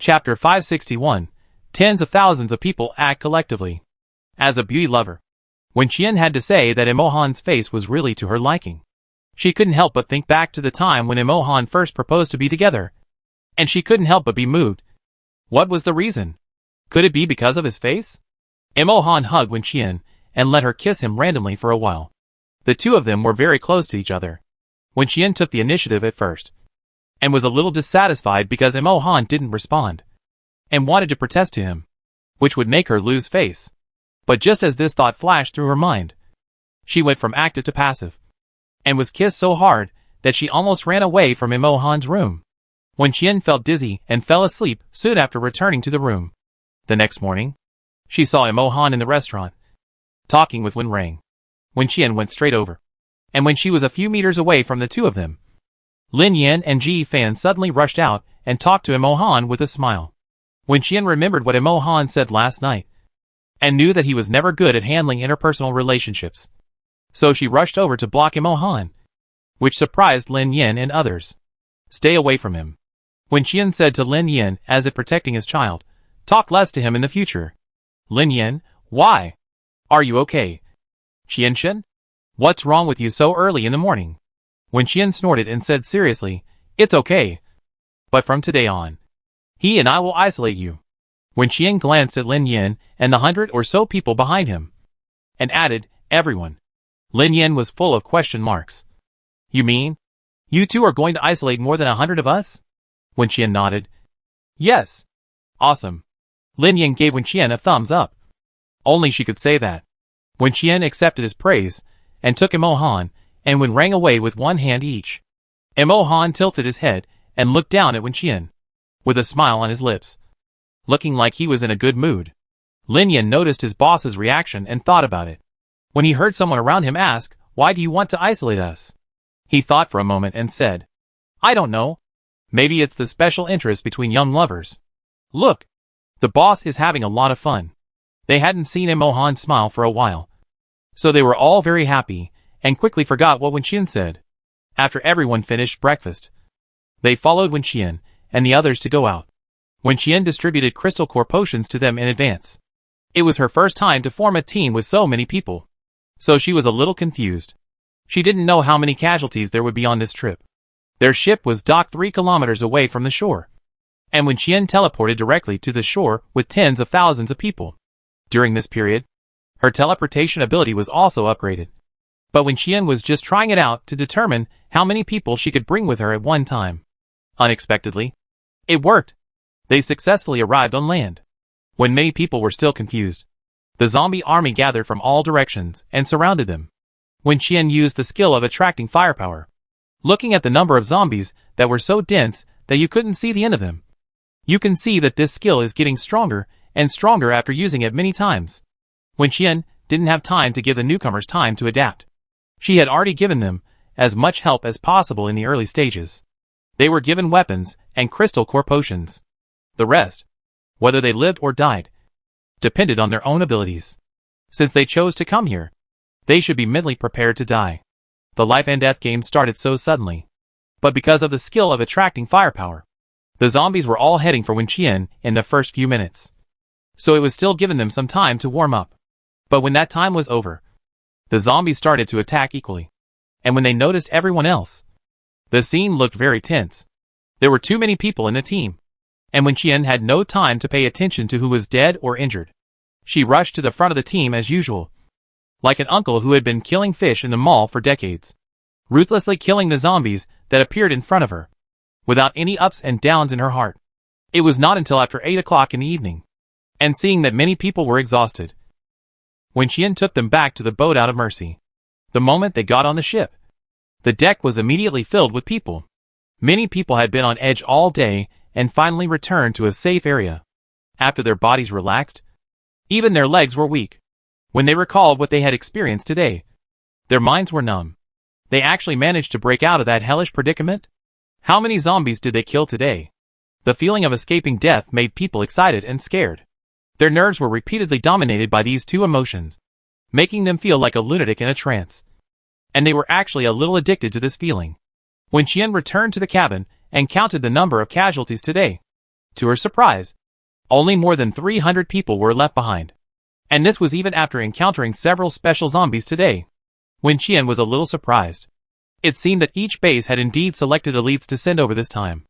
Chapter 561. Tens of thousands of people act collectively. As a beauty lover, when Qian had to say that Imohan's face was really to her liking, she couldn't help but think back to the time when Imohan first proposed to be together, and she couldn't help but be moved. What was the reason? Could it be because of his face? Imohan hugged Wen Qian and let her kiss him randomly for a while. The two of them were very close to each other. Wen Qian took the initiative at first, and was a little dissatisfied because Imohan didn't respond, and wanted to protest to him, which would make her lose face. But just as this thought flashed through her mind, she went from active to passive, and was kissed so hard that she almost ran away from Imohan's room. Wen Qian felt dizzy and fell asleep soon after returning to the room. The next morning, she saw Imohan in the restaurant, talking with Wen Rang. Wen Qian went straight over, and when she was a few meters away from the two of them, Lin Yan and Ji Fan suddenly rushed out and talked to Imohan with a smile. Wen Qian remembered what Imohan said last night, and knew that he was never good at handling interpersonal relationships. So she rushed over to block Imohan, which surprised Lin Yan and others. Stay away from him. Wen Qian said to Lin Yan as if protecting his child, talk less to him in the future. Lin Yan, why? Are you okay? Qianshen? What's wrong with you so early in the morning? Wen Qian snorted and said seriously, it's okay. But from today on, he and I will isolate you. Wen Qian glanced at Lin Yan and the 100 or so people behind him, and added, everyone. Lin Yan was full of question marks. You mean, you two are going to isolate more than 100 of us? Wen Qian nodded. Yes. Awesome. Lin Yan gave Wen Qian a thumbs up. Only she could say that. Wen Qian accepted his praise, and took Imohan, and Wen Rang away with one hand each. Imohan tilted his head, and looked down at Wen Qian, with a smile on his lips, looking like he was in a good mood. Lin Yan noticed his boss's reaction and thought about it. When he heard someone around him ask, why do you want to isolate us? He thought for a moment and said, I don't know. Maybe it's the special interest between young lovers. Look, the boss is having a lot of fun. They hadn't seen Imohan smile for a while, so they were all very happy, and quickly forgot what Wen Qian said. After everyone finished breakfast, they followed Wen Qian and the others to go out. Wen Qian distributed crystal core potions to them in advance. It was her first time to form a team with so many people, so she was a little confused. She didn't know how many casualties there would be on this trip. Their ship was docked 3 kilometers away from the shore, and Wen Qian teleported directly to the shore with tens of thousands of people. During this period, her teleportation ability was also upgraded. But Wen Qian was just trying it out to determine how many people she could bring with her at one time. Unexpectedly, it worked. They successfully arrived on land. When many people were still confused, the zombie army gathered from all directions and surrounded them. Wen Qian used the skill of attracting firepower, looking at the number of zombies that were so dense that you couldn't see the end of them. You can see that this skill is getting stronger and stronger after using it many times. Wen Qian didn't have time to give the newcomers time to adapt. She had already given them as much help as possible in the early stages. They were given weapons and crystal core potions. The rest, whether they lived or died, depended on their own abilities. Since they chose to come here, they should be mentally prepared to die. The life and death game started so suddenly. But because of the skill of attracting firepower, the zombies were all heading for Wen Qian in the first few minutes. So it was still giving them some time to warm up. But when that time was over, the zombies started to attack equally. And when they noticed everyone else, the scene looked very tense. There were too many people in the team, and Wen Qian had no time to pay attention to who was dead or injured. She rushed to the front of the team as usual, like an uncle who had been killing fish in the mall for decades, ruthlessly killing the zombies that appeared in front of her, without any ups and downs in her heart. It was not until after 8 o'clock in the evening, and seeing that many people were exhausted, Wen Qian took them back to the boat out of mercy. The moment they got on the ship, the deck was immediately filled with people. Many people had been on edge all day and finally returned to a safe area. After their bodies relaxed, even their legs were weak. When they recalled what they had experienced today, their minds were numb. They actually managed to break out of that hellish predicament? How many zombies did they kill today? The feeling of escaping death made people excited and scared. Their nerves were repeatedly dominated by these two emotions, making them feel like a lunatic in a trance. And they were actually a little addicted to this feeling. Wen Qian returned to the cabin and counted the number of casualties today. To her surprise, only more than 300 people were left behind. And this was even after encountering several special zombies today. Wen Qian was a little surprised. It seemed that each base had indeed selected elites to send over this time.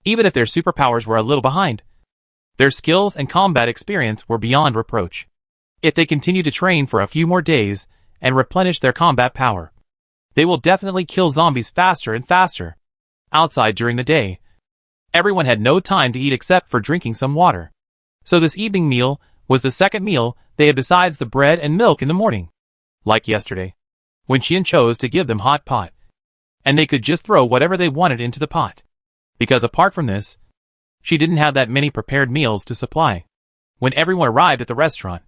Even if their superpowers were a little behind, their skills and combat experience were beyond reproach. If they continue to train for a few more days and replenish their combat power, they will definitely kill zombies faster and faster. Outside during the day, everyone had no time to eat except for drinking some water. So this evening meal was the second meal they had besides the bread and milk in the morning. Like yesterday, Wen Qian chose to give them hot pot, and they could just throw whatever they wanted into the pot. Because apart from this, she didn't have that many prepared meals to supply. When everyone arrived at the restaurant,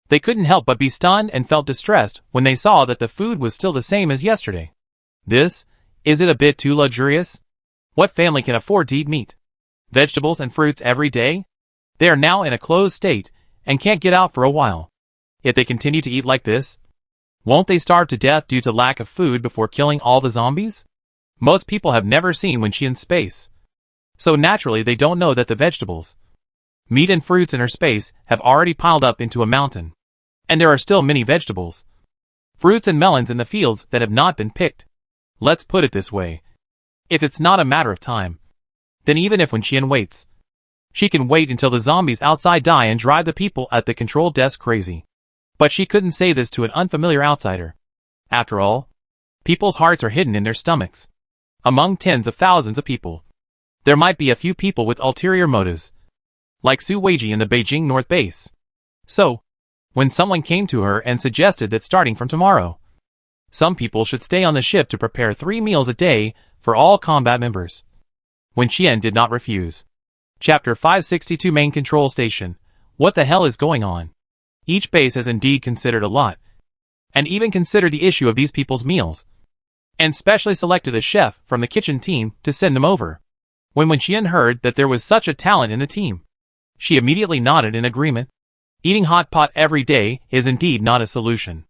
they couldn't help but be stunned and felt distressed when they saw that the food was still the same as yesterday. Is it a bit too luxurious? What family can afford to eat meat, vegetables and fruits every day? They are now in a closed state and can't get out for a while. If they continue to eat like this, won't they starve to death due to lack of food before killing all the zombies? Most people have never seen Wen Qian's space, so naturally they don't know that the vegetables, meat and fruits in her space have already piled up into a mountain. And there are still many vegetables, fruits and melons in the fields that have not been picked. Let's put it this way. If it's not a matter of time, then even if Wen Qian waits, she can wait until the zombies outside die and drive the people at the control desk crazy. But she couldn't say this to an unfamiliar outsider. After all, people's hearts are hidden in their stomachs. Among tens of thousands of people, there might be a few people with ulterior motives, like Su Weiji in the Beijing North Base. So, when someone came to her and suggested that starting from tomorrow, some people should stay on the ship to prepare 3 meals a day for all combat members, Wen Qian did not refuse. Chapter 562 Main Control Station. What the hell is going on? Each base has indeed considered a lot, and even considered the issue of these people's meals, and specially selected a chef from the kitchen team to send them over. When Wen Qian heard that there was such a talent in the team, she immediately nodded in agreement. Eating hot pot every day is indeed not a solution.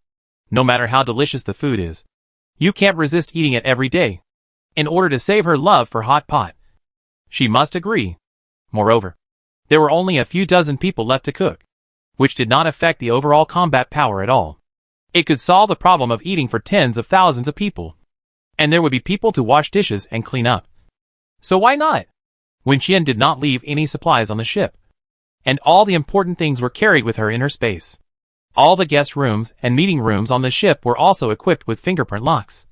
No matter how delicious the food is, you can't resist eating it every day. In order to save her love for hot pot, she must agree. Moreover, there were only a few dozen people left to cook, which did not affect the overall combat power at all. It could solve the problem of eating for tens of thousands of people, and there would be people to wash dishes and clean up. So why not? Wen Qian did not leave any supplies on the ship, and all the important things were carried with her in her space. All the guest rooms and meeting rooms on the ship were also equipped with fingerprint locks,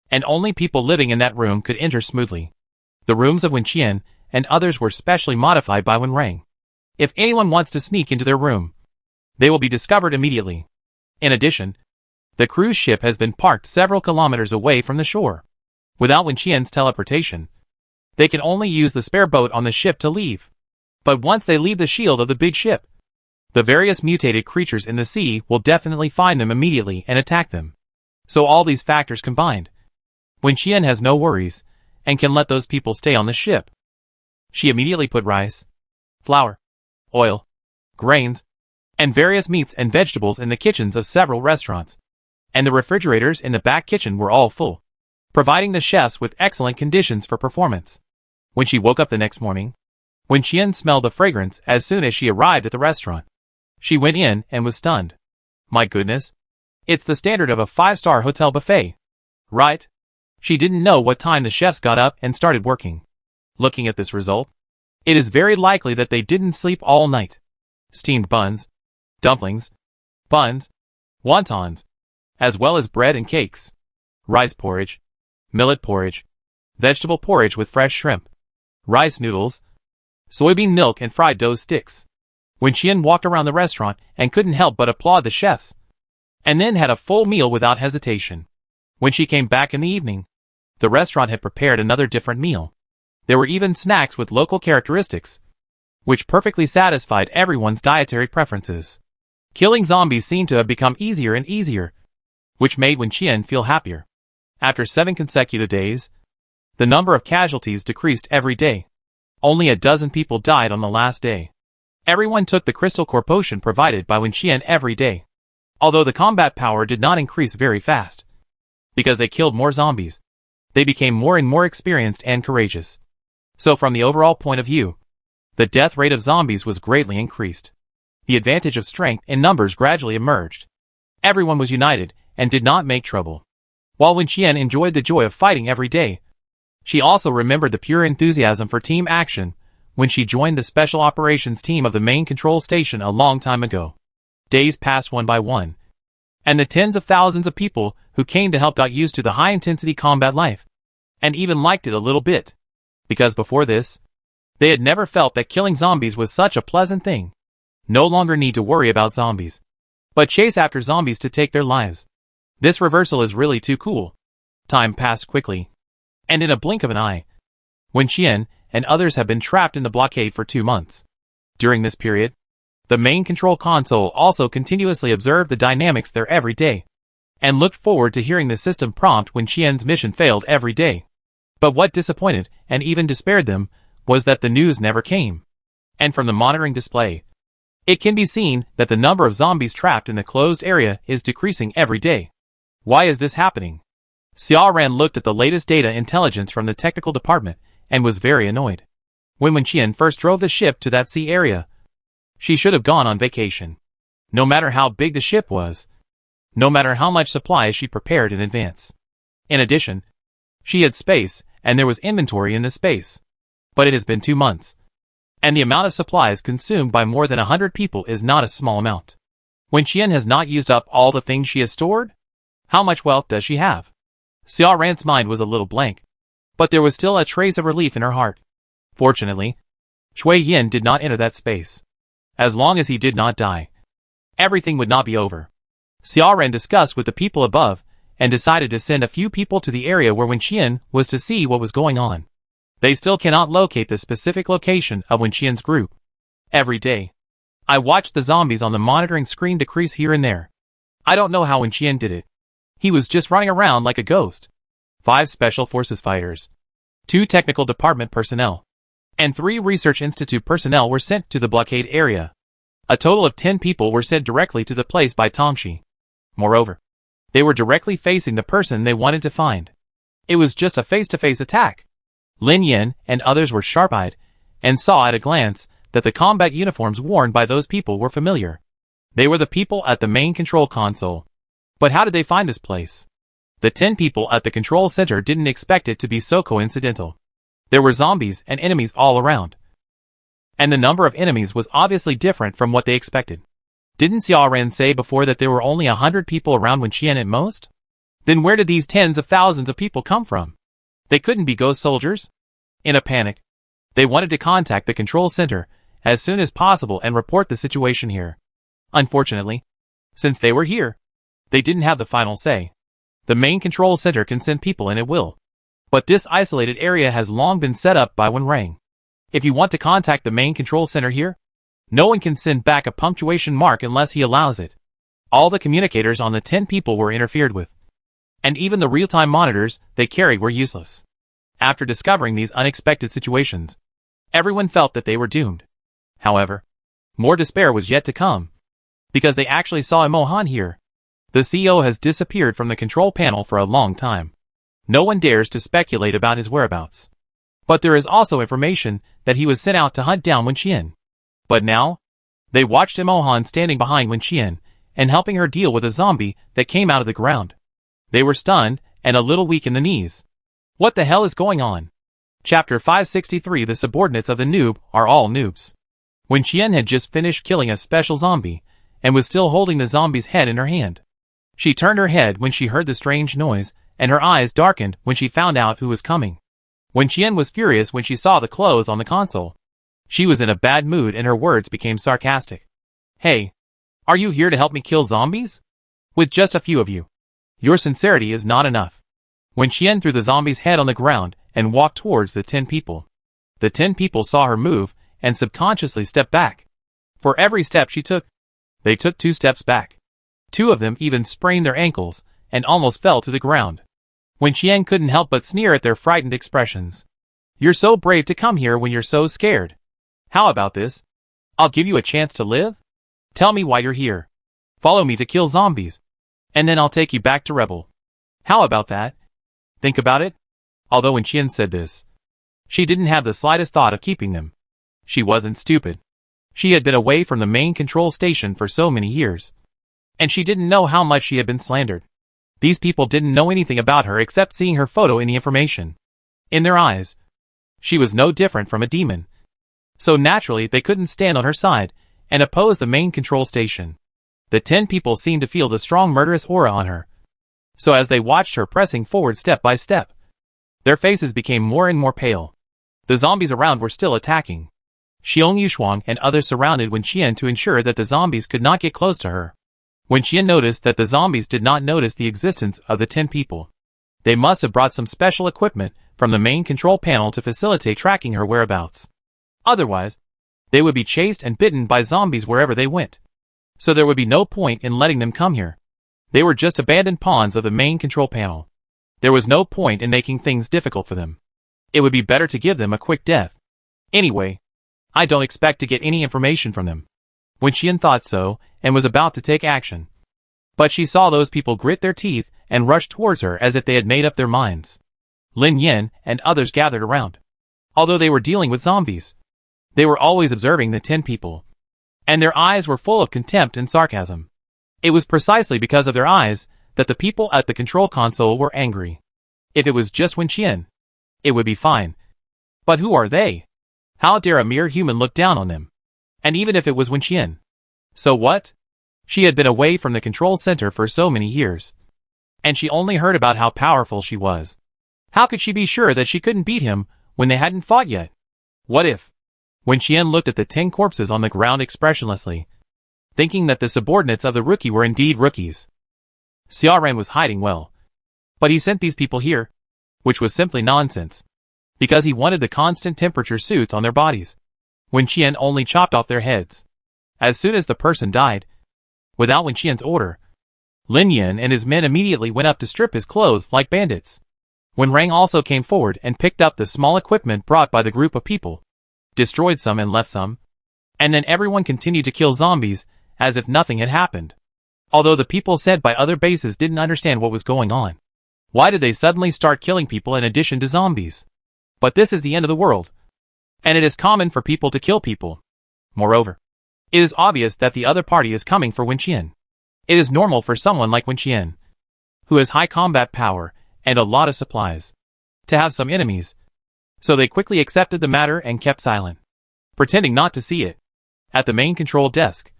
and only people living in that room could enter smoothly. The rooms of Wen Qian and others were specially modified by Wen Rang. If anyone wants to sneak into their room, they will be discovered immediately. In addition, the cruise ship has been parked several kilometers away from the shore. Without Wen Qian's teleportation, they can only use the spare boat on the ship to leave. But once they leave the shield of the big ship, the various mutated creatures in the sea will definitely find them immediately and attack them. So all these factors combined, Wen Qian has no worries, and can let those people stay on the ship. She immediately put rice, flour, oil, grains, and various meats and vegetables in the kitchens of several restaurants, and the refrigerators in the back kitchen were all full, providing the chefs with excellent conditions for performance. When she woke up the next morning, Wen Qian smelled the fragrance as soon as she arrived at the restaurant. She went in and was stunned. My goodness, it's the standard of a 5-star hotel buffet, right? She didn't know what time the chefs got up and started working. Looking at this result, it is very likely that they didn't sleep all night. Steamed buns, dumplings, buns, wontons, as well as bread and cakes, rice porridge, millet porridge, vegetable porridge with fresh shrimp, rice noodles, soybean milk and fried dough sticks. Wen Qian walked around the restaurant and couldn't help but applaud the chefs, and then had a full meal without hesitation. When she came back in the evening, the restaurant had prepared another different meal. There were even snacks with local characteristics, which perfectly satisfied everyone's dietary preferences. Killing zombies seemed to have become easier and easier, which made Wen Qian feel happier. After 7 consecutive days, the number of casualties decreased every day. Only a dozen people died on the last day. Everyone took the crystal core potion provided by Wen Qian every day. Although the combat power did not increase very fast, because they killed more zombies, they became more and more experienced and courageous. So from the overall point of view, The death rate of zombies was greatly increased. The advantage of strength in numbers gradually emerged. Everyone was united and did not make trouble. While Wen Qian enjoyed the joy of fighting every day, she also remembered the pure enthusiasm for team action when she joined the special operations team of the main control station a long time ago. Days passed one by one, and the tens of thousands of people who came to help got used to the high-intensity combat life, and even liked it a little bit, because before this, they had never felt that killing zombies was such a pleasant thing. No longer need to worry about zombies, but chase after zombies to take their lives. This reversal is really too cool. Time passed quickly, and in a blink of an eye, Wen Qian and others have been trapped in the blockade for 2 months. During this period, the main control console also continuously observed the dynamics there every day, and looked forward to hearing the system prompt when Qian's mission failed every day. But what disappointed and even despaired them was that the news never came. And from the monitoring display, it can be seen that the number of zombies trapped in the closed area is decreasing every day. Why is this happening? Xia Ran looked at the latest data intelligence from the technical department and was very annoyed. When Wen Qian first drove the ship to that sea area, she should have gone on vacation. No matter how big the ship was, no matter how much supplies she prepared in advance. In addition, she had space, and there was inventory in the space. But it has been 2 months, and the amount of supplies consumed by more than 100 people is not a small amount. Wen Qian has not used up all the things she has stored? How much wealth does she have? Xia Ran's mind was a little blank, but there was still a trace of relief in her heart. Fortunately, Shui Yin did not enter that space. As long as he did not die, everything would not be over. Xia Ran discussed with the people above and decided to send a few people to the area where Wen Qian was to see what was going on. They still cannot locate the specific location of Wen Qian's group. Every day, I watched the zombies on the monitoring screen decrease here and there. I don't know how Wen Qian did it. He was just running around like a ghost. 5 Special Forces fighters, 2 Technical Department personnel, and 3 Research Institute personnel were sent to the blockade area. A total of 10 people were sent directly to the place by Tongxi. Moreover, they were directly facing the person they wanted to find. It was just a face-to-face attack. Lin Yin and others were sharp-eyed and saw at a glance that the combat uniforms worn by those people were familiar. They were the people at the main control console. But how did they find this place? The 10 people at the control center didn't expect it to be so coincidental. There were zombies and enemies all around, and the number of enemies was obviously different from what they expected. Didn't Xia Ran say before that there were only 100 people around Wen Qian at most? Then where did these tens of thousands of people come from? They couldn't be ghost soldiers. In a panic, they wanted to contact the control center as soon as possible and report the situation here. Unfortunately, since they were here, they didn't have the final say. The main control center can send people and it will. But this isolated area has long been set up by Wen Rang. If you want to contact the main control center here, no one can send back a punctuation mark unless he allows it. All the communicators on the 10 people were interfered with, and even the real-time monitors they carried were useless. After discovering these unexpected situations, everyone felt that they were doomed. However, more despair was yet to come, because they actually saw Mohan here. The CEO has disappeared from the control panel for a long time. No one dares to speculate about his whereabouts. But there is also information that he was sent out to hunt down Wen Qian. But now, they watched Mohan standing behind Wen Qian and helping her deal with a zombie that came out of the ground. They were stunned and a little weak in the knees. What the hell is going on? Chapter 563. The subordinates of the noob are all noobs. Wen Qian had just finished killing a special zombie and was still holding the zombie's head in her hand. She turned her head when she heard the strange noise, and her eyes darkened when she found out who was coming. Wen Qian was furious when she saw the clothes on the console. She was in a bad mood and her words became sarcastic. Hey, are you here to help me kill zombies? With just a few of you. Your sincerity is not enough. Wen Qian threw the zombie's head on the ground and walked towards the 10 people. The 10 people saw her move and subconsciously stepped back. For every step she took, they took 2 steps back. 2 of them even sprained their ankles and almost fell to the ground. Wen Qian couldn't help but sneer at their frightened expressions. You're so brave to come here when you're so scared. How about this? I'll give you a chance to live? Tell me why you're here. Follow me to kill zombies, and then I'll take you back to Rebel. How about that? Think about it. Although Wen Qian said this, she didn't have the slightest thought of keeping them. She wasn't stupid. She had been away from the main control station for so many years. And she didn't know how much she had been slandered. These people didn't know anything about her except seeing her photo in the information. In their eyes, she was no different from a demon. So naturally, they couldn't stand on her side and oppose the main control station. The 10 people seemed to feel the strong murderous aura on her. So as they watched her pressing forward step by step, their faces became more and more pale. The zombies around were still attacking. Xiong Yushuang and others surrounded Wen Qian to ensure that the zombies could not get close to her. Wen Qian noticed that the zombies did not notice the existence of the 10 people. They must have brought some special equipment from the main control panel to facilitate tracking her whereabouts. Otherwise, they would be chased and bitten by zombies wherever they went. So there would be no point in letting them come here. They were just abandoned pawns of the main control panel. There was no point in making things difficult for them. It would be better to give them a quick death. Anyway, I don't expect to get any information from them. Wen Qian thought so, and was about to take action. But she saw those people grit their teeth and rush towards her as if they had made up their minds. Lin Yin and others gathered around. Although they were dealing with zombies, they were always observing the 10 people. And their eyes were full of contempt and sarcasm. It was precisely because of their eyes that the people at the control console were angry. If it was just Wen Qian, it would be fine. But who are they? How dare a mere human look down on them? And even if it was Wen Qian, so what? She had been away from the control center for so many years. And she only heard about how powerful she was. How could she be sure that she couldn't beat him when they hadn't fought yet? What if? Wen Qian looked at the 10 corpses on the ground expressionlessly, thinking that the subordinates of the rookie were indeed rookies. Xiaoran was hiding well. But he sent these people here, which was simply nonsense, because he wanted the constant temperature suits on their bodies. Wen Qian only chopped off their heads. As soon as the person died, without Wen Qian's order, Lin Yin and his men immediately went up to strip his clothes like bandits. Wen Rang also came forward and picked up the small equipment brought by the group of people, destroyed some and left some, and then everyone continued to kill zombies as if nothing had happened. Although the people sent by other bases didn't understand what was going on. Why did they suddenly start killing people in addition to zombies? But this is the end of the world, and it is common for people to kill people. Moreover, it is obvious that the other party is coming for Wen Qian. It is normal for someone like Wen Qian, who has high combat power and a lot of supplies, to have some enemies. So they quickly accepted the matter and kept silent, pretending not to see it. At the main control desk,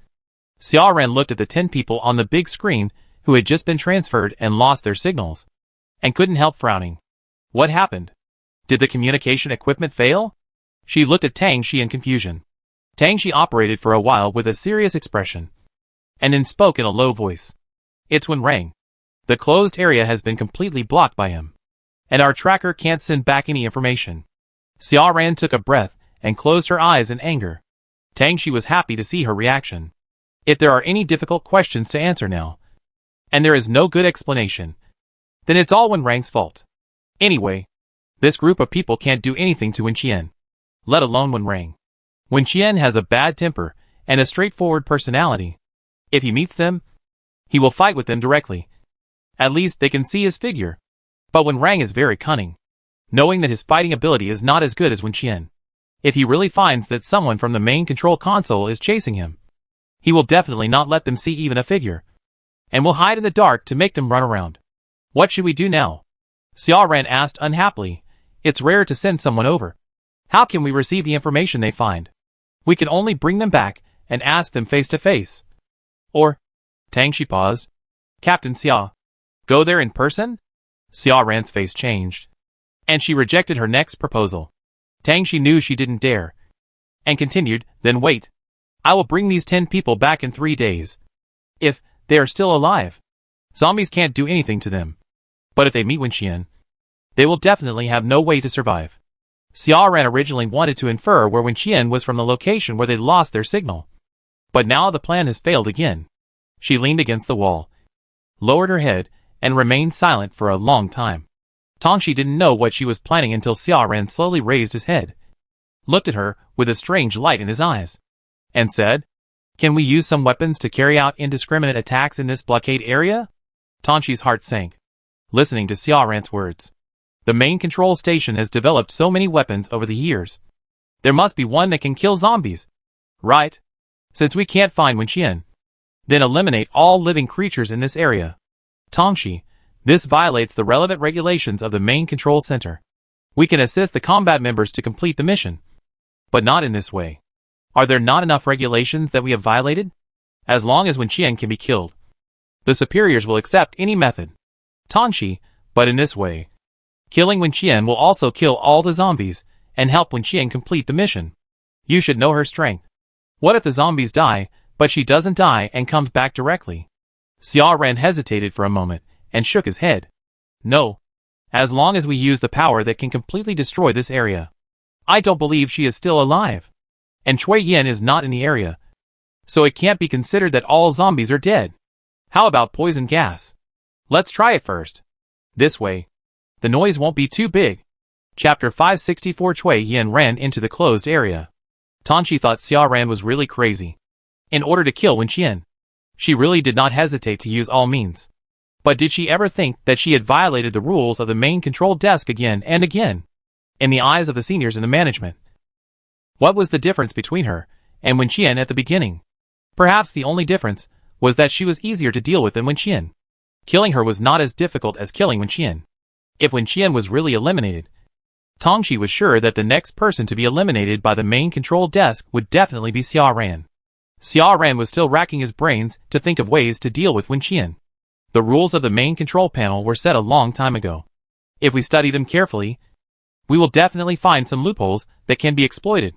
Xiaoran looked at the 10 people on the big screen who had just been transferred and lost their signals, and couldn't help frowning. What happened? Did the communication equipment fail? She looked at Tang Shi in confusion. Tang Shi operated for a while with a serious expression, and then spoke in a low voice. It's Wen Rang. The closed area has been completely blocked by him, and our tracker can't send back any information. Xiaoran took a breath and closed her eyes in anger. Tang Shi was happy to see her reaction. If there are any difficult questions to answer now, and there is no good explanation, then it's all Wen Rang's fault. Anyway, this group of people can't do anything to Wen Qian, let alone Wen Rang. Wen Qian has a bad temper and a straightforward personality. If he meets them, he will fight with them directly. At least they can see his figure. But Wen Rang is very cunning, knowing that his fighting ability is not as good as Wen Qian. If he really finds that someone from the main control console is chasing him, he will definitely not let them see even a figure, and will hide in the dark to make them run around. What should we do now? Xiaoran asked unhappily. It's rare to send someone over. How can we receive the information they find? We can only bring them back and ask them face to face. Or, Tang Shi paused. Captain Xia, go there in person? Xiaoran's face changed, and she rejected her next proposal. Tang Shi knew she didn't dare, and continued, then wait. I will bring these 10 people back in 3 days. If they are still alive, zombies can't do anything to them. But if they meet Wen Qian, they will definitely have no way to survive. Xiaoran originally wanted to infer where Wen Qian was from the location where they lost their signal. But now the plan has failed again. She leaned against the wall, lowered her head, and remained silent for a long time. Tongshi didn't know what she was planning until Xiaoran slowly raised his head, looked at her with a strange light in his eyes, and said, Can we use some weapons to carry out indiscriminate attacks in this blockade area? Tongshi's heart sank, listening to Xiaoran's words. The main control station has developed so many weapons over the years There must be one that can kill zombies. Right? Since we can't find Wenqian, then eliminate all living creatures in this area. Tongshi, this violates the relevant regulations of the main control center. We can assist the combat members to complete the mission, but not in this way. Are there not enough regulations that we have violated? As long as Wenqian can be killed, the superiors will accept any method. Tongshi, but in this way, killing Wenqian will also kill all the zombies and help Wenqian complete the mission. You should know her strength. What if the zombies die, but she doesn't die and comes back directly? Xia Ran hesitated for a moment and shook his head. No. As long as we use the power that can completely destroy this area. I don't believe she is still alive. And Cui Yin is not in the area, so it can't be considered that all zombies are dead. How about poison gas? Let's try it first. This way, the noise won't be too big. Chapter 564. Cui Yin ran into the closed area. Tongshi thought Xia Ran was really crazy. In order to kill Wenqian, she really did not hesitate to use all means. But did she ever think that she had violated the rules of the main control desk again and again? In the eyes of the seniors in the management, what was the difference between her and Wenqian at the beginning? Perhaps the only difference was that she was easier to deal with than Wenqian. Killing her was not as difficult as killing Wenqian. If Wenqian was really eliminated, Tongshi was sure that the next person to be eliminated by the main control desk would definitely be Xia Ran. Xia Ran was still racking his brains to think of ways to deal with Wenqian. The rules of the main control panel were set a long time ago. If we study them carefully, we will definitely find some loopholes that can be exploited.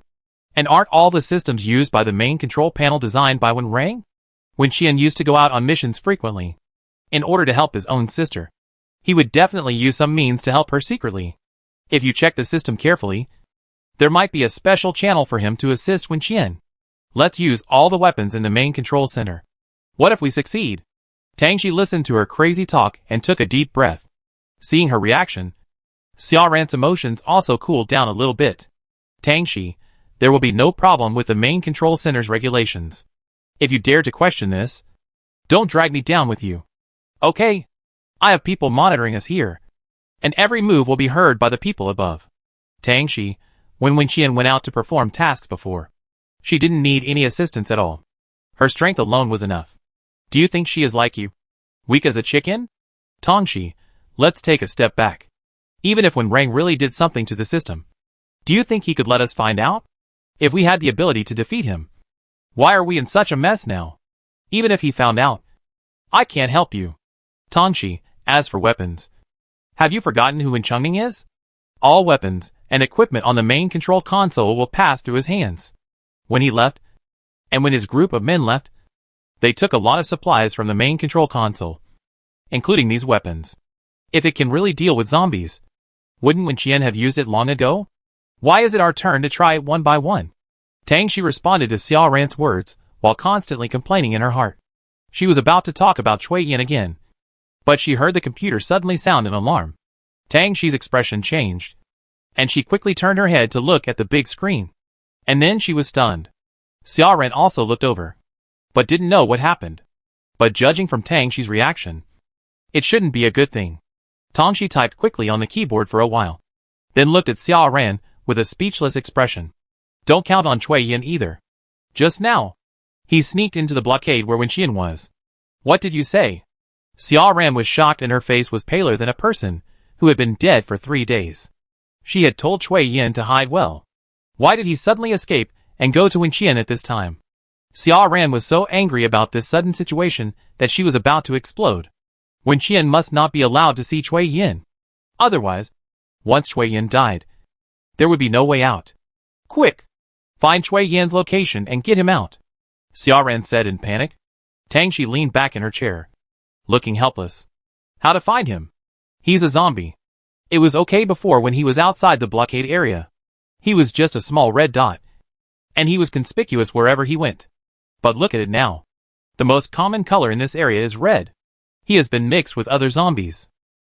And aren't all the systems used by the main control panel designed by Wen Rang? Wenqian used to go out on missions frequently. In order to help his own sister, he would definitely use some means to help her secretly. If you check the system carefully, there might be a special channel for him to assist Wenqian. Let's use all the weapons in the main control center. What if we succeed? Tangxi listened to her crazy talk and took a deep breath. Seeing her reaction, Xia Ran's emotions also cooled down a little bit. Tangxi, there will be no problem with the main control center's regulations. If you dare to question this, don't drag me down with you. Okay. I have people monitoring us here, and every move will be heard by the people above. Tangxi, when Wenqian went out to perform tasks before, she didn't need any assistance at all. Her strength alone was enough. Do you think she is like you? Weak as a chicken? Tongxi, let's take a step back. Even if Wen Rang really did something to the system, do you think he could let us find out? If we had the ability to defeat him, why are we in such a mess now? Even if he found out, I can't help you. Tongxi, as for weapons, have you forgotten who Wen Chengning is? All weapons and equipment on the main control console will pass through his hands. When he left, and when his group of men left, they took a lot of supplies from the main control console, including these weapons. If it can really deal with zombies, wouldn't Wenqian have used it long ago? Why is it our turn to try it one by one? Tangxi responded to Xia Ran's words while constantly complaining in her heart. She was about to talk about Cui Yin again, but she heard the computer suddenly sound an alarm. Tangxi's expression changed, and she quickly turned her head to look at the big screen. And then she was stunned. Xia Ran also looked over, but didn't know what happened. But judging from Tangxi's reaction, it shouldn't be a good thing. Tangxi typed quickly on the keyboard for a while, then looked at Xia Ran with a speechless expression. Don't count on Cui Yin either. Just now, he sneaked into the blockade where Wenqian was. What did you say? Xia Ran was shocked and her face was paler than a person who had been dead for 3 days. She had told Cui Yin to hide well. Why did he suddenly escape and go to Wenqian at this time? Xia Ran was so angry about this sudden situation that she was about to explode. Wenqian must not be allowed to see Cui Yin. Otherwise, once Cui Yin died, there would be no way out. Quick! Find Cui Yin's location and get him out, Xia Ran said in panic. Tangxi leaned back in her chair, looking helpless. How to find him? He's a zombie. It was okay before when he was outside the blockade area. He was just a small red dot, and he was conspicuous wherever he went. But look at it now. The most common color in this area is red. He has been mixed with other zombies.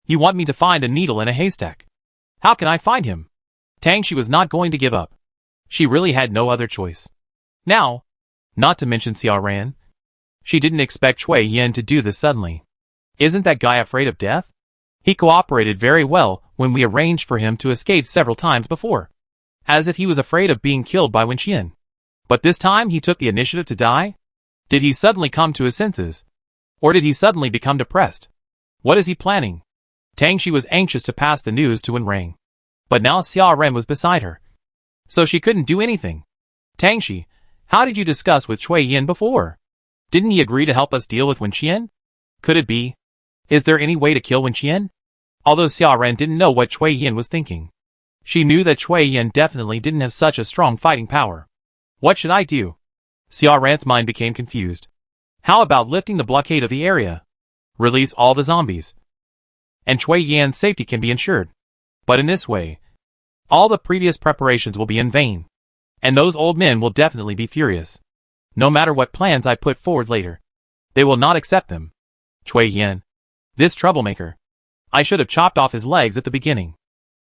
You want me to find a needle in a haystack? How can I find him? Tangxi was not going to give up. She really had no other choice. Now, not to mention Xia Ran, she didn't expect Cui Yin to do this suddenly. Isn't that guy afraid of death? He cooperated very well when we arranged for him to escape several times before. as if he was afraid of being killed by Wen Qian. But this time he took the initiative to die? Did he suddenly come to his senses? Or did he suddenly become depressed? What is he planning? Tang Shi was anxious to pass the news to Wen Rang. But now Xia Ren was beside her. So she couldn't do anything. Tang Shi, how did you discuss with Cui Yin before? Didn't he agree to help us deal with Wen Qian? Could it be? Is there any way to kill Wen Qian? Although Xia Ren didn't know what Cui Yin was thinking. She knew that Cui Yin definitely didn't have such a strong fighting power. What should I do? Xia Ren's mind became confused. How about lifting the blockade of the area? Release all the zombies. And Cui Yan's safety can be ensured. But in this way, all the previous preparations will be in vain. And those old men will definitely be furious. No matter what plans I put forward later, they will not accept them. Cui Yan, this troublemaker. I should have chopped off his legs at the beginning.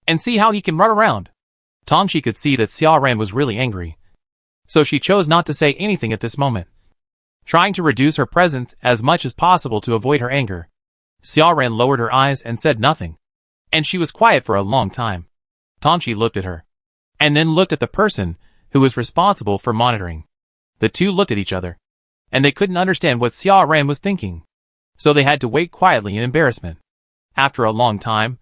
And see how he can run around. Tang Shi could see that Xia Ren was really angry. So she chose not to say anything at this moment, trying to reduce her presence as much as possible to avoid her anger. Xia Ren lowered her eyes and said nothing. And she was quiet for a long time. Tang Shi looked at her. And then looked at the person who was responsible for monitoring. The two looked at each other. And they couldn't understand what Xia Ren was thinking. So they had to wait quietly in embarrassment. After a long time,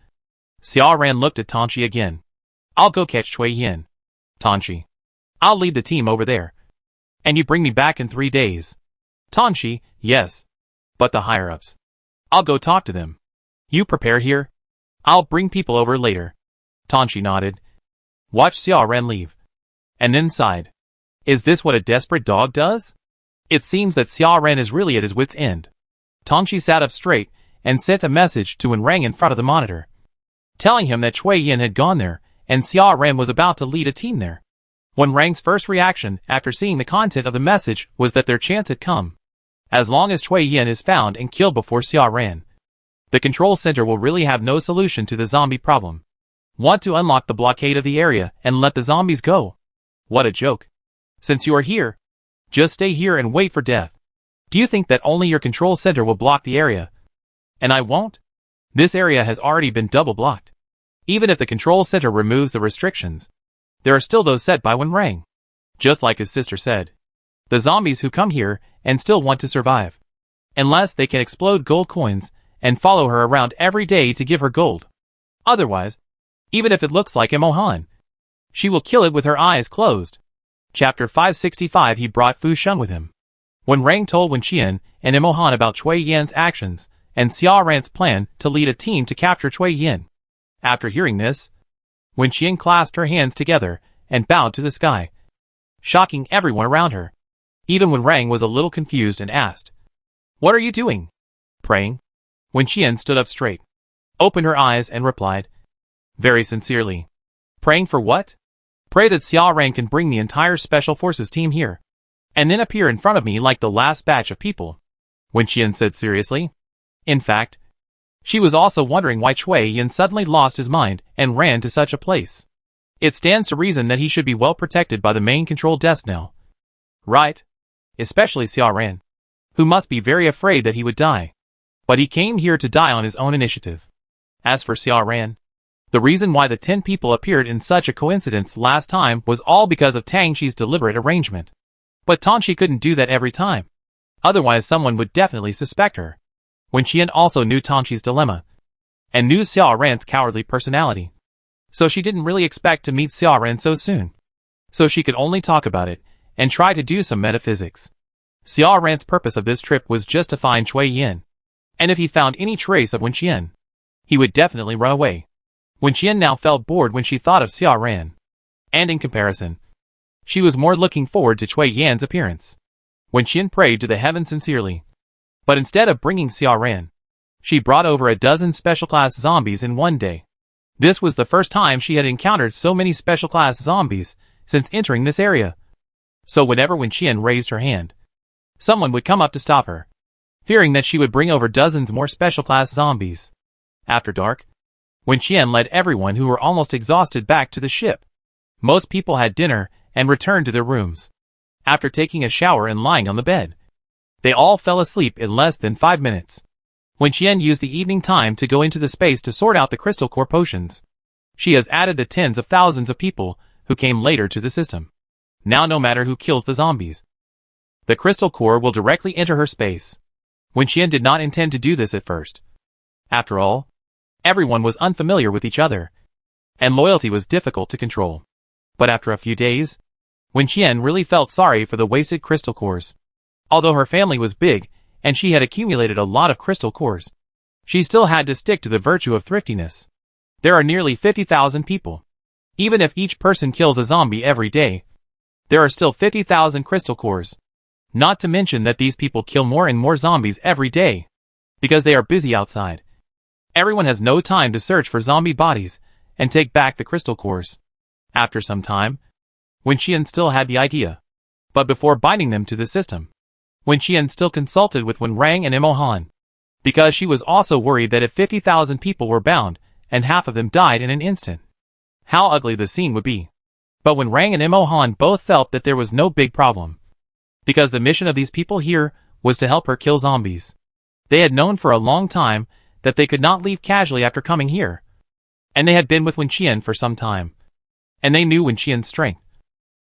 Xia Ren looked at Tang Shi again. I'll go catch Cui Yin. Tang Shi, I'll lead the team over there. And you bring me back in 3 days. Tang Shi, yes. But the higher-ups. I'll go talk to them. You prepare here. I'll bring people over later. Tang Shi nodded. Watch Xia Ren leave. And then sighed. Is this what a desperate dog does? It seems that Xia Ren is really at his wit's end. Tang Shi sat up straight and sent a message to Wen Rang in front of the monitor, telling him that Cui Yin had gone there and Xia Ren was about to lead a team there. Wen Rang's first reaction after seeing the content of the message was that their chance had come. As long as Cui Yin is found and killed before Xia Ren, the control center will really have no solution to the zombie problem. Want to unlock the blockade of the area and let the zombies go? What a joke. Since you are here, just stay here and wait for death. Do you think that only your control center will block the area? And I won't? This area has already been double blocked. Even if the control center removes the restrictions, there are still those set by Wen Rang. Just like his sister said. The zombies who come here and still want to survive. Unless they can explode gold coins and follow her around every day to give her gold. Otherwise, even if it looks like Mohan, she will kill it with her eyes closed. Chapter 565. He brought Fu Sheng with him. Wen Rang told Wen Qian and Mohan about Cui Yan's actions and Xia Ren's plan to lead a team to capture Cui Yin. After hearing this, Wen Qian clasped her hands together and bowed to the sky, shocking everyone around her. Even Wen Rang was a little confused and asked, What are you doing? Praying? Wen Qian stood up straight, opened her eyes and replied, very sincerely. Praying for what? Pray that Xia Ren can bring the entire Special Forces team here, and then appear in front of me like the last batch of people. Wen Qian said seriously. In fact, she was also wondering why Cui Yin suddenly lost his mind and ran to such a place. It stands to reason that he should be well protected by the main control desk now. Right? Especially Xia Ren, who must be very afraid that he would die. But he came here to die on his own initiative. As for Xia Ren, the reason why the 10 people appeared in such a coincidence last time was all because of Tang Shi's deliberate arrangement. But Tang Shi couldn't do that every time. Otherwise someone would definitely suspect her. Wen Qian also knew Tang Shi's dilemma, and knew Xia Ren's cowardly personality. So she didn't really expect to meet Xia Ren so soon. So she could only talk about it, and try to do some metaphysics. Xia Ren's purpose of this trip was just to find Cui Yin. And if he found any trace of Wen Qian, he would definitely run away. Wen Qian now felt bored when she thought of Xia Ren. And in comparison, she was more looking forward to Cui Yan's appearance. Wen Qian prayed to the heavens sincerely. But instead of bringing Xia Ren, she brought over a dozen special-class zombies in one day. This was the first time she had encountered so many special-class zombies since entering this area. So whenever Wen Qian raised her hand, someone would come up to stop her, fearing that she would bring over dozens more special-class zombies. After dark, Wen Qian led everyone who were almost exhausted back to the ship. Most people had dinner and returned to their rooms. After taking a shower and lying on the bed, they all fell asleep in less than 5 minutes. Wen Qian used the evening time to go into the space to sort out the crystal core potions. She has added the tens of thousands of people who came later to the system. Now no matter who kills the zombies, the crystal core will directly enter her space. Wenqian did not intend to do this at first. After all, everyone was unfamiliar with each other, and loyalty was difficult to control. But after a few days, Wenqian really felt sorry for the wasted crystal cores. Although her family was big, and she had accumulated a lot of crystal cores, she still had to stick to the virtue of thriftiness. There are nearly 50,000 people. Even if each person kills a zombie every day, there are still 50,000 crystal cores. Not to mention that these people kill more and more zombies every day, because they are busy outside. Everyone has no time to search for zombie bodies and take back the crystal cores. After some time, Wenqian still had the idea. But before binding them to the system, Wenqian still consulted with Wenrang and Imohan, because she was also worried that if 50,000 people were bound, and half of them died in an instant, how ugly the scene would be. But Wenrang and Imohan both felt that there was no big problem, because the mission of these people here was to help her kill zombies. They had known for a long time that they could not leave casually after coming here, and they had been with Wenqian for some time, and they knew Wenqian's strength,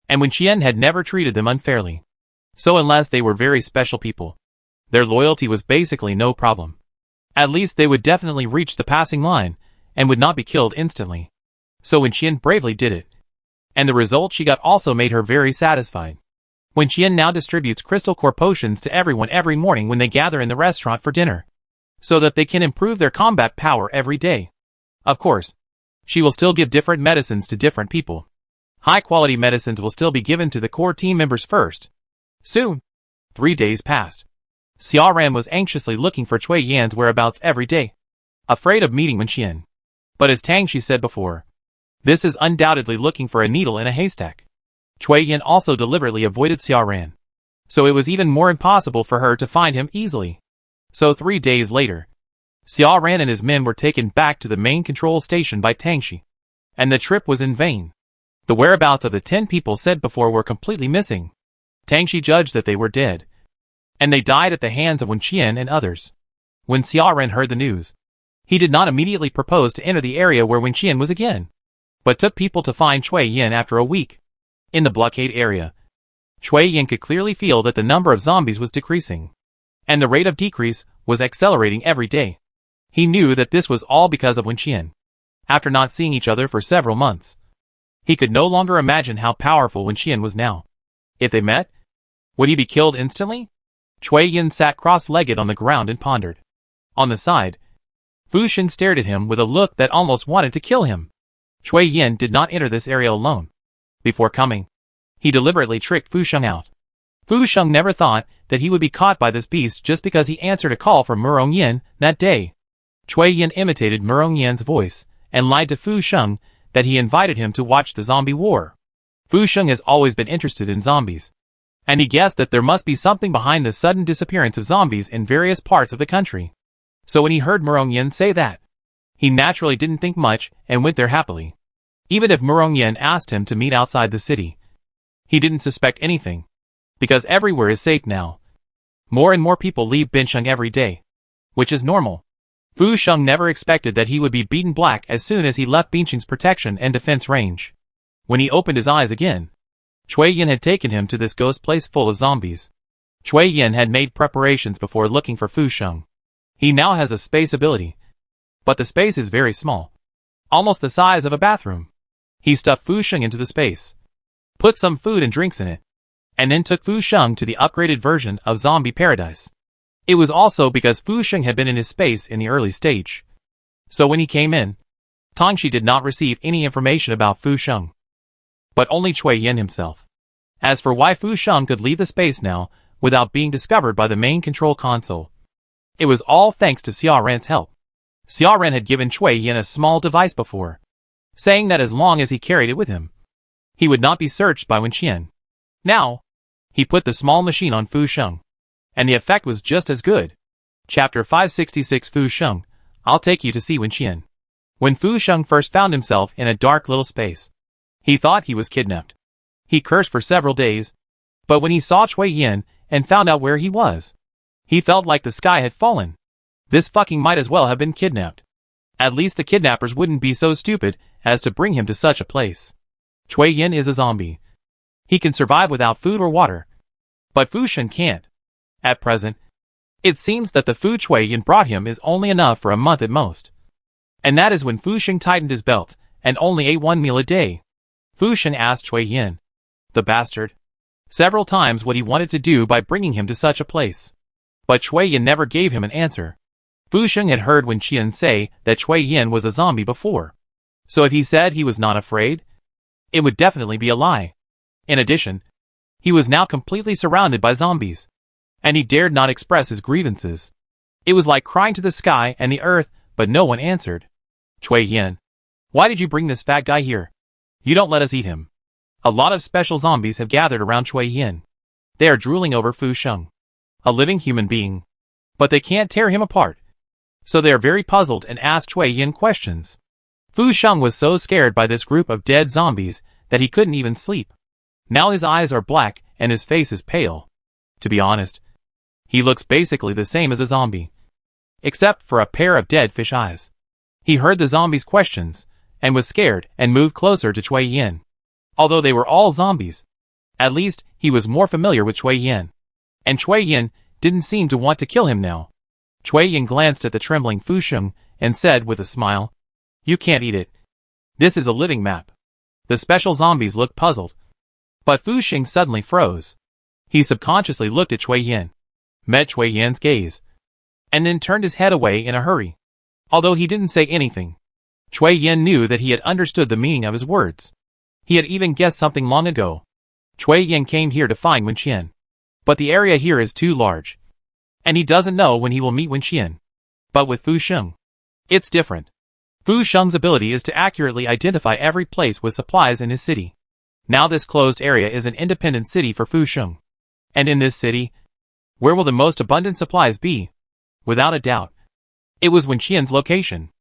and Wenqian had never treated them unfairly. So unless they were very special people, their loyalty was basically no problem. At least they would definitely reach the passing line, and would not be killed instantly. So Wenqian bravely did it, and the result she got also made her very satisfied. Wenqian now distributes crystal core potions to everyone every morning when they gather in the restaurant for dinner, so that they can improve their combat power every day. Of course, she will still give different medicines to different people. High-quality medicines will still be given to the core team members first. Soon, 3 days passed. Xiaoran was anxiously looking for Cui Yan's whereabouts every day, afraid of meeting Wenqian. But as Tang Shi said before, this is undoubtedly looking for a needle in a haystack. Cui Yan also deliberately avoided Xiaoran, so it was even more impossible for her to find him easily. So 3 days later, Xiaoran and his men were taken back to the main control station by Tang Shi, and the trip was in vain. The whereabouts of the 10 people said before were completely missing. Tang Shi judged that they were dead, and they died at the hands of Wenqian and others. When Xiaoran heard the news, he did not immediately propose to enter the area where Wenqian was again, but took people to find Cui Yan after a week. In the blockade area, Cui Yan could clearly feel that the number of zombies was decreasing, and the rate of decrease was accelerating every day. He knew that this was all because of Wenqian. After not seeing each other for several months, he could no longer imagine how powerful Wenqian was now. If they met, would he be killed instantly? Cui Yan sat cross-legged on the ground and pondered. On the side, Fu Shen stared at him with a look that almost wanted to kill him. Cui Yan did not enter this area alone. Before coming, he deliberately tricked Fu Sheng out. Fu Sheng never thought that he would be caught by this beast just because he answered a call from Murong Yin that day. Cui Yan imitated Murong Yin's voice and lied to Fu Sheng that he invited him to watch the zombie war. Fu Sheng has always been interested in zombies, and he guessed that there must be something behind the sudden disappearance of zombies in various parts of the country. So when he heard Murong Yin say that, he naturally didn't think much and went there happily. Even if Murong Yin asked him to meet outside the city, he didn't suspect anything, because everywhere is safe now. More and more people leave Binsheng every day, which is normal. Fu Sheng never expected that he would be beaten black as soon as he left Binsheng's protection and defense range. When he opened his eyes again, Cui Yan had taken him to this ghost place full of zombies. Cui Yan had made preparations before looking for Fu Sheng. He now has a space ability, but the space is very small, almost the size of a bathroom. He stuffed Fu Sheng into the space, put some food and drinks in it, and then took Fu Sheng to the upgraded version of Zombie Paradise. It was also because Fu Sheng had been in his space in the early stage. So when he came in, Tang Shi did not receive any information about Fu Sheng, but only Cui Yan himself. As for why Fu Sheng could leave the space now without being discovered by the main control console, it was all thanks to Xiaoran's help. Xiaoran had given Cui Yan a small device before, saying that as long as he carried it with him, he would not be searched by Wenqian. Now, he put the small machine on Fu Sheng, and the effect was just as good. Chapter 566 Fu Sheng, I'll take you to see Wenqian. When Fu Sheng first found himself in a dark little space, he thought he was kidnapped. He cursed for several days, but when he saw Cui Yan and found out where he was, he felt like the sky had fallen. This fucking might as well have been kidnapped. At least the kidnappers wouldn't be so stupid as to bring him to such a place. Cui Yin is a zombie. He can survive without food or water. But Fu Sheng can't. At present, it seems that the food Cui Yin brought him is only enough for a month at most. And that is when Fu Sheng tightened his belt and only ate one meal a day. Fu Sheng asked Cui Yin, the bastard, several times what he wanted to do by bringing him to such a place. But Cui Yin never gave him an answer. Fu Sheng had heard Wen Qian say that Cui Yin was a zombie before. So if he said he was not afraid, it would definitely be a lie. In addition, he was now completely surrounded by zombies. And he dared not express his grievances. It was like crying to the sky and the earth, but no one answered. Cui Yin, why did you bring this fat guy here? You don't let us eat him. A lot of special zombies have gathered around Cui Yin. They are drooling over Fu Sheng, a living human being. But they can't tear him apart. So they are very puzzled and ask Cui Yin questions. Fu Sheng was so scared by this group of dead zombies that he couldn't even sleep. Now his eyes are black and his face is pale. To be honest, he looks basically the same as a zombie, except for a pair of dead fish eyes. He heard the zombies' questions and was scared and moved closer to Cui Yin. Although they were all zombies, at least he was more familiar with Cui Yin. And Cui Yin didn't seem to want to kill him now. Cui Yin glanced at the trembling Fu Sheng and said with a smile, "You can't eat it. This is a living map." The special zombies looked puzzled. But Fu Sheng suddenly froze. He subconsciously looked at Cui Yin, met Cui Yin's gaze, and then turned his head away in a hurry. Although he didn't say anything, Cui Yin knew that he had understood the meaning of his words. He had even guessed something long ago. Cui Yin came here to find Wen Qian. But the area here is too large. And he doesn't know when he will meet Wen Qian. But with Fu Sheng, it's different. Fu Sheng's ability is to accurately identify every place with supplies in his city. Now this closed area is an independent city for Fu Sheng. And in this city, where will the most abundant supplies be? Without a doubt, it was Wen Qian's location.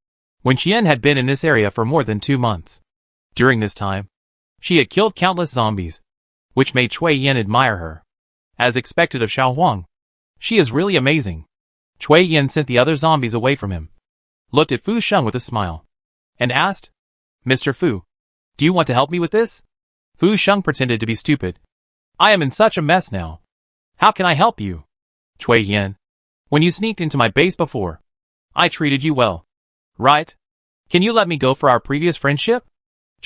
Wen Qian had been in this area for more than 2 months. During this time, she had killed countless zombies, which made Cui Yin admire her. As expected of Xiao Huang, she is really amazing. Cui Yin sent the other zombies away from him, looked at Fu Sheng with a smile, and asked, "Mr. Fu, do you want to help me with this?" Fu Sheng pretended to be stupid. "I am in such a mess now. How can I help you?" "Cui Yin, when you sneaked into my base before, I treated you well, right? Can you let me go for our previous friendship?"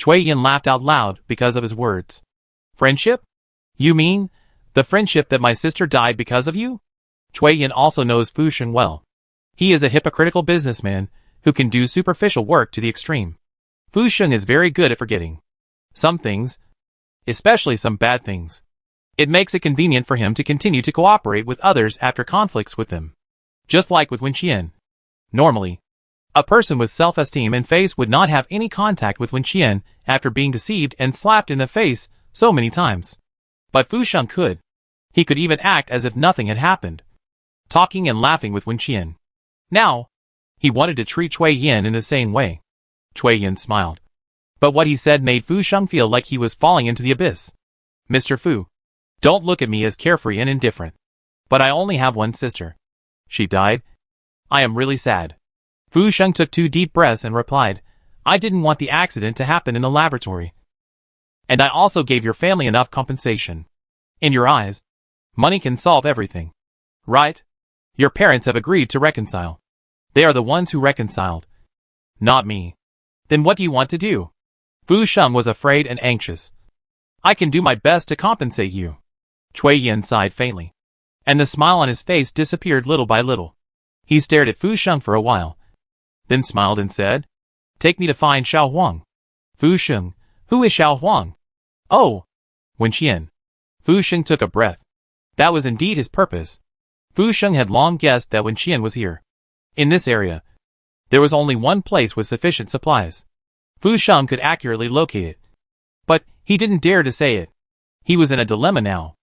Cui Yin laughed out loud because of his words. "Friendship? You mean the friendship that my sister died because of you?" Cui Yin also knows Fu Sheng well. He is a hypocritical businessman who can do superficial work to the extreme. Fu Sheng is very good at forgetting some things, especially some bad things. It makes it convenient for him to continue to cooperate with others after conflicts with them. Just like with Wen Qian. Normally, a person with self-esteem and face would not have any contact with Wen Qian after being deceived and slapped in the face so many times. But Fu Sheng could. He could even act as if nothing had happened, talking and laughing with Wen Qian. Now, he wanted to treat Cui Yin in the same way. Cui Yin smiled. But what he said made Fu Sheng feel like he was falling into the abyss. "Mr. Fu, don't look at me as carefree and indifferent. But I only have one sister. She died. I am really sad." Fu Sheng took 2 deep breaths and replied, "I didn't want the accident to happen in the laboratory. And I also gave your family enough compensation. In your eyes, money can solve everything, right? Your parents have agreed to reconcile. They are the ones who reconciled, not me. Then what do you want to do?" Fu Sheng was afraid and anxious. "I can do my best to compensate you." Cui Yin sighed faintly, and the smile on his face disappeared little by little. He stared at Fu Sheng for a while, then smiled and said, "Take me to find Xiao Huang." "Fu Sheng, who is Xiao Huang?" "Oh, Wen Qian." Fu Sheng took a breath. That was indeed his purpose. Fu Sheng had long guessed that Wen Qian was here. In this area, there was only one place with sufficient supplies. Fu Sheng could accurately locate it. But he didn't dare to say it. He was in a dilemma now.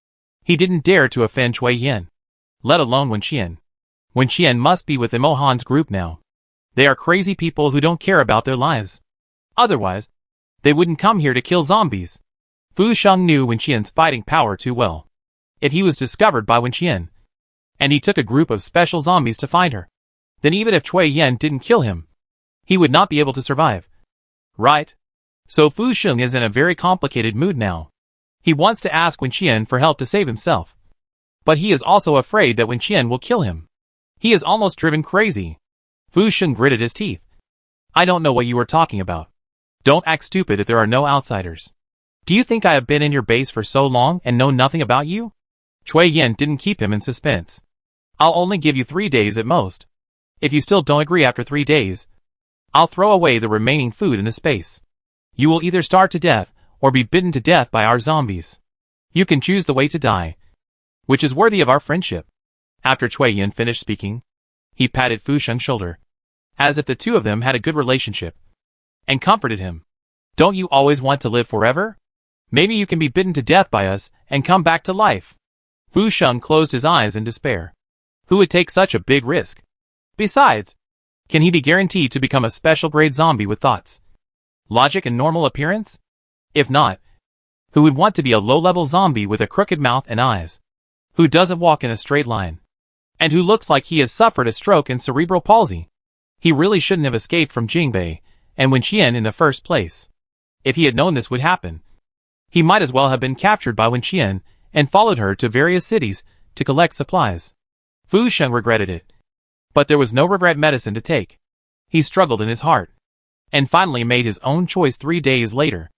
He didn't dare to offend Cui Yin, let alone Wen Qian. Wen Qian must be with Imohan's group now. They are crazy people who don't care about their lives. Otherwise, they wouldn't come here to kill zombies. Fu Sheng knew Wen Qian's fighting power too well. If he was discovered by Wen Qian, and he took a group of special zombies to find her, then even if Cui Yin didn't kill him, he would not be able to survive. Right? So Fu Sheng is in a very complicated mood now. He wants to ask Wen Qian for help to save himself. But he is also afraid that Wen Qian will kill him. He is almost driven crazy. Fu Sheng gritted his teeth. I don't know what you are talking about. Don't act stupid if there are no outsiders. Do you think I have been in your base for so long and know nothing about you? Cui Yin didn't keep him in suspense. I'll only give you 3 days at most. If you still don't agree after 3 days, I'll throw away the remaining food in the space. You will either starve to death or be bitten to death by our zombies. You can choose the way to die, which is worthy of our friendship. After Cui Yin finished speaking, he patted Fu Sheng's shoulder, as if the two of them had a good relationship, and comforted him. Don't you always want to live forever? Maybe you can be bitten to death by us and come back to life. Fu Sheng closed his eyes in despair. Who would take such a big risk? Besides, can he be guaranteed to become a special grade zombie with thoughts, logic and normal appearance? If not, who would want to be a low-level zombie with a crooked mouth and eyes? Who doesn't walk in a straight line? And who looks like he has suffered a stroke and cerebral palsy? He really shouldn't have escaped from Jingbei and Wen Qian in the first place. If he had known this would happen, he might as well have been captured by Wen Qian and followed her to various cities to collect supplies. Fu Sheng regretted it. But there was no regret medicine to take. He struggled in his heart, and finally made his own choice 3 days later.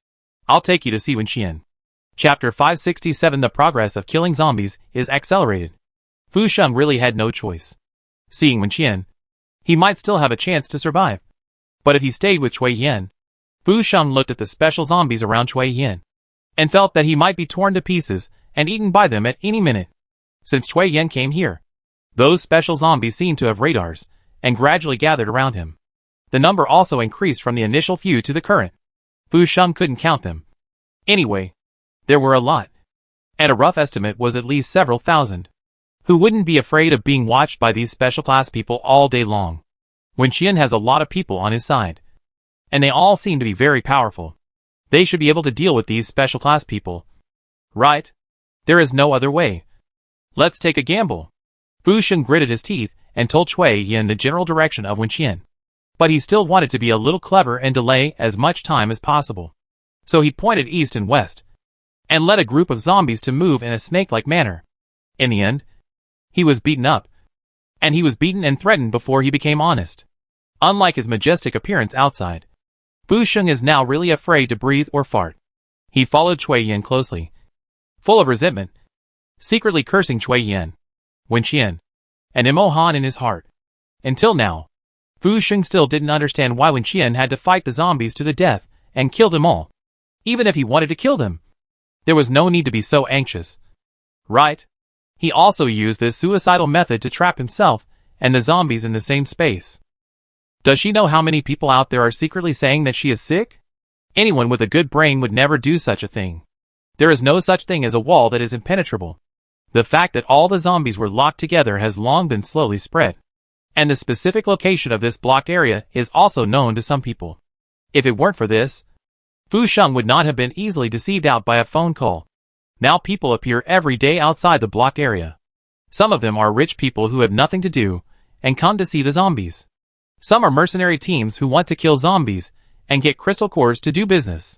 I'll take you to see Wen Qian. Chapter 567 The progress of killing zombies is accelerated. Fu Sheng really had no choice. Seeing Wen Qian, he might still have a chance to survive. But if he stayed with Cui Yin, Fu Sheng looked at the special zombies around Cui Yin, and felt that he might be torn to pieces and eaten by them at any minute. Since Cui Yin came here, those special zombies seemed to have radars, and gradually gathered around him. The number also increased from the initial few to the current. Fu Sheng couldn't count them. Anyway, there were a lot. And a rough estimate was at least several thousand. Who wouldn't be afraid of being watched by these special class people all day long? Wen Qian has a lot of people on his side, and they all seem to be very powerful. They should be able to deal with these special class people. Right? There is no other way. Let's take a gamble. Fu Sheng gritted his teeth and told Cui Yin the general direction of Wen Qian. But he still wanted to be a little clever and delay as much time as possible. So he pointed east and west, and led a group of zombies to move in a snake-like manner. In the end, he was beaten up. And he was beaten and threatened before he became honest. Unlike his majestic appearance outside, Fu Sheng is now really afraid to breathe or fart. He followed Cui Yin closely, full of resentment, secretly cursing Cui Yin, Wen Qian, and Imo Han in his heart. Until now, Fu Sheng still didn't understand why Wen Qian had to fight the zombies to the death and kill them all. Even if he wanted to kill them, there was no need to be so anxious. Right? He also used this suicidal method to trap himself and the zombies in the same space. Does she know how many people out there are secretly saying that she is sick? Anyone with a good brain would never do such a thing. There is no such thing as a wall that is impenetrable. The fact that all the zombies were locked together has long been slowly spread. And the specific location of this blocked area is also known to some people. If it weren't for this, Fu Sheng would not have been easily deceived out by a phone call. Now people appear every day outside the blocked area. Some of them are rich people who have nothing to do and come to see the zombies. Some are mercenary teams who want to kill zombies and get crystal cores to do business.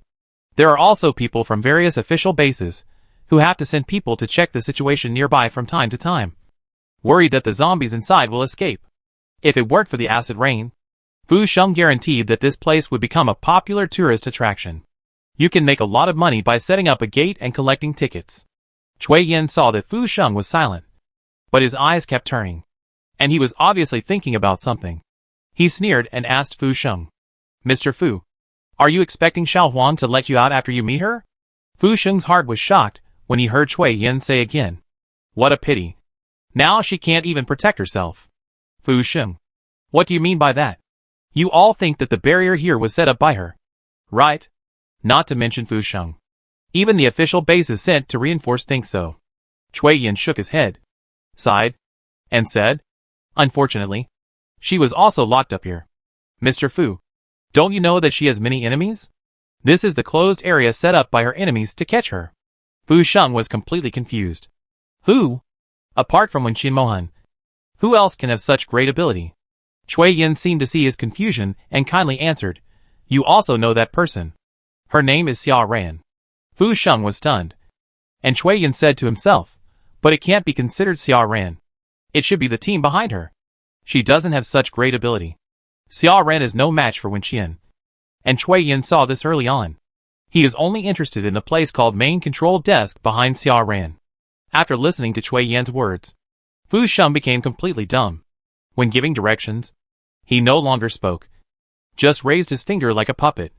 There are also people from various official bases who have to send people to check the situation nearby from time to time, worried that the zombies inside will escape. If it weren't for the acid rain, Fu Sheng guaranteed that this place would become a popular tourist attraction. You can make a lot of money by setting up a gate and collecting tickets. Cui Yin saw that Fu Sheng was silent, but his eyes kept turning, and he was obviously thinking about something. He sneered and asked Fu Sheng, Mr. Fu, are you expecting Xiao Huang to let you out after you meet her? Fu Sheng's heart was shocked when he heard Cui Yin say again, what a pity. Now she can't even protect herself. Fu Sheng, what do you mean by that? You all think that the barrier here was set up by her, right? Not to mention Fu Sheng. Even the official bases sent to reinforce think so. Cui Yin shook his head, sighed, and said, unfortunately, she was also locked up here. Mr. Fu, don't you know that she has many enemies? This is the closed area set up by her enemies to catch her. Fu Sheng was completely confused. Who? Apart from Wen Qian Mohan, who else can have such great ability? Cui Yin seemed to see his confusion and kindly answered, you also know that person. Her name is Xia Ran. Fu Sheng was stunned. And Cui Yin said to himself, but it can't be considered Xia Ran. It should be the team behind her. She doesn't have such great ability. Xia Ran is no match for Wen Qian. And Cui Yin saw this early on. He is only interested in the place called main control desk behind Xia Ran. After listening to Cui Yin's words, Fu Sheng became completely dumb. When giving directions, he no longer spoke. Just raised his finger like a puppet,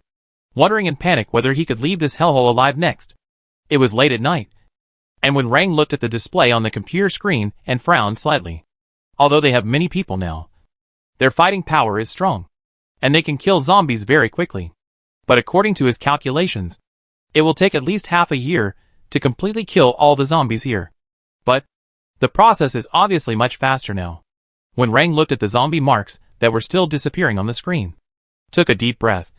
wondering in panic whether he could leave this hellhole alive next. It was late at night, and when Rang looked at the display on the computer screen and frowned slightly. Although they have many people now, their fighting power is strong, and they can kill zombies very quickly. But according to his calculations, it will take at least half a year to completely kill all the zombies here. But the process is obviously much faster now. When Rang looked at the zombie marks that were still disappearing on the screen, took a deep breath,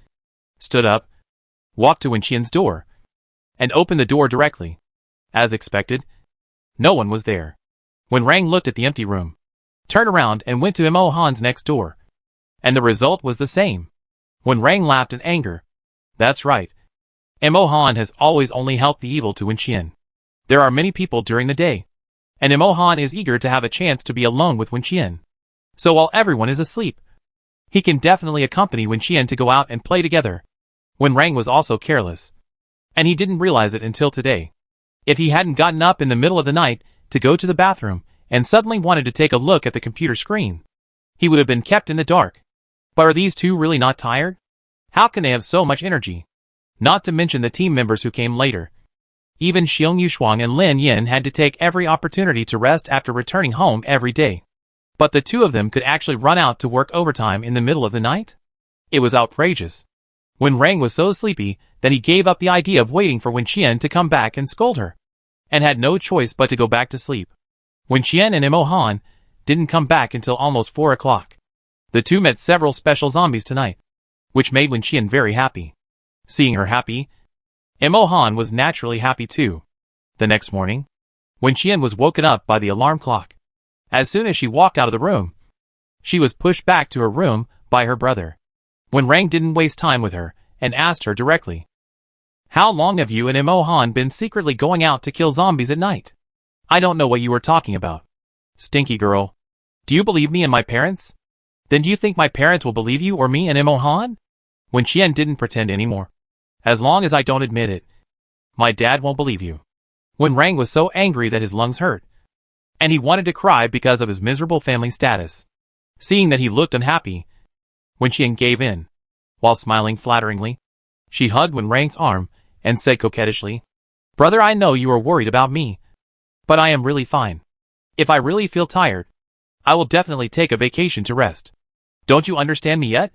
stood up, walked to Wen Qian's door, and opened the door directly. As expected, no one was there. When Rang looked at the empty room, turned around and went to Mo Han's next door. And the result was the same. When Rang laughed in anger, that's right. Mo Han has always only helped the evil to Wen Qian. There are many people during the day, and Mo Han is eager to have a chance to be alone with Wen Qian. So while everyone is asleep, he can definitely accompany Wen Qian to go out and play together. When Rang was also careless, and he didn't realize it until today. If he hadn't gotten up in the middle of the night to go to the bathroom and suddenly wanted to take a look at the computer screen, he would have been kept in the dark. But are these two really not tired? How can they have so much energy? Not to mention the team members who came later. Even Xiong Yushuang and Lin Yin had to take every opportunity to rest after returning home every day. But the two of them could actually run out to work overtime in the middle of the night? It was outrageous. When Rang was so sleepy that he gave up the idea of waiting for Wen Qian to come back and scold her, and had no choice but to go back to sleep. Wen Qian and Mo Han didn't come back until almost 4 o'clock. The two met several special zombies tonight, which made Wen Qian very happy. Seeing her happy, Mo Han was naturally happy too. The next morning, Wen Qian was woken up by the alarm clock. As soon as she walked out of the room, she was pushed back to her room by her brother. When Rang didn't waste time with her and asked her directly, "How long have you and Mo Han been secretly going out to kill zombies at night?" "I don't know what you were talking about." "Stinky girl. Do you believe me and my parents? Then do you think my parents will believe you or me and Mo Han?" Wen Qian didn't pretend anymore. "As long as I don't admit it, my dad won't believe you." When Rang was so angry that his lungs hurt, and he wanted to cry because of his miserable family status. Seeing that he looked unhappy, Wen Qian gave in. While smiling flatteringly, she hugged Wen Rang's arm and said coquettishly, "Brother, I know you are worried about me, but I am really fine. If I really feel tired, I will definitely take a vacation to rest. Don't you understand me yet?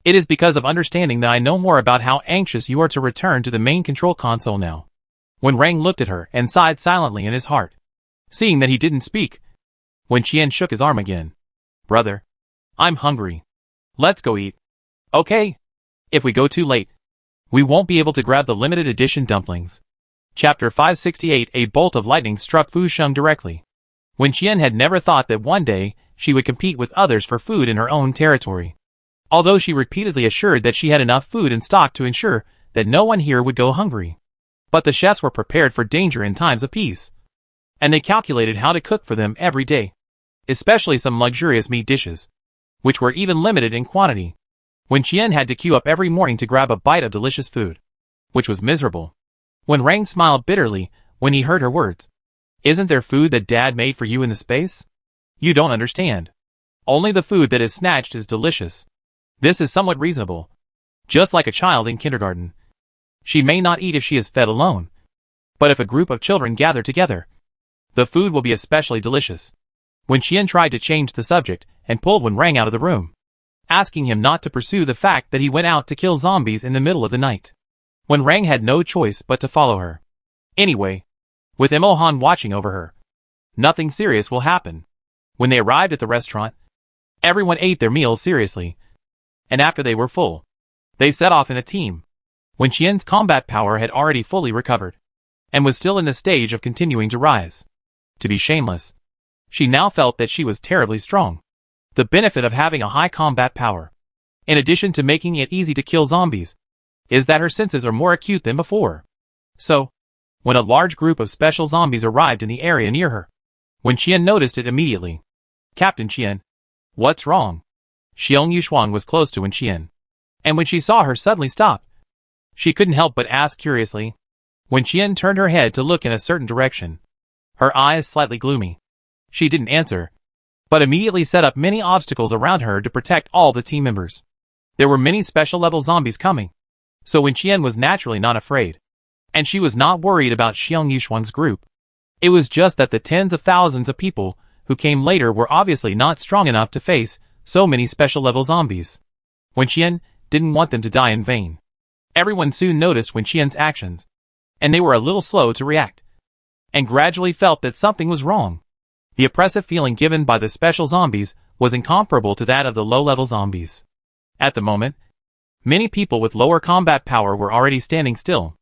It is because of understanding that I know more about how anxious you are to return to the main control console now." When Rang looked at her and sighed silently in his heart, seeing that he didn't speak, Wen Qian shook his arm again. "Brother, I'm hungry. Let's go eat." "Okay. If we go too late, we won't be able to grab the limited edition dumplings." Chapter 568. A bolt of lightning struck Fu Sheng directly. Wen Qian had never thought that one day she would compete with others for food in her own territory. Although she repeatedly assured that she had enough food in stock to ensure that no one here would go hungry. But the chefs were prepared for danger in times of peace, and they calculated how to cook for them every day, especially some luxurious meat dishes, which were even limited in quantity. Wen Qian had to queue up every morning to grab a bite of delicious food, which was miserable. When Rang smiled bitterly when he heard her words. "Isn't there food that Dad made for you in the space? You don't understand. Only the food that is snatched is delicious. This is somewhat reasonable. Just like a child in kindergarten. She may not eat if she is fed alone, but if a group of children gather together, the food will be especially delicious." Wen Qian tried to change the subject and pulled Wen Rang out of the room, asking him not to pursue the fact that he went out to kill zombies in the middle of the night. Wen Rang had no choice but to follow her. Anyway, with Mo Han watching over her, nothing serious will happen. When they arrived at the restaurant, everyone ate their meals seriously, and after they were full, they set off in a team. Wen Qian's combat power had already fully recovered, and was still in the stage of continuing to rise. To be shameless, she now felt that she was terribly strong. The benefit of having a high combat power, in addition to making it easy to kill zombies, is that her senses are more acute than before. So, when a large group of special zombies arrived in the area near her, when Qian noticed it immediately. Captain Qian. What's wrong? Xiong Yushuang was close to Qian. And when she saw her suddenly stop, she couldn't help but ask curiously. When Qian turned her head to look in a certain direction, her eyes slightly gloomy. She didn't answer, but immediately set up many obstacles around her to protect all the team members. There were many special-level zombies coming, so when Qian was naturally not afraid, and she was not worried about Xiong Yushuang's group. It was just that the tens of thousands of people who came later were obviously not strong enough to face so many special-level zombies. When Qian didn't want them to die in vain. Everyone soon noticed when Qian's actions, and they were a little slow to react, and gradually felt that something was wrong. The oppressive feeling given by the special zombies was incomparable to that of the low-level zombies. At the moment, many people with lower combat power were already standing still.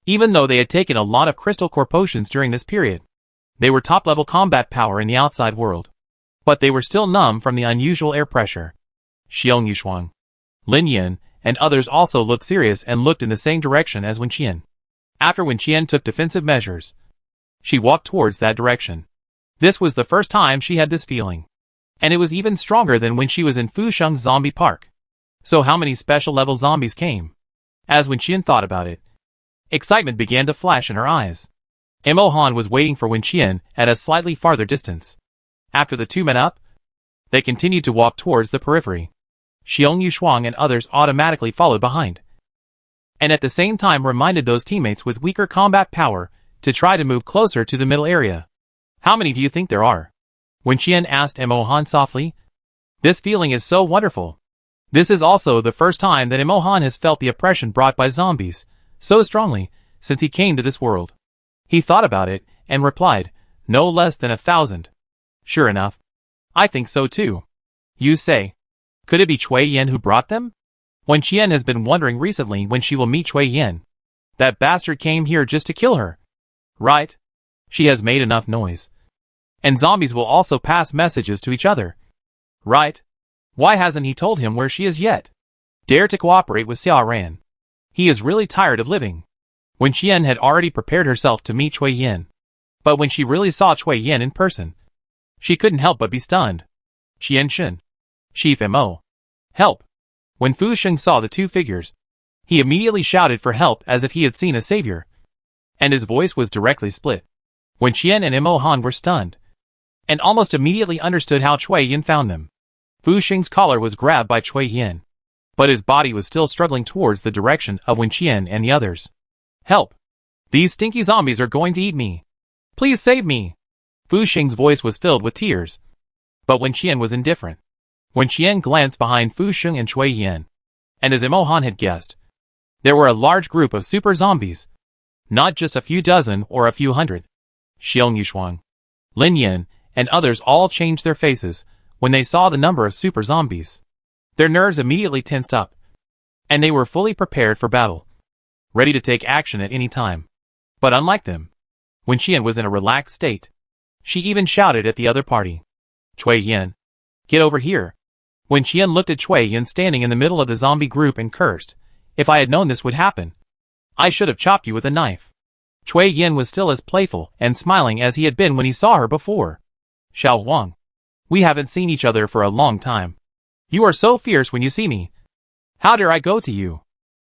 Even though they had taken a lot of crystal core potions during this period, they were top-level combat power in the outside world. But they were still numb from the unusual air pressure. Xiong Yushuang, Lin Yin, and others also looked serious and looked in the same direction as Wen Qian. After Wen Qian took defensive measures, she walked towards that direction. This was the first time she had this feeling. And it was even stronger than when she was in Fusheng's zombie park. So how many special-level zombies came? As Wen Qian thought about it, excitement began to flash in her eyes. Mo Han was waiting for Wen Qian at a slightly farther distance. After the two met up, they continued to walk towards the periphery. Xiong Yushuang and others automatically followed behind, and at the same time reminded those teammates with weaker combat power to try to move closer to the middle area. How many do you think there are? Wen Qian asked Mo Han softly. This feeling is so wonderful. This is also the first time that Mo Han has felt the oppression brought by zombies so strongly since he came to this world. He thought about it and replied, no less than 1,000. Sure enough. I think so too. You say. Could it be Cui Yen who brought them? Wen Qian has been wondering recently when she will meet Cui Yen. That bastard came here just to kill her. Right? She has made enough noise. And zombies will also pass messages to each other. Right? Why hasn't he told him where she is yet? Dare to cooperate with Xia Ran. He is really tired of living. Wen Qian had already prepared herself to meet Cui Yen. But when she really saw Cui Yen in person, she couldn't help but be stunned. Qian Shen. Chief Mo. Help. When Fu Sheng saw the two figures, he immediately shouted for help as if he had seen a savior. And his voice was directly split. When Qian and Mo Han were stunned, and almost immediately understood how Cui Yen found them. Fu Sheng's collar was grabbed by Cui Yen, but his body was still struggling towards the direction of Wen Qian and the others. Help! These stinky zombies are going to eat me. Please save me! Fu Sheng's voice was filled with tears. But Wen Qian was indifferent. Wen Qian glanced behind Fu Sheng and Cui Yen, and as Mo Han had guessed, there were a large group of super zombies. Not just a few dozen or a few hundred. Xiong Yushuang, Lin Yin, and others all changed their faces when they saw the number of super zombies. Their nerves immediately tensed up, and they were fully prepared for battle, ready to take action at any time. But unlike them, Wen Qian was in a relaxed state. She even shouted at the other party. Cui Yen, get over here. Wen Qian looked at Cui Yen standing in the middle of the zombie group and cursed. If I had known this would happen, I should have chopped you with a knife. Cui Yen was still as playful and smiling as he had been when he saw her before. Xiao Huang. We haven't seen each other for a long time. You are so fierce when you see me. How dare I go to you?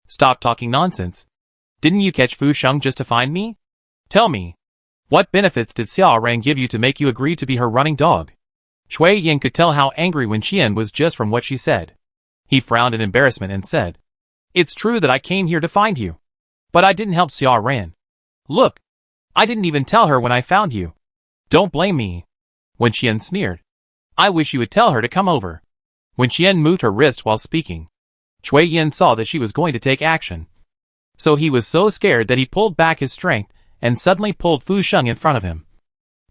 Stop talking nonsense. Didn't you catch Fu Sheng just to find me? Tell me. What benefits did Xia Ran give you to make you agree to be her running dog? Cui Yen could tell how angry Wen Qian was just from what she said. He frowned in embarrassment and said, It's true that I came here to find you. But I didn't help Xia Ran. Look, I didn't even tell her when I found you. Don't blame me. Wen Qian sneered. I wish you would tell her to come over. Wen Qian moved her wrist while speaking. Cui Yen saw that she was going to take action. So he was so scared that he pulled back his strength and suddenly pulled Fu Sheng in front of him.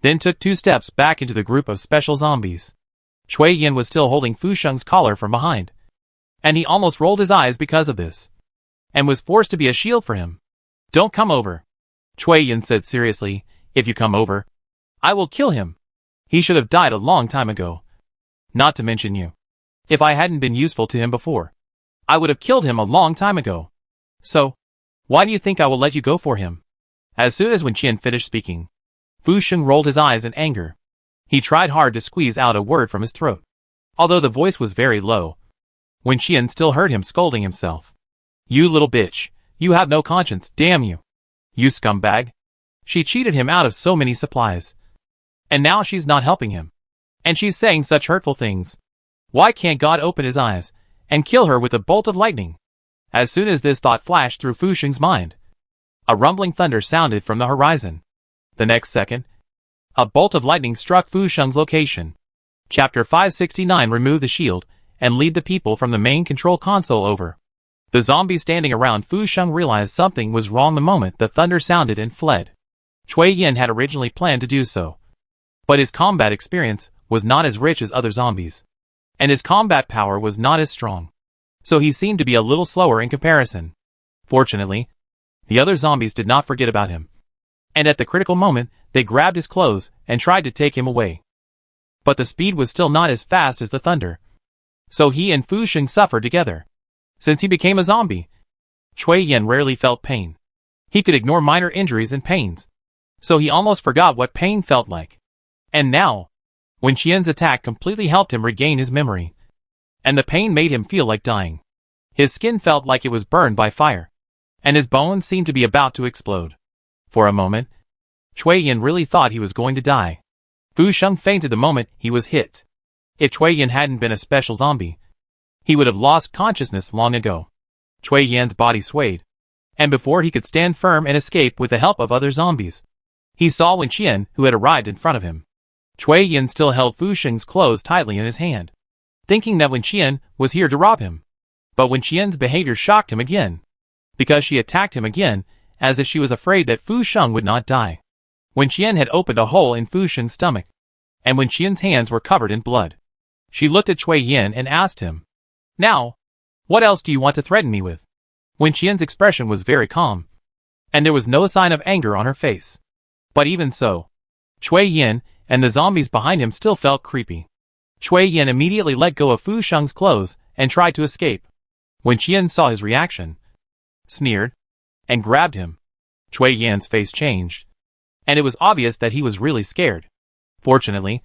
Then took 2 steps back into the group of special zombies. Cui Yen was still holding Fu Sheng's collar from behind, and he almost rolled his eyes because of this, and was forced to be a shield for him. Don't come over. Cui Yen said seriously, if you come over, I will kill him. He should have died a long time ago. Not to mention you. If I hadn't been useful to him before, I would have killed him a long time ago. So, why do you think I will let you go for him? As soon as Wen Qian finished speaking, Fu Sheng rolled his eyes in anger. He tried hard to squeeze out a word from his throat. Although the voice was very low, Wen Qian still heard him scolding himself. You little bitch, you have no conscience, damn you. You scumbag. She cheated him out of so many supplies. And now she's not helping him. And she's saying such hurtful things. Why can't God open his eyes and kill her with a bolt of lightning? As soon as this thought flashed through Fu Sheng's mind, a rumbling thunder sounded from the horizon. The next second, a bolt of lightning struck Fu Sheng's location. Chapter 569. Remove the shield and lead the people from the main control console over. The zombies standing around Fu Sheng realized something was wrong the moment the thunder sounded and fled. Cui Yin had originally planned to do so, but his combat experience was not as rich as other zombies, and his combat power was not as strong, so he seemed to be a little slower in comparison. Fortunately, the other zombies did not forget about him, and at the critical moment, they grabbed his clothes and tried to take him away. But the speed was still not as fast as the thunder, so he and Fu Sheng suffered together. Since he became a zombie, Cui Yin rarely felt pain. He could ignore minor injuries and pains, so he almost forgot what pain felt like. And now, Wen Qian's attack completely helped him regain his memory, and the pain made him feel like dying. His skin felt like it was burned by fire, and his bones seemed to be about to explode. For a moment, Cui Yin really thought he was going to die. Fu Sheng fainted the moment he was hit. If Cui Yin hadn't been a special zombie, he would have lost consciousness long ago. Cui Yin's body swayed, and before he could stand firm and escape with the help of other zombies, he saw Wen Qian, who had arrived in front of him. Cui Yin still held Fu Sheng's clothes tightly in his hand, thinking that Wen Qian was here to rob him. But Wen Qian's behavior shocked him again, because she attacked him again, as if she was afraid that Fu Sheng would not die. Wen Qian had opened a hole in Fu Sheng's stomach, and Wen Qian's hands were covered in blood. She looked at Cui Yin and asked him, Now, what else do you want to threaten me with? Wen Qian's expression was very calm, and there was no sign of anger on her face. But even so, Cui Yin and the zombies behind him still felt creepy. Cui Yin immediately let go of Fu Sheng's clothes and tried to escape. Wen Qian saw his reaction, sneered, and grabbed him. Cui Yin's face changed, and it was obvious that he was really scared. Fortunately,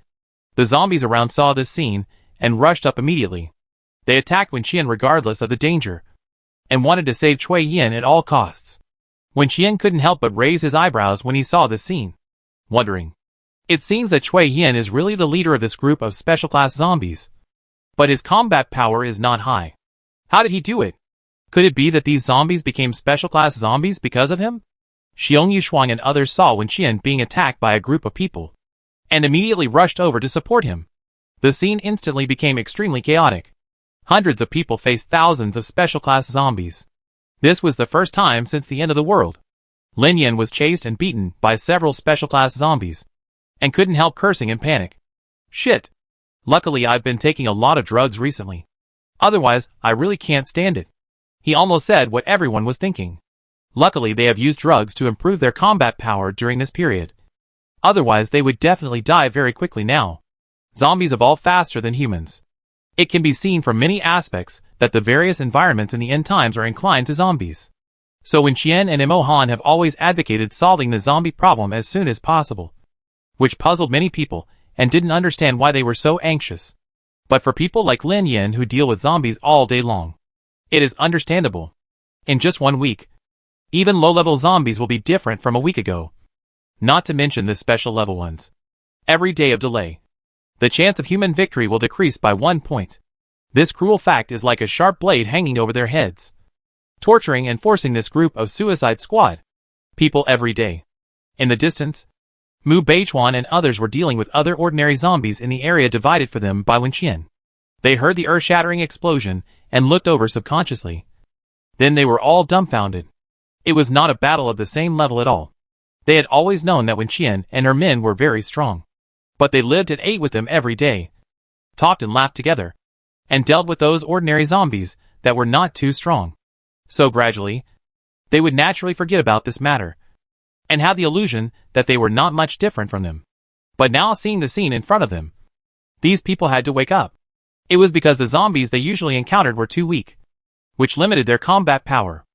the zombies around saw this scene and rushed up immediately. They attacked Wen Qian regardless of the danger, and wanted to save Cui Yin at all costs. Wen Qian couldn't help but raise his eyebrows when he saw this scene, wondering. It seems that Cui Yin is really the leader of this group of special-class zombies, but his combat power is not high. How did he do it? Could it be that these zombies became special-class zombies because of him? Xiong Yushuang and others saw Wen Qian being attacked by a group of people, and immediately rushed over to support him. The scene instantly became extremely chaotic. Hundreds of people faced thousands of special-class zombies. This was the first time since the end of the world. Lin Yan was chased and beaten by several special-class zombies, and couldn't help cursing in panic. Shit. Luckily I've been taking a lot of drugs recently. Otherwise, I really can't stand it. He almost said what everyone was thinking. Luckily they have used drugs to improve their combat power during this period. Otherwise they would definitely die very quickly now. Zombies evolve faster than humans. It can be seen from many aspects that the various environments in the end times are inclined to zombies. So Wen Qian and Imo Han have always advocated solving the zombie problem as soon as possible, which puzzled many people and didn't understand why they were so anxious. But for people like Lin Yan who deal with zombies all day long, it is understandable. In just 1 week, even low-level zombies will be different from a week ago. Not to mention the special level ones. Every day of delay, the chance of human victory will decrease by 1 point. This cruel fact is like a sharp blade hanging over their heads, torturing and forcing this group of suicide squad people every day. In the distance, Mu Beichuan and others were dealing with other ordinary zombies in the area divided for them by Wen Qian. They heard the earth-shattering explosion and looked over subconsciously. Then they were all dumbfounded. It was not a battle of the same level at all. They had always known that Wen Qian and her men were very strong, but they lived and ate with them every day, talked and laughed together, and dealt with those ordinary zombies that were not too strong. So gradually, they would naturally forget about this matter, and have the illusion that they were not much different from them. But now seeing the scene in front of them, these people had to wake up. It was because the zombies they usually encountered were too weak, which limited their combat power.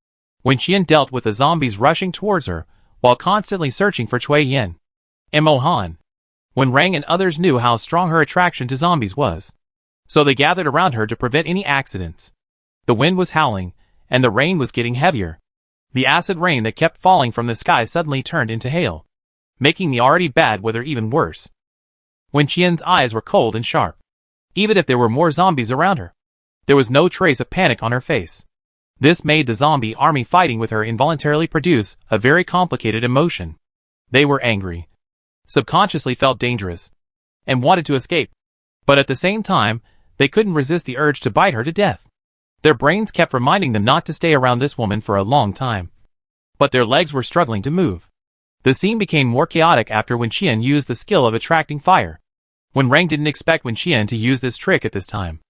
When Qian dealt with the zombies rushing towards her, while constantly searching for Cui Yin and Mohan. When Rang and others knew how strong her attraction to zombies was, so they gathered around her to prevent any accidents. The wind was howling, and the rain was getting heavier. The acid rain that kept falling from the sky suddenly turned into hail, making the already bad weather even worse. When Qian's eyes were cold and sharp, even if there were more zombies around her, there was no trace of panic on her face. This made the zombie army fighting with her involuntarily produce a very complicated emotion. They were angry, subconsciously felt dangerous, and wanted to escape. But at the same time, they couldn't resist the urge to bite her to death. Their brains kept reminding them not to stay around this woman for a long time. But their legs were struggling to move. The scene became more chaotic after when Qian used the skill of attracting fire. When Rang didn't expect Wen Qian to use this trick at this time.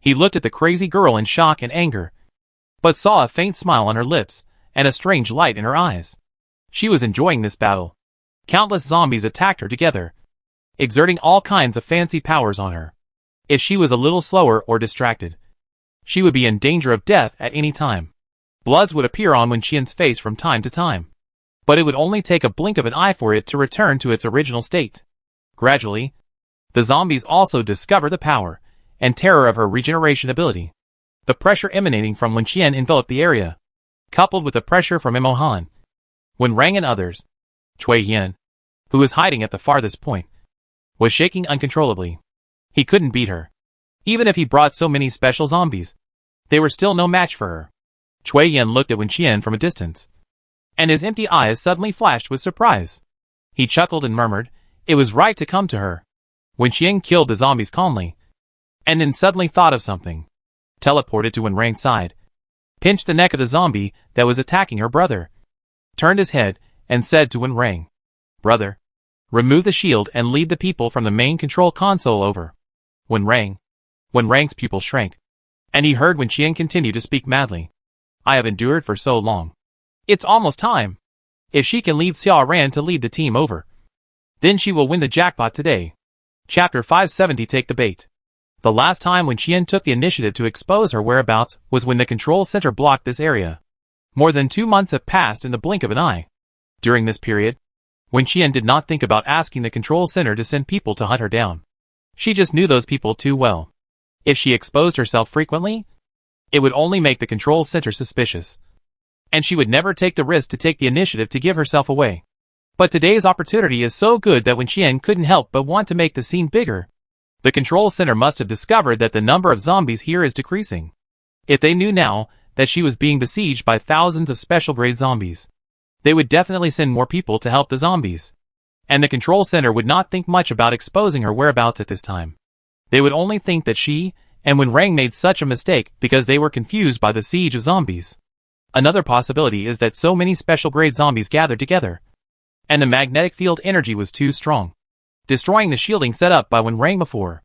He looked at the crazy girl in shock and anger, but saw a faint smile on her lips and a strange light in her eyes. She was enjoying this battle. Countless zombies attacked her together, exerting all kinds of fancy powers on her. If she was a little slower or distracted, she would be in danger of death at any time. Bloods would appear on Wen Qian's face from time to time, but it would only take a blink of an eye for it to return to its original state. Gradually, the zombies also discovered the power and terror of her regeneration ability. The pressure emanating from Wen Qian enveloped the area, coupled with the pressure from Mohan. When Rang and others, Cui Yin, who was hiding at the farthest point, was shaking uncontrollably. He couldn't beat her. Even if he brought so many special zombies, they were still no match for her. Cui Yin looked at Wen Qian from a distance, and his empty eyes suddenly flashed with surprise. He chuckled and murmured, it was right to come to her. Wen Qian killed the zombies calmly, and then suddenly thought of something. Teleported to Wen Rang's side, pinched the neck of the zombie that was attacking her brother, turned his head, and said to Wen Rang, brother, remove the shield and lead the people from the main control console over. Wen Rang's pupil shrank, and he heard Wen Qian continue to speak madly. I have endured for so long. It's almost time. If she can leave Xiao Ran to lead the team over, then she will win the jackpot today. Chapter 570 Take the Bait. The last time Wen Qian took the initiative to expose her whereabouts was when the control center blocked this area. More than 2 months have passed in the blink of an eye. During this period, Wen Qian did not think about asking the control center to send people to hunt her down. She just knew those people too well. If she exposed herself frequently, it would only make the control center suspicious, and she would never take the risk to take the initiative to give herself away. But today's opportunity is so good that Wen Qian couldn't help but want to make the scene bigger. The control center must have discovered that the number of zombies here is decreasing. If they knew now that she was being besieged by thousands of special-grade zombies, they would definitely send more people to help the zombies. And the control center would not think much about exposing her whereabouts at this time. They would only think that she and Wen Rang made such a mistake because they were confused by the siege of zombies. Another possibility is that so many special-grade zombies gathered together, and the magnetic field energy was too strong, destroying the shielding set up by Wen Rang before.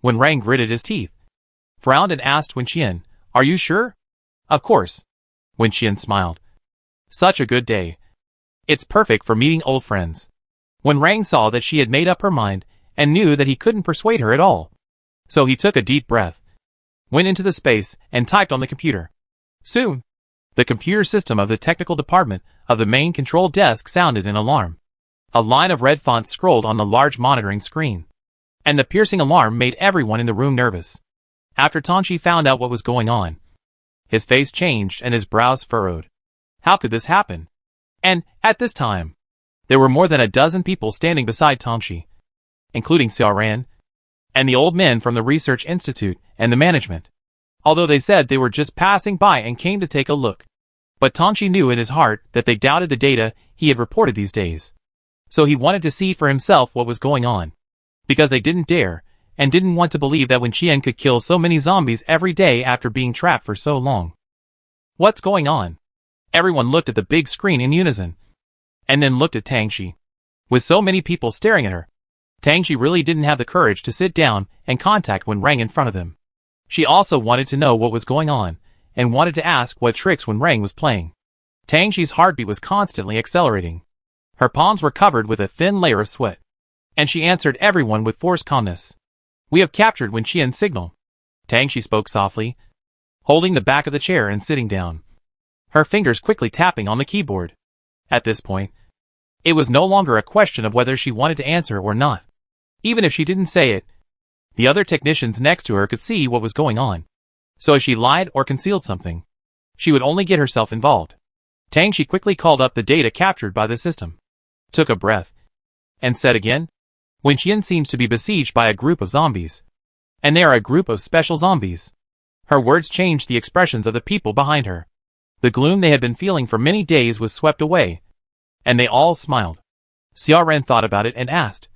Wen Rang gritted his teeth, frowned and asked Wen Qian, are you sure? Of course. Wen Qian smiled. Such a good day. It's perfect for meeting old friends. Wen Rang saw that she had made up her mind and knew that he couldn't persuade her at all. So he took a deep breath, went into the space, and typed on the computer. Soon, the computer system of the technical department of the main control desk sounded an alarm. A line of red fonts scrolled on the large monitoring screen, and the piercing alarm made everyone in the room nervous. After Tanshi found out what was going on, his face changed and his brows furrowed. How could this happen? And, at this time, there were more than a dozen people standing beside Tanshi, including Xiao Ran, and the old men from the research institute and the management, although they said they were just passing by and came to take a look. But Tanshi knew in his heart that they doubted the data he had reported these days. So he wanted to see for himself what was going on, because they didn't dare, and didn't want to believe that Wen Qian could kill so many zombies every day after being trapped for so long. What's going on? Everyone looked at the big screen in unison, and then looked at Tangshi. With so many people staring at her, Tangshi really didn't have the courage to sit down and contact Wen Rang in front of them. She also wanted to know what was going on, and wanted to ask what tricks Wen Rang was playing. Tangshi's heartbeat was constantly accelerating. Her palms were covered with a thin layer of sweat, and she answered everyone with forced calmness. We have captured Wen Qian's signal. Tangshi spoke softly, holding the back of the chair and sitting down. her fingers quickly tapping on the keyboard. At this point, it was no longer a question of whether she wanted to answer or not. Even if she didn't say it, the other technicians next to her could see what was going on. So if she lied or concealed something, she would only get herself involved. Tangshi quickly called up the data captured by the system, took a breath, and said again, Wenqian seems to be besieged by a group of zombies. And they are a group of special zombies. Her words changed the expressions of the people behind her. The gloom they had been feeling for many days was swept away, and they all smiled. Xiaoran thought about it and asked,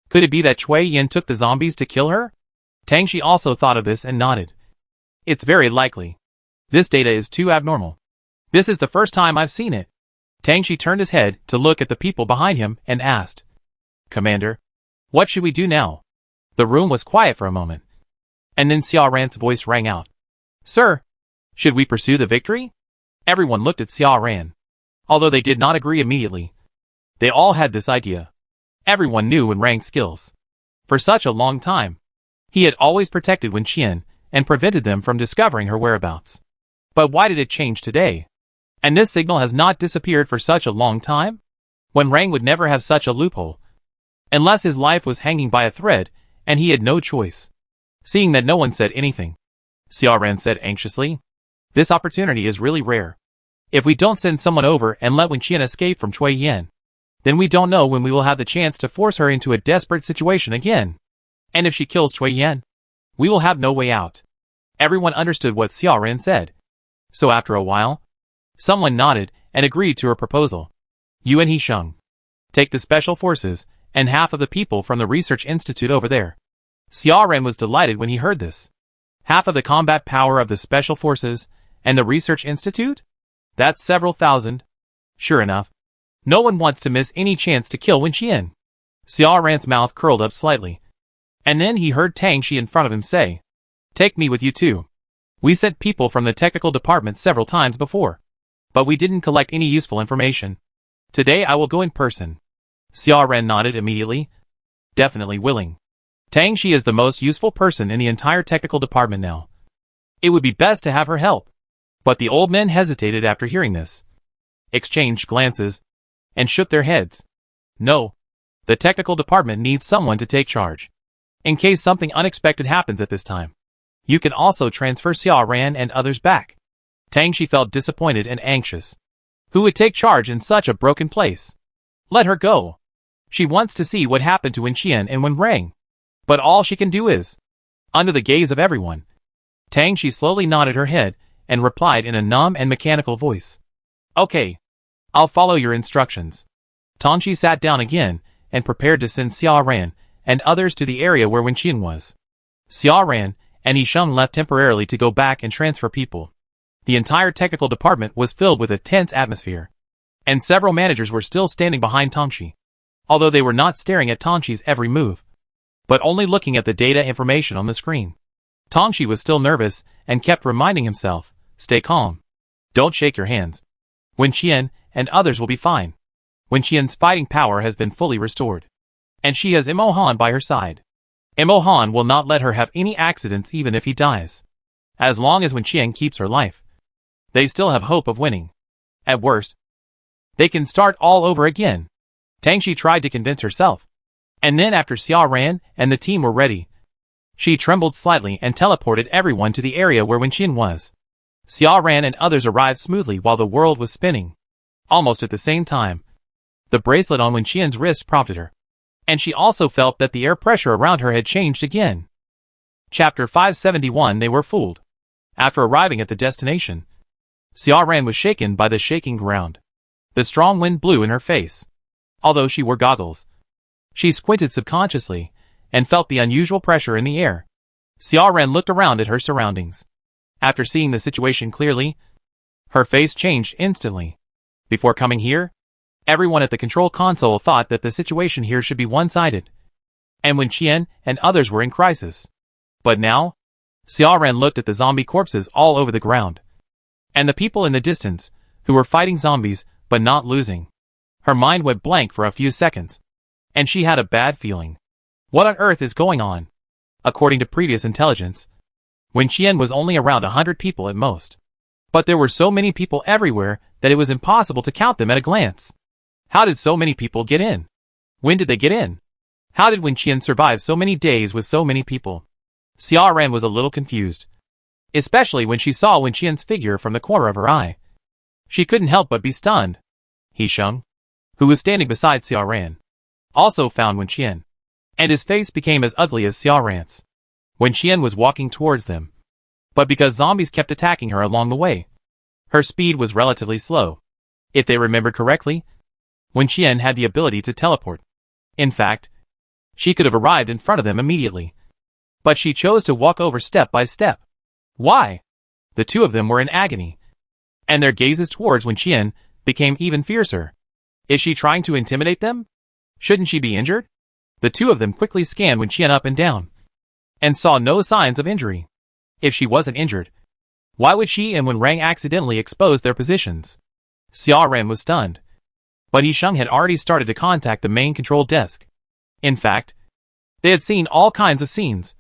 could it be that Cui Yin took the zombies to kill her? Tangshi also thought of this and nodded. It's very likely. This data is too abnormal. This is the first time I've seen it. Tangshi turned his head to look at the people behind him and asked, Commander, what should we do now? The room was quiet for a moment. And then Xiaoran's voice rang out. Sir, should we pursue the victory? Everyone looked at Xiaoran. Although they did not agree immediately, they all had this idea. Everyone knew Wenrang's skills. For such a long time, he had always protected Wenqian and prevented them from discovering her whereabouts. But why did it change today? And this signal has not disappeared for such a long time? Wenrang would never have such a loophole, unless his life was hanging by a thread and he had no choice. Seeing that no one said anything, Xiaoran said anxiously, this opportunity is really rare. If we don't send someone over and let Wenqian escape from Cui Yin, then we don't know when we will have the chance to force her into a desperate situation again. And if she kills Cui Yin, we will have no way out. Everyone understood what Xiaoran said. So after a while, someone nodded and agreed to her proposal. Yuan Hisheng, take the special forces and half of the people from the research institute over there. Xiaoran was delighted when he heard this. Half of the combat power of the special forces and the research institute? That's several thousand. Sure enough, no one wants to miss any chance to kill Wenqian. Xiaoran's mouth curled up slightly. And then he heard Tangshi in front of him say, take me with you too. We sent people from the technical department several times before, but we didn't collect any useful information. Today I will go in person. Xiaoran nodded immediately. Definitely willing. Tangshi is the most useful person in the entire technical department now. It would be best to have her help. But the old men hesitated after hearing this, exchanged glances, and shook their heads. No. The technical department needs someone to take charge. In case something unexpected happens at this time, you can also transfer Xiaoran and others back. Tangshi felt disappointed and anxious. Who would take charge in such a broken place? Let her go. She wants to see what happened to Wenqian and Wenrang. But all she can do is, under the gaze of everyone. Tangshi slowly nodded her head and replied in a numb and mechanical voice. Okay. I'll follow your instructions. Tangshi sat down again and prepared to send Xiaoran and others to the area where Wenqian was. Xiaoran and Hisheng left temporarily to go back and transfer people. The entire technical department was filled with a tense atmosphere, and several managers were still standing behind Tangshi, although they were not staring at Tangshi's every move, but only looking at the data information on the screen. Tangshi was still nervous and kept reminding himself, stay calm. Don't shake your hands. Wenqian and others will be fine. Wenqian's fighting power has been fully restored, and she has Imohan by her side. Imohan will not let her have any accidents even if he dies. As long as Wenqian keeps her life, they still have hope of winning. At worst, they can start all over again. Tangshi tried to convince herself. And then after Xiaoran and the team were ready, she trembled slightly and teleported everyone to the area where Wenqian was. Xiaoran and others arrived smoothly while the world was spinning. Almost at the same time, the bracelet on Wenqian's wrist prompted her, and she also felt that the air pressure around her had changed again. Chapter 571. They were fooled. After arriving at the destination, Xiaoran was shaken by the shaking ground. The strong wind blew in her face. Although she wore goggles, she squinted subconsciously and felt the unusual pressure in the air. Xiaoran looked around at her surroundings. After seeing the situation clearly, her face changed instantly. Before coming here, everyone at the control console thought that the situation here should be one-sided, and Wenqian and others were in crisis. But now, Xiaoran looked at the zombie corpses all over the ground, and the people in the distance, who were fighting zombies but not losing. Her mind went blank for a few seconds, and she had a bad feeling. What on earth is going on? According to previous intelligence, Wenqian was only around 100 people at most. But there were so many people everywhere that it was impossible to count them at a glance. How did so many people get in? When did they get in? How did Wen Qian survive so many days with so many people? Xia Ran was a little confused, especially when she saw Wen Qian's figure from the corner of her eye. She couldn't help but be stunned. He Sheng, who was standing beside Xia Ran, also found Wen Qian, and his face became as ugly as Xia Ran's. Wen Qian was walking towards them, but because zombies kept attacking her along the way, her speed was relatively slow. If they remembered correctly, Wen Qian had the ability to teleport. In fact, she could have arrived in front of them immediately. But she chose to walk over step by step. Why? The two of them were in agony, and their gazes towards Wen Qian became even fiercer. Is she trying to intimidate them? Shouldn't she be injured? The two of them quickly scanned Wen Qian up and down, and saw no signs of injury. If she wasn't injured, why would she and Wen Rang accidentally expose their positions? Xia Ran was stunned, but He Sheng had already started to contact the main control desk. In fact, they had seen all kinds of scenes,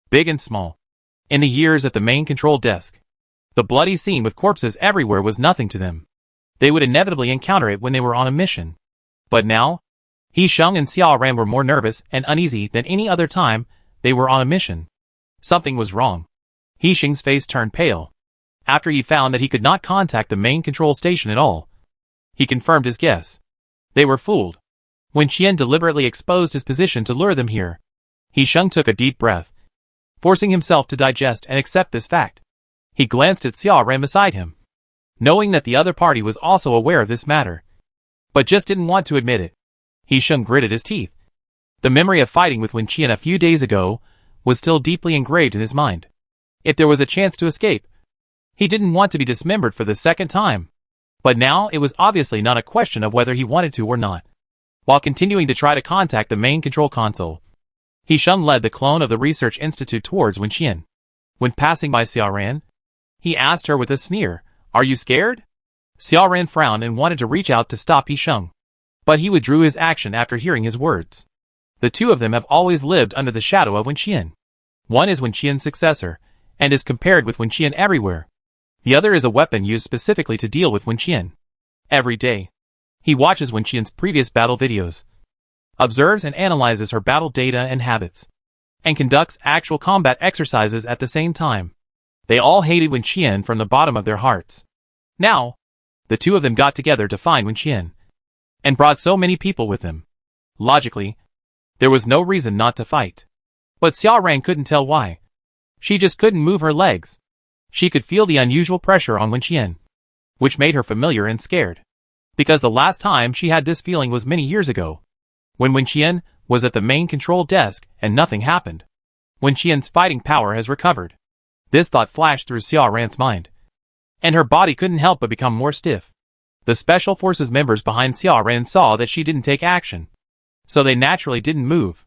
big and small, in the years at the main control desk. The bloody scene with corpses everywhere was nothing to them. They would inevitably encounter it when they were on a mission. But now, He Sheng and Xia Ran were more nervous and uneasy than any other time they were on a mission. Something was wrong. He Sheng's face turned pale. After he found that he could not contact the main control station at all, he confirmed his guess. They were fooled. Wen Qian deliberately exposed his position to lure them here. He Sheng took a deep breath, forcing himself to digest and accept this fact. He glanced at Xia Ran beside him, knowing that the other party was also aware of this matter, but just didn't want to admit it. He Sheng gritted his teeth. The memory of fighting with Wen Qian a few days ago was still deeply engraved in his mind. If there was a chance to escape, he didn't want to be dismembered for the second time. But now it was obviously not a question of whether he wanted to or not. While continuing to try to contact the main control console, He Sheng led the clone of the research institute towards Wen Qian. When passing by Xia Ran, he asked her with a sneer, "Are you scared?" Xia Ran frowned and wanted to reach out to stop He Sheng, but he withdrew his action after hearing his words. The two of them have always lived under the shadow of Wen Qian. One is Wen Qian's successor, and is compared with Wen Qian everywhere. The other is a weapon used specifically to deal with Wen Qian. Every day, he watches Wen Qian's previous battle videos, observes and analyzes her battle data and habits, and conducts actual combat exercises at the same time. They all hated Wen Qian from the bottom of their hearts. Now, the two of them got together to find Wen Qian, and brought so many people with them. Logically, there was no reason not to fight. But Xia Ran couldn't tell why. She just couldn't move her legs. She could feel the unusual pressure on Wen Qian, which made her familiar and scared. Because the last time she had this feeling was many years ago, when Wen Qian was at the main control desk and nothing happened. Wen Qian's fighting power has recovered. This thought flashed through Xia Ran's mind, and her body couldn't help but become more stiff. The Special Forces members behind Xia Ran saw that she didn't take action, so they naturally didn't move.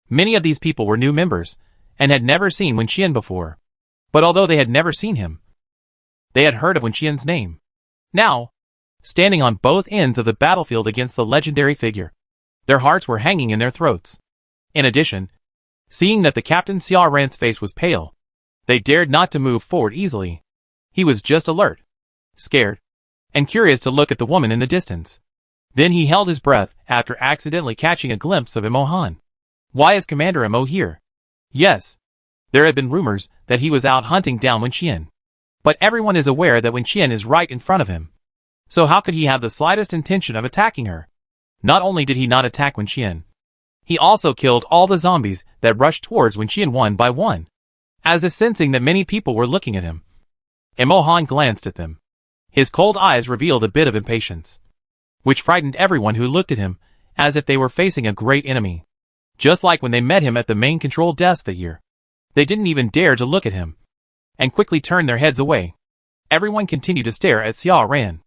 Many of these people were new members, and had never seen Wen Qian before. But although they had never seen him, they had heard of Wen Qian's name. Now, standing on both ends of the battlefield against the legendary figure, their hearts were hanging in their throats. In addition, seeing that the Captain Xia Ran's face was pale, they dared not to move forward easily. He was just alert, scared, and curious to look at the woman in the distance. Then he held his breath after accidentally catching a glimpse of Imo Han. Why is Commander Imo here? Yes, there had been rumors that he was out hunting down Wen Qian. But everyone is aware that Wen Qian is right in front of him. So how could he have the slightest intention of attacking her? Not only did he not attack Wen Qian, he also killed all the zombies that rushed towards Wen Qian one by one, as if sensing that many people were looking at him. Imo Han glanced at them. His cold eyes revealed a bit of impatience, which frightened everyone who looked at him, as if they were facing a great enemy. Just like when they met him at the main control desk that year. They didn't even dare to look at him, and quickly turned their heads away. Everyone continued to stare at Xia Ran.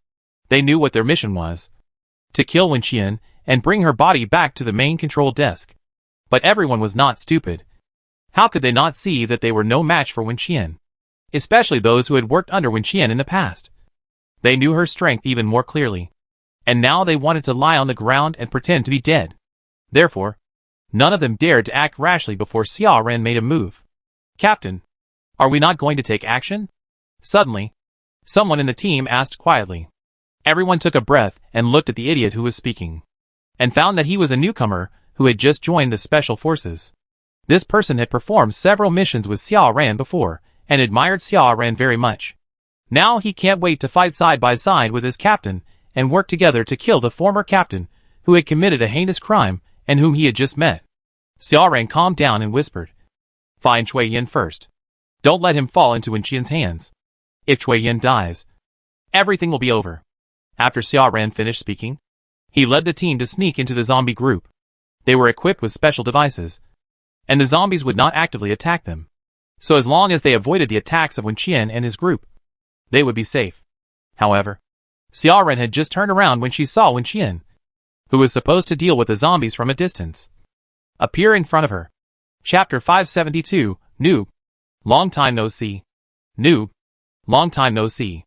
They knew what their mission was: to kill Wen Qian and bring her body back to the main control desk. But everyone was not stupid. How could they not see that they were no match for Wen Qian? Especially those who had worked under Wen Qian in the past. They knew her strength even more clearly, and now they wanted to lie on the ground and pretend to be dead. Therefore, none of them dared to act rashly before Xia Ran made a move. "Captain, are we not going to take action?" Suddenly, Someone in the team asked quietly. Everyone took a breath and looked at the idiot who was speaking, and found that he was a newcomer who had just joined the special forces. This person had performed several missions with Xiao Ran before, and admired Xiao Ran very much. Now he can't wait to fight side by side with his captain, and work together to kill the former captain, who had committed a heinous crime, and whom he had just met. Xiao Ran calmed down and whispered, "Find Cui Yin first. Don't let him fall into Wen Qian's hands. If Cui Yin dies, everything will be over." After Xiao Ran finished speaking, he led the team to sneak into the zombie group. They were equipped with special devices, and the zombies would not actively attack them. So as long as they avoided the attacks of Wen Qian and his group, they would be safe. However, Xiao Ran had just turned around when she saw Wen Qian, who was supposed to deal with the zombies from a distance, appear in front of her. Chapter 572, Noob. Long time no see. Noob. Long time no see.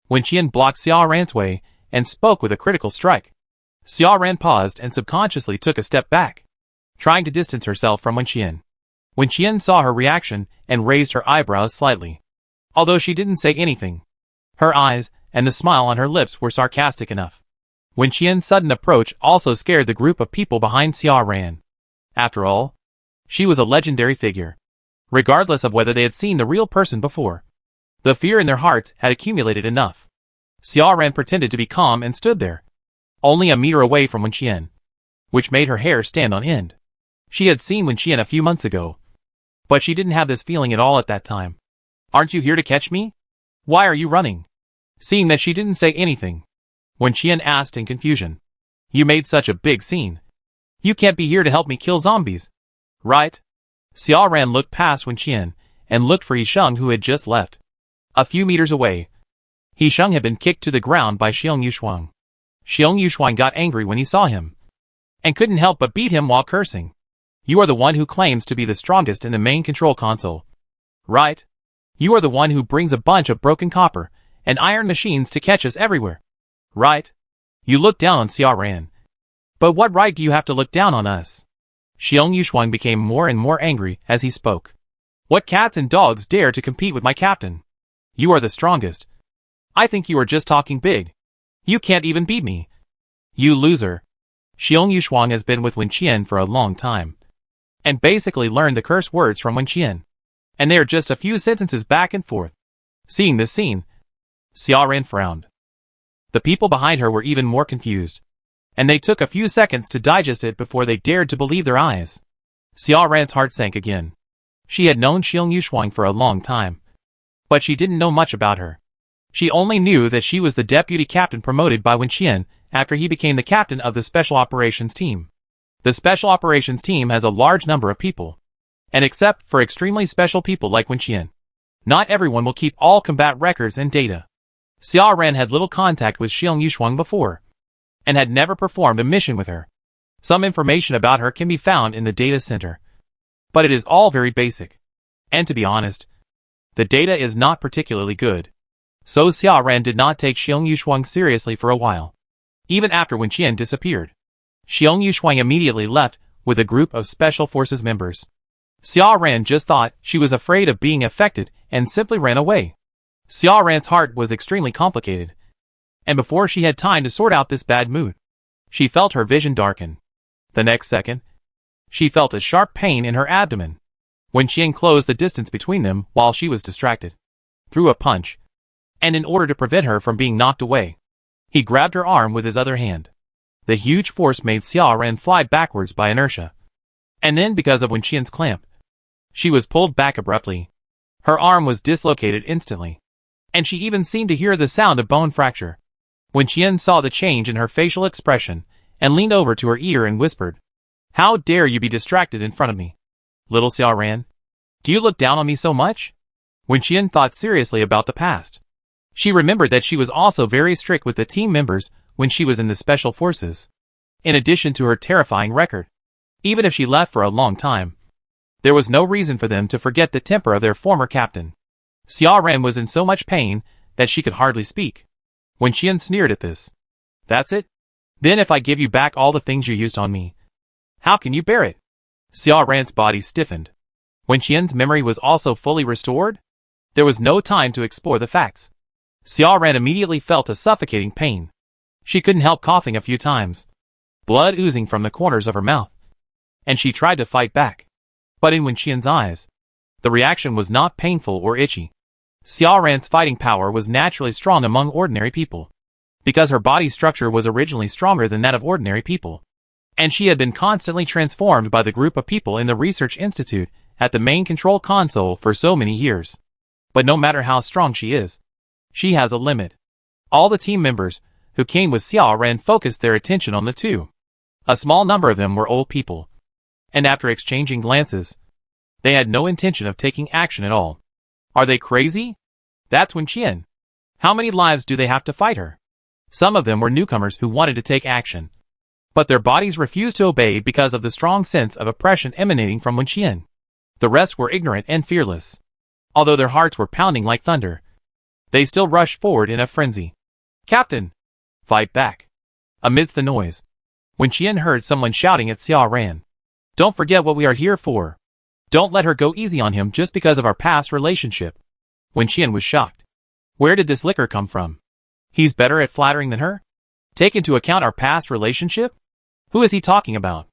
Wen Qian blocked Xiao Ran's way and spoke with a critical strike. Xiao Ran paused and subconsciously took a step back, trying to distance herself from Wen Qian. Wen Qian saw her reaction and raised her eyebrows slightly. Although she didn't say anything, her eyes and the smile on her lips were sarcastic enough. Wen Qian's sudden approach also scared the group of people behind Xiao Ran. After all, she was a legendary figure. Regardless of whether they had seen the real person before, the fear in their hearts had accumulated enough. Xiao Ran pretended to be calm and stood there, only a meter away from Wen Qian, which made her hair stand on end. She had seen Wen Qian a few months ago, but she didn't have this feeling at all at that time. "Aren't you here to catch me? Why are you running?" Seeing that she didn't say anything, Wen Qian asked in confusion. "You made such a big scene. You can't be here to help me kill zombies, right?" Xiao Ran looked past Wen Qian and looked for Yisheng, who had just left. A few meters away, Yisheng had been kicked to the ground by Xiong Yushuang. Xiong Yushuang got angry when he saw him, and couldn't help but beat him while cursing. "You are the one who claims to be the strongest in the main control console, right? You are the one who brings a bunch of broken copper and iron machines to catch us everywhere, right? You look down on Xiao Ran. But what right do you have to look down on us?" Xiong Yushuang became more and more angry as he spoke. "What cats and dogs dare to compete with my captain? You are the strongest. I think you are just talking big. You can't even beat me. You loser." Xiong Yushuang has been with Wen Qian for a long time, and basically learned the curse words from Wen Qian, and they are just a few sentences back and forth. Seeing this scene, Xiao Ran frowned. The people behind her were even more confused, and they took a few seconds to digest it before they dared to believe their eyes. Xiao Ran's heart sank again. She had known Xiong Yushuang for a long time, but she didn't know much about her. She only knew that she was the deputy captain promoted by Wen Qian after he became the captain of the Special Operations Team. The Special Operations Team has a large number of people, and except for extremely special people like Wen Qian, not everyone will keep all combat records and data. Xiao Ran had little contact with Xiong Yushuang before, and had never performed a mission with her. Some information about her can be found in the data center, but it is all very basic. And to be honest, the data is not particularly good. So Xiao Ran did not take Xiong Yushuang seriously for a while. Even after Wen Qian disappeared, Xiong Yushuang immediately left with a group of Special Forces members. Xiao Ran just thought she was afraid of being affected and simply ran away. Xiao Ran's heart was extremely complicated, and before she had time to sort out this bad mood, she felt her vision darken. The next second, she felt a sharp pain in her abdomen. Wen Qian closed the distance between them while she was distracted, threw a punch, and in order to prevent her from being knocked away, he grabbed her arm with his other hand. The huge force made Xiao Ran fly backwards by inertia, and then because of Wen Qian's clamp, she was pulled back abruptly. Her arm was dislocated instantly, and she even seemed to hear the sound of bone fracture. Wen Qian saw the change in her facial expression and leaned over to her ear and whispered, "How dare you be distracted in front of me? Little Xiao Ran, do you look down on me so much?" Wen Qian thought seriously about the past. She remembered that she was also very strict with the team members when she was in the Special Forces. In addition to her terrifying record, even if she left for a long time, there was no reason for them to forget the temper of their former captain. Xiao Ran was in so much pain that she could hardly speak. Wen Qian sneered at this. "That's it? Then if I give you back all the things you used on me, how can you bear it?" Xiao Ran's body stiffened. Wen Qian's memory was also fully restored. There was no time to explore the facts. Xiaoran immediately felt a suffocating pain. She couldn't help coughing a few times, blood oozing from the corners of her mouth. And she tried to fight back. But in Wenqian's eyes, the reaction was not painful or itchy. Xiaoran's fighting power was naturally strong among ordinary people, because her body structure was originally stronger than that of ordinary people. And she had been constantly transformed by the group of people in the research institute at the main control console for so many years. But no matter how strong she is, she has a limit. All the team members who came with Xiaoran focused their attention on the two. A small number of them were old people, and after exchanging glances, they had no intention of taking action at all. Are they crazy? That's Wenqian. How many lives do they have to fight her? Some of them were newcomers who wanted to take action, but their bodies refused to obey because of the strong sense of oppression emanating from Wenqian. The rest were ignorant and fearless. Although their hearts were pounding like thunder, they still rushed forward in a frenzy. Captain! Fight back! Amidst the noise, Wenqian heard someone shouting at Xiaoran. Don't forget what we are here for. Don't let her go easy on him just because of our past relationship. Wenqian was shocked. Where did this liquor come from? He's better at flattering than her? Take into account our past relationship? Who is he talking about?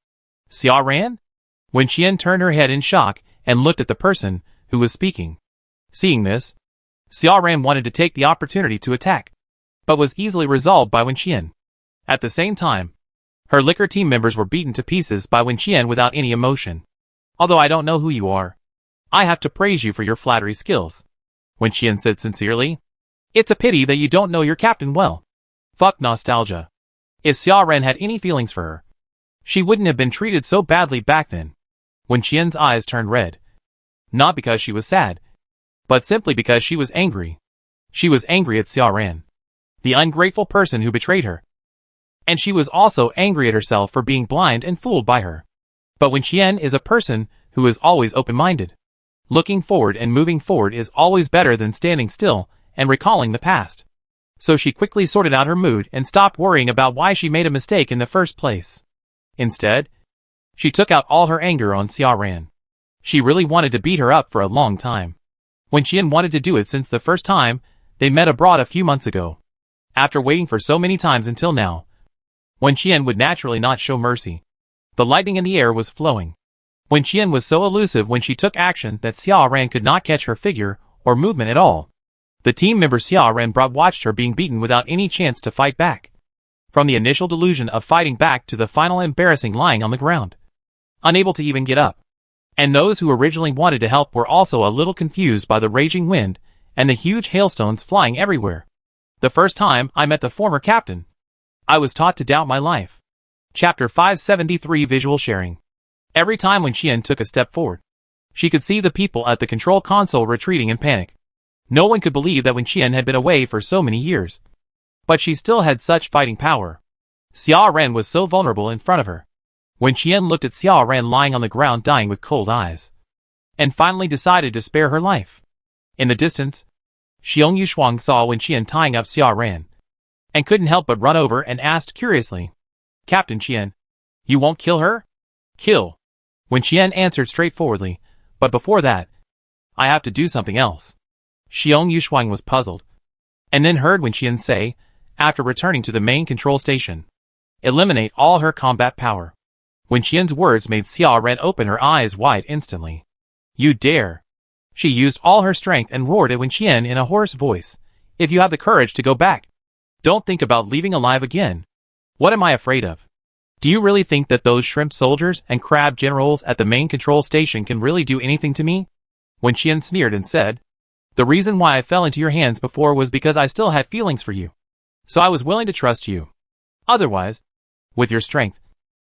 Xiaoran? Wenqian turned her head in shock and looked at the person who was speaking. Seeing this, Xiaoran wanted to take the opportunity to attack, but was easily resolved by Wenqian. At the same time, her liquor team members were beaten to pieces by Wenqian without any emotion. Although I don't know who you are, I have to praise you for your flattery skills, Wenqian said sincerely. It's a pity that you don't know your captain well. Fuck nostalgia. If Xiaoran had any feelings for her, she wouldn't have been treated so badly back then. Wenqian's eyes turned red. Not because she was sad, but simply because she was angry. She was angry at Xiaoran, the ungrateful person who betrayed her. And she was also angry at herself for being blind and fooled by her. But Wenqian is a person who is always open-minded. Looking forward and moving forward is always better than standing still and recalling the past. So she quickly sorted out her mood and stopped worrying about why she made a mistake in the first place. Instead, she took out all her anger on Xiaoran. She really wanted to beat her up for a long time. Wenqian wanted to do it since the first time they met abroad a few months ago. After waiting for so many times until now, Wenqian would naturally not show mercy. The lightning in the air was flowing. Wenqian was so elusive when she took action that Xiaoran could not catch her figure or movement at all. The team member Xiaoran watched her being beaten without any chance to fight back. From the initial delusion of fighting back to the final embarrassing lying on the ground, unable to even get up. And those who originally wanted to help were also a little confused by the raging wind and the huge hailstones flying everywhere. The first time I met the former captain, I was taught to doubt my life. Chapter 573 Visual Sharing. Every time Wenqian took a step forward, she could see the people at the control console retreating in panic. No one could believe that Wenqian had been away for so many years. But she still had such fighting power. Xiaoran was so vulnerable in front of her. Wenqian looked at Xiaoran lying on the ground dying with cold eyes, and finally decided to spare her life. In the distance, Xiong Yushuang saw Wenqian tying up Xiaoran, and couldn't help but run over and asked curiously, Captain Qian, you won't kill her? Kill. Wenqian answered straightforwardly, but before that, I have to do something else. Xiong Yushuang was puzzled, and then heard Wenqian say, after returning to the main control station, eliminate all her combat power. Wenqian's words made Xiaoran open her eyes wide instantly. You dare! She used all her strength and roared at Wenqian in a hoarse voice. If you have the courage to go back, don't think about leaving alive again. What am I afraid of? Do you really think that those shrimp soldiers and crab generals at the main control station can really do anything to me? Wenqian sneered and said, the reason why I fell into your hands before was because I still had feelings for you. So I was willing to trust you. Otherwise, with your strength,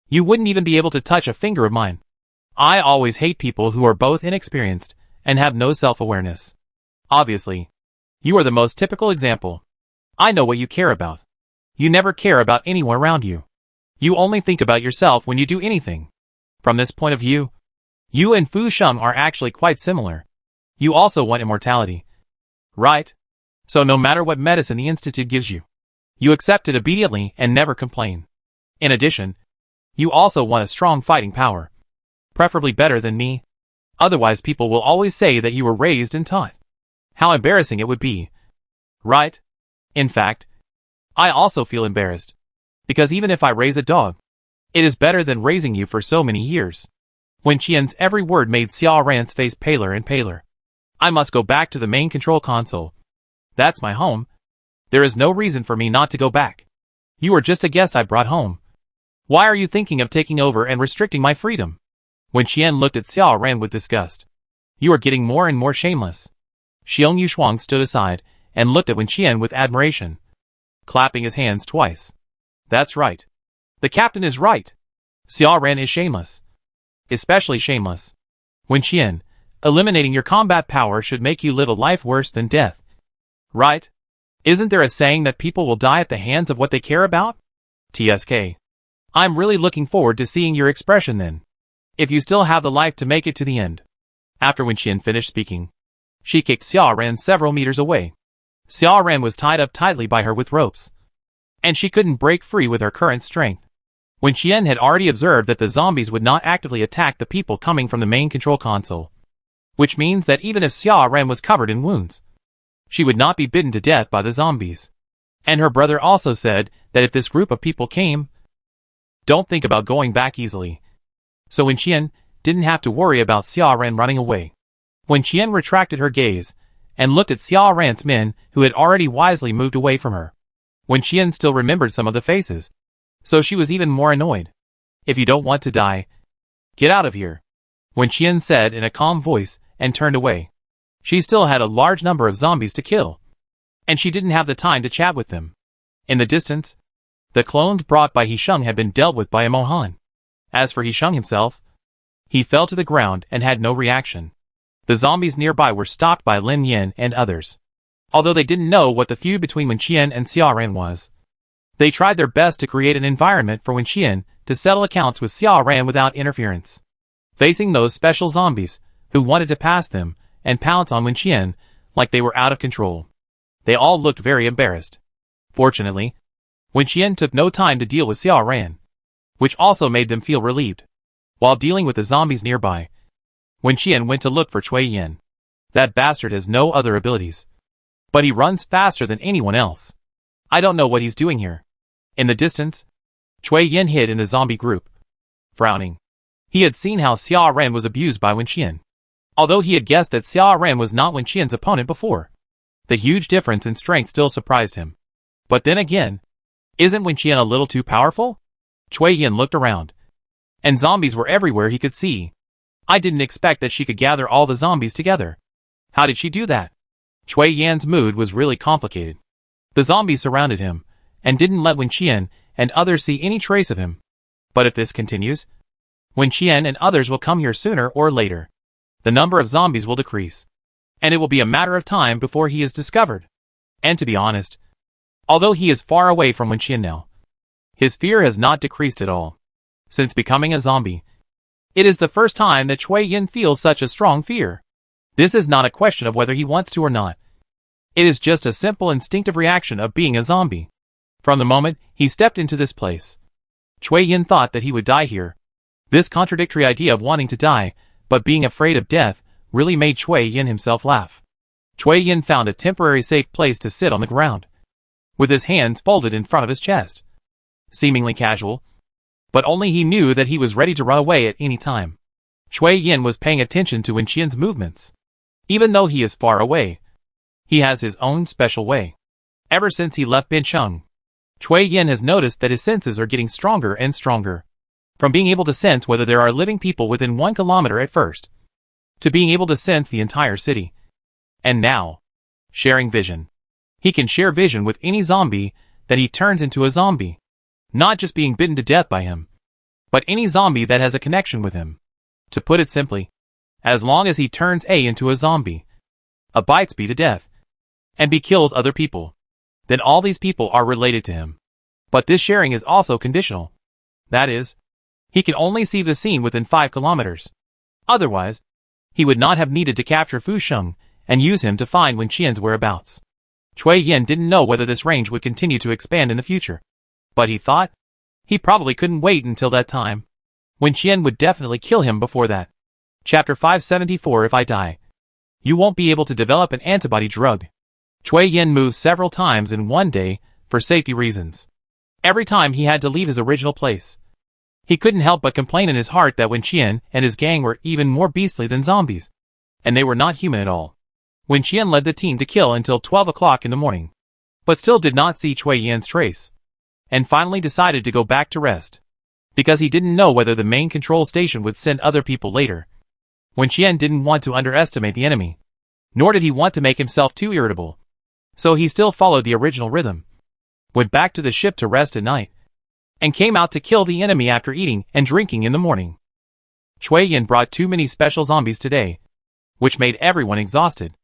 you wouldn't even be able to touch a finger of mine. I always hate people who are both inexperienced and have no self-awareness. Obviously, you are the most typical example. I know what you care about. You never care about anyone around you. You only think about yourself when you do anything. From this point of view, you and Fu Sheng are actually quite similar. You also want immortality, right? So no matter what medicine the Institute gives you, you accept it immediately and never complain. In addition, you also want a strong fighting power, preferably better than me. Otherwise people will always say that you were raised and taught. How embarrassing it would be. Right? In fact, I also feel embarrassed. Because even if I raise a dog, it is better than raising you for so many years. Wen Qian's every word made Xiao Ran's face paler and paler. I must go back to the main control console. That's my home. There is no reason for me not to go back. You are just a guest I brought home. Why are you thinking of taking over and restricting my freedom? Wen Qian looked at Xiao Ran with disgust. You are getting more and more shameless. Xiong Yushuang stood aside and looked at Wen Qian with admiration, clapping his hands twice. That's right. The captain is right. Xiao Ran is shameless. Especially shameless. Wen Qian, eliminating your combat power should make you live a life worse than death. Right? Isn't there a saying that people will die at the hands of what they care about? TSK. I'm really looking forward to seeing your expression then. If you still have the life to make it to the end. After Wen Qian finished speaking, she kicked Xiao Ran several meters away. Xiao Ran was tied up tightly by her with ropes, and she couldn't break free with her current strength. Wen Qian had already observed that the zombies would not actively attack the people coming from the main control console, which means that even if Xiao Ran was covered in wounds, she would not be bitten to death by the zombies. And her brother also said that if this group of people came, don't think about going back easily. So Wen Qian didn't have to worry about Xiao Ran running away. Wen Qian retracted her gaze and looked at Xiao Ran's men who had already wisely moved away from her. Wen Qian still remembered some of the faces, so she was even more annoyed. If you don't want to die, get out of here, Wen Qian said in a calm voice and turned away. She still had a large number of zombies to kill, and she didn't have the time to chat with them. In the distance, the clones brought by Hisheng had been dealt with by Mohan. As for Hisheng himself, he fell to the ground and had no reaction. The zombies nearby were stopped by Lin Yin and others. Although they didn't know what the feud between Wen Qian and Xiao Ran was, they tried their best to create an environment for Wen Qian to settle accounts with Xiao Ran without interference. Facing those special zombies who wanted to pass them and pounce on Wen Qian like they were out of control, they all looked very embarrassed. Fortunately, Wen Qian took no time to deal with Xiao Ran, which also made them feel relieved. While dealing with the zombies nearby, Wen Qian went to look for Cui Yin. That bastard has no other abilities, but he runs faster than anyone else. I don't know what he's doing here. In the distance, Cui Yin hid in the zombie group, frowning. He had seen how Xiao Ran was abused by Wen Qian. Although he had guessed that Xiao Ran was not Wen Qian's opponent before, the huge difference in strength still surprised him. But then again, isn't Wen Qian a little too powerful? Cui Yin looked around, and zombies were everywhere he could see. I didn't expect that she could gather all the zombies together. How did she do that? Cui Yan's mood was really complicated. The zombies surrounded him, and didn't let Wen Qian and others see any trace of him. But if this continues, Wen Qian and others will come here sooner or later. The number of zombies will decrease, and it will be a matter of time before he is discovered. And to be honest, although he is far away from Wen Qian now, his fear has not decreased at all. Since becoming a zombie, it is the first time that Cui Yin feels such a strong fear. This is not a question of whether he wants to or not. It is just a simple instinctive reaction of being a zombie. From the moment he stepped into this place, Cui Yin thought that he would die here. This contradictory idea of wanting to die, but being afraid of death, really made Cui Yin himself laugh. Cui Yin found a temporary safe place to sit on the ground, with his hands folded in front of his chest. Seemingly casual, but only he knew that he was ready to run away at any time. Cui Yin was paying attention to Wen Qian's movements. Even though he is far away, he has his own special way. Ever since he left Bincheng, Cui Yin has noticed that his senses are getting stronger and stronger. From being able to sense whether there are living people within 1 kilometer at first, to being able to sense the entire city. And now, sharing vision. He can share vision with any zombie that he turns into a zombie. Not just being bitten to death by him, but any zombie that has a connection with him. To put it simply, as long as he turns A into a zombie, A bites B to death, and B kills other people, then all these people are related to him. But this sharing is also conditional. That is, he can only see the scene within 5 kilometers. Otherwise, he would not have needed to capture Fu Sheng and use him to find Wen Qian's whereabouts. Cui Yin didn't know whether this range would continue to expand in the future, but he thought he probably couldn't wait until that time. Wen Qian would definitely kill him before that. Chapter 574. If I die, you won't be able to develop an antibody drug. Chui Yin moved several times in one day for safety reasons. Every time he had to leave his original place. He couldn't help but complain in his heart that Wen Qian and his gang were even more beastly than zombies. And they were not human at all. Wen Qian led the team to kill until 12 o'clock in the morning. But still did not see Chui Yan's trace. And finally decided to go back to rest. Because he didn't know whether the main control station would send other people later. Wen Qian didn't want to underestimate the enemy. Nor did he want to make himself too irritable. So he still followed the original rhythm. Went back to the ship to rest at night. And came out to kill the enemy after eating and drinking in the morning. Chui Yan brought too many special zombies today, which made everyone exhausted.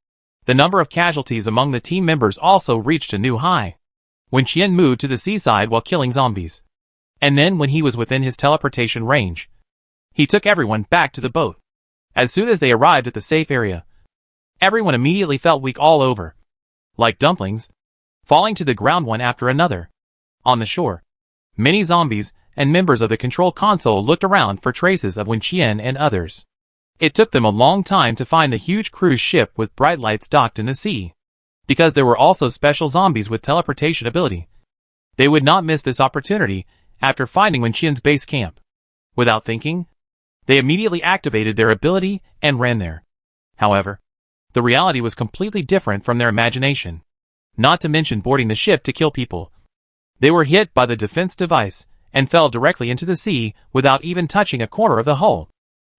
The number of casualties among the team members also reached a new high. Wen Qian moved to the seaside while killing zombies. And then when he was within his teleportation range, he took everyone back to the boat. As soon as they arrived at the safe area, everyone immediately felt weak all over. Like dumplings, falling to the ground one after another. On the shore, many zombies and members of the control console looked around for traces of Wen Qian and others. It took them a long time to find the huge cruise ship with bright lights docked in the sea. Because there were also special zombies with teleportation ability. They would not miss this opportunity after finding Wen Qian's base camp. Without thinking, they immediately activated their ability and ran there. However, the reality was completely different from their imagination. Not to mention boarding the ship to kill people. They were hit by the defense device and fell directly into the sea without even touching a corner of the hull.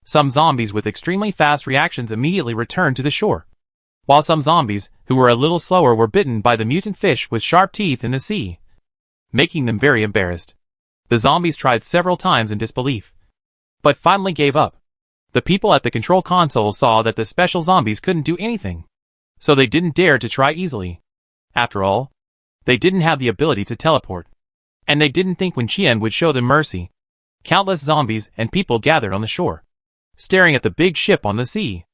Some zombies with extremely fast reactions immediately returned to the shore. While some zombies, who were a little slower, were bitten by the mutant fish with sharp teeth in the sea, making them very embarrassed. The zombies tried several times in disbelief, but finally gave up. The people at the control console saw that the special zombies couldn't do anything, so they didn't dare to try easily. After all, they didn't have the ability to teleport, and they didn't think Wen Qian would show them mercy. Countless zombies and people gathered on the shore, staring at the big ship on the sea.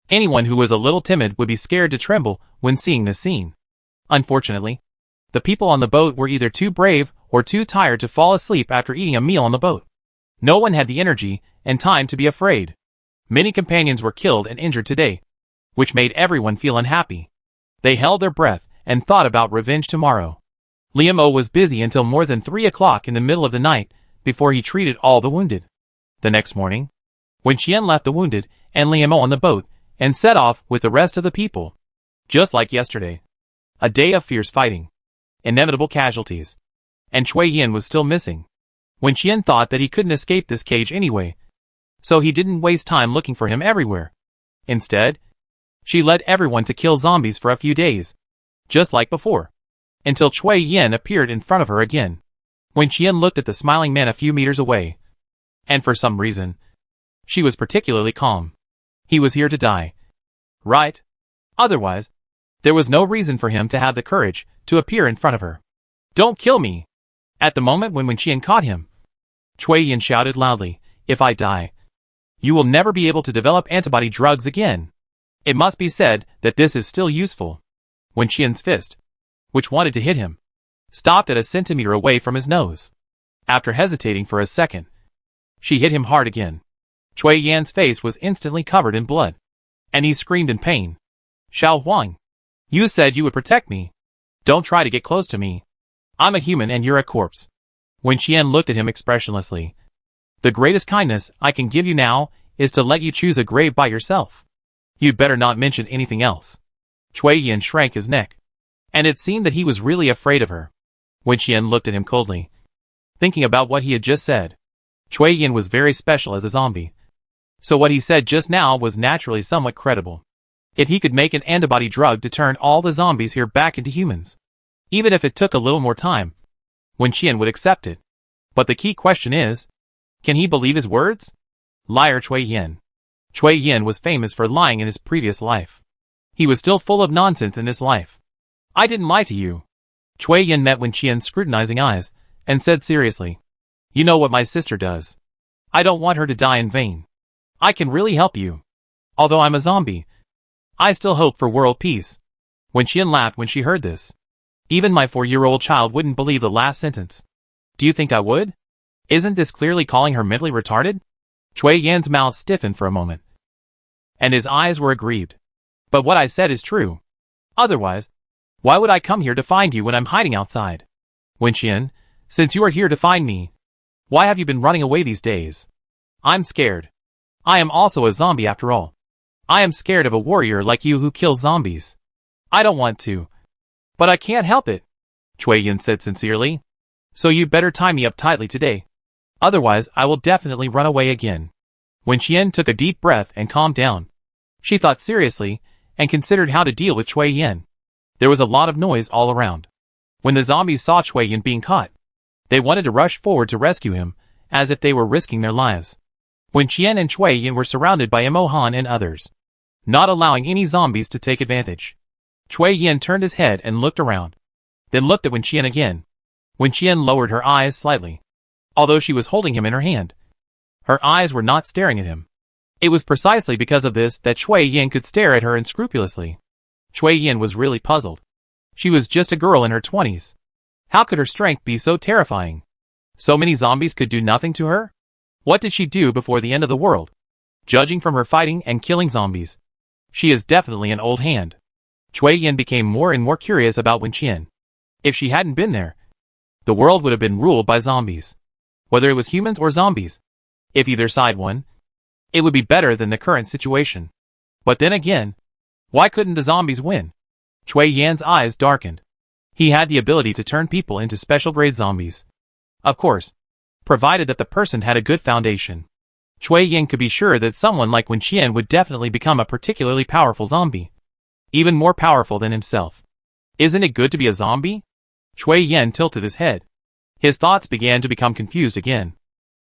Anyone who was a little timid would be scared to tremble when seeing this scene. Unfortunately, the people on the boat were either too brave or too tired to fall asleep after eating a meal on the boat. No one had the energy and time to be afraid. Many companions were killed and injured today, which made everyone feel unhappy. They held their breath and thought about revenge tomorrow. Liam O was busy until more than 3 o'clock in the middle of the night before he treated all the wounded. The next morning, Wen Qian left the wounded and Liam O on the boat and set off with the rest of the people. Just like yesterday. A day of fierce fighting. Inevitable casualties. And Chui Yan was still missing. Wen Qian thought that he couldn't escape this cage anyway, so he didn't waste time looking for him everywhere. Instead, she led everyone to kill zombies for a few days, just like before, until Chui Yan appeared in front of her again. Wen Qian looked at the smiling man a few meters away, and for some reason, she was particularly calm. He was here to die. Right? Otherwise, there was no reason for him to have the courage to appear in front of her. Don't kill me! At the moment when Wen Qian caught him, Chui Yan shouted loudly, "If I die, you will never be able to develop antibody drugs again." It must be said that this is still useful. Wen Qian's fist, which wanted to hit him, stopped at a centimeter away from his nose. After hesitating for a second, she hit him hard again. Chui Yan's face was instantly covered in blood, and he screamed in pain. "Xiao Huang, you said you would protect me. Don't try to get close to me. I'm a human and you're a corpse." Wen Qian looked at him expressionlessly. "The greatest kindness I can give you now is to let you choose a grave by yourself. You'd better not mention anything else." Chui Yan shrank his neck, and it seemed that he was really afraid of her. Wen Qian looked at him coldly, thinking about what he had just said. Chui Yan was very special as a zombie, so what he said just now was naturally somewhat credible. If he could make an antibody drug to turn all the zombies here back into humans, even if it took a little more time, Wen Qian would accept it. But the key question is, can he believe his words? Liar Chui Yan. Chui Yan was famous for lying in his previous life. He was still full of nonsense in this life. "I didn't lie to you." Chui Yan met Wen Qian's scrutinizing eyes and said seriously, "You know what my sister does. I don't want her to die in vain. I can really help you. Although I'm a zombie, I still hope for world peace." Wen Qian laughed when she heard this. Even my 4-year-old child wouldn't believe the last sentence. Do you think I would? Isn't this clearly calling her mentally retarded? Chui Yan's mouth stiffened for a moment, and his eyes were aggrieved. But what I said is true. Otherwise, Why would I come here to find you when I'm hiding outside? Wenqian, since you are here to find me, why have you been running away these days? I'm scared. I am also a zombie after all. I am scared of a warrior like you who kills zombies. I don't want to. But I can't help it, Cui Yin said sincerely. So you better tie me up tightly today. Otherwise I will definitely run away again. Wenqian took a deep breath and calmed down. She thought seriously and considered how to deal with Cui Yin. There was a lot of noise all around. When the zombies saw Cui Yin being caught, they wanted to rush forward to rescue him, as if they were risking their lives. Wenqian and Cui Yin were surrounded by Imohan and others, not allowing any zombies to take advantage. Cui Yin turned his head and looked around, then looked at Wenqian again. Wenqian lowered her eyes slightly. Although she was holding him in her hand, her eyes were not staring at him. It was precisely because of this that Cui Yin could stare at her unscrupulously. Cui Yin was really puzzled. She was just a girl in her 20s. How could her strength be so terrifying? So many zombies could do nothing to her? What did she do before the end of the world? Judging from her fighting and killing zombies, she is definitely an old hand. Cui Yin became more and more curious about Wenqian. If she hadn't been there, the world would have been ruled by zombies. Whether it was humans or zombies. If either side won, it would be better than the current situation. But then again, why couldn't the zombies win? Cui Yan's eyes darkened. He had the ability to turn people into special grade zombies. Of course, provided that the person had a good foundation. Cui Yin could be sure that someone like Wenqian would definitely become a particularly powerful zombie. Even more powerful than himself. Isn't it good to be a zombie? Cui Yin tilted his head. His thoughts began to become confused again.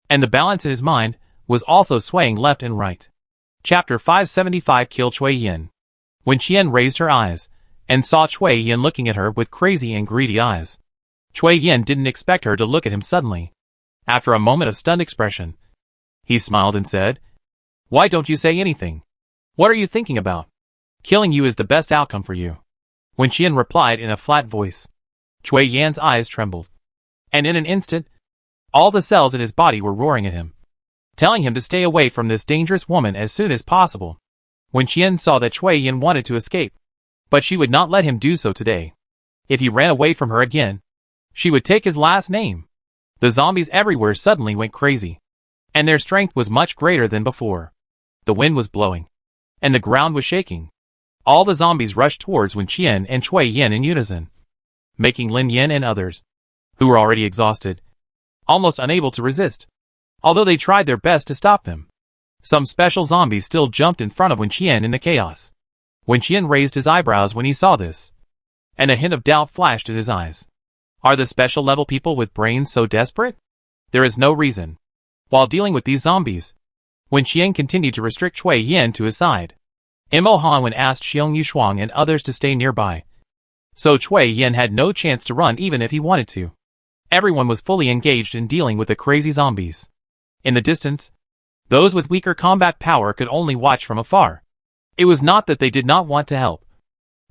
And the balance in his mind was also swaying left and right. Chapter 575 Kill Cui Yin. Wenqian raised her eyes, and saw Cui Yin looking at her with crazy and greedy eyes. Cui Yin didn't expect her to look at him suddenly. After a moment of stunned expression, he smiled and said, "Why don't you say anything? What are you thinking about? Killing you is the best outcome for you." Wenqian replied in a flat voice. Cui Yan's eyes trembled. And in an instant, all the cells in his body were roaring at him, telling him to stay away from this dangerous woman as soon as possible. Wenqian saw that Cui Yin wanted to escape, but she would not let him do so today. If he ran away from her again, she would take his last name. The zombies everywhere suddenly went crazy, and their strength was much greater than before. The wind was blowing, and the ground was shaking. All the zombies rushed towards Wenqian and Cui Yin in unison, making Lin Yin and others, who were already exhausted, almost unable to resist, although they tried their best to stop them. Some special zombies still jumped in front of Wenqian in the chaos. Wenqian raised his eyebrows when he saw this, and a hint of doubt flashed in his eyes. Are the special level people with brains so desperate? There is no reason. While dealing with these zombies, Wenqian continued to restrict Cui Yin to his side. Imohan asked Xiong Yushuang and others to stay nearby. So Cui Yin had no chance to run even if he wanted to. Everyone was fully engaged in dealing with the crazy zombies. In the distance, those with weaker combat power could only watch from afar. It was not that they did not want to help,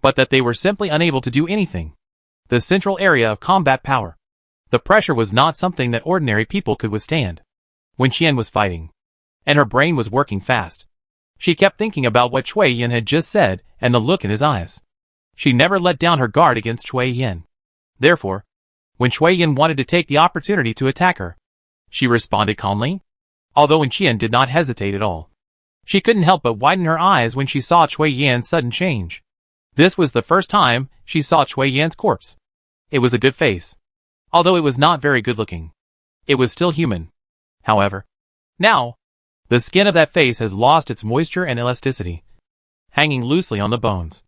but that they were simply unable to do anything. The central area of combat power. The pressure was not something that ordinary people could withstand. Wenqian was fighting, and her brain was working fast. She kept thinking about what Cui Yin had just said and the look in his eyes. She never let down her guard against Cui Yin. Therefore, when Cui Yin wanted to take the opportunity to attack her, she responded calmly. Although Wenqian did not hesitate at all. She couldn't help but widen her eyes when she saw Cui Yan's sudden change. This was the first time she saw Cui Yan's corpse. It was a good face. Although it was not very good looking, it was still human. However, now, the skin of that face has lost its moisture and elasticity, hanging loosely on the bones.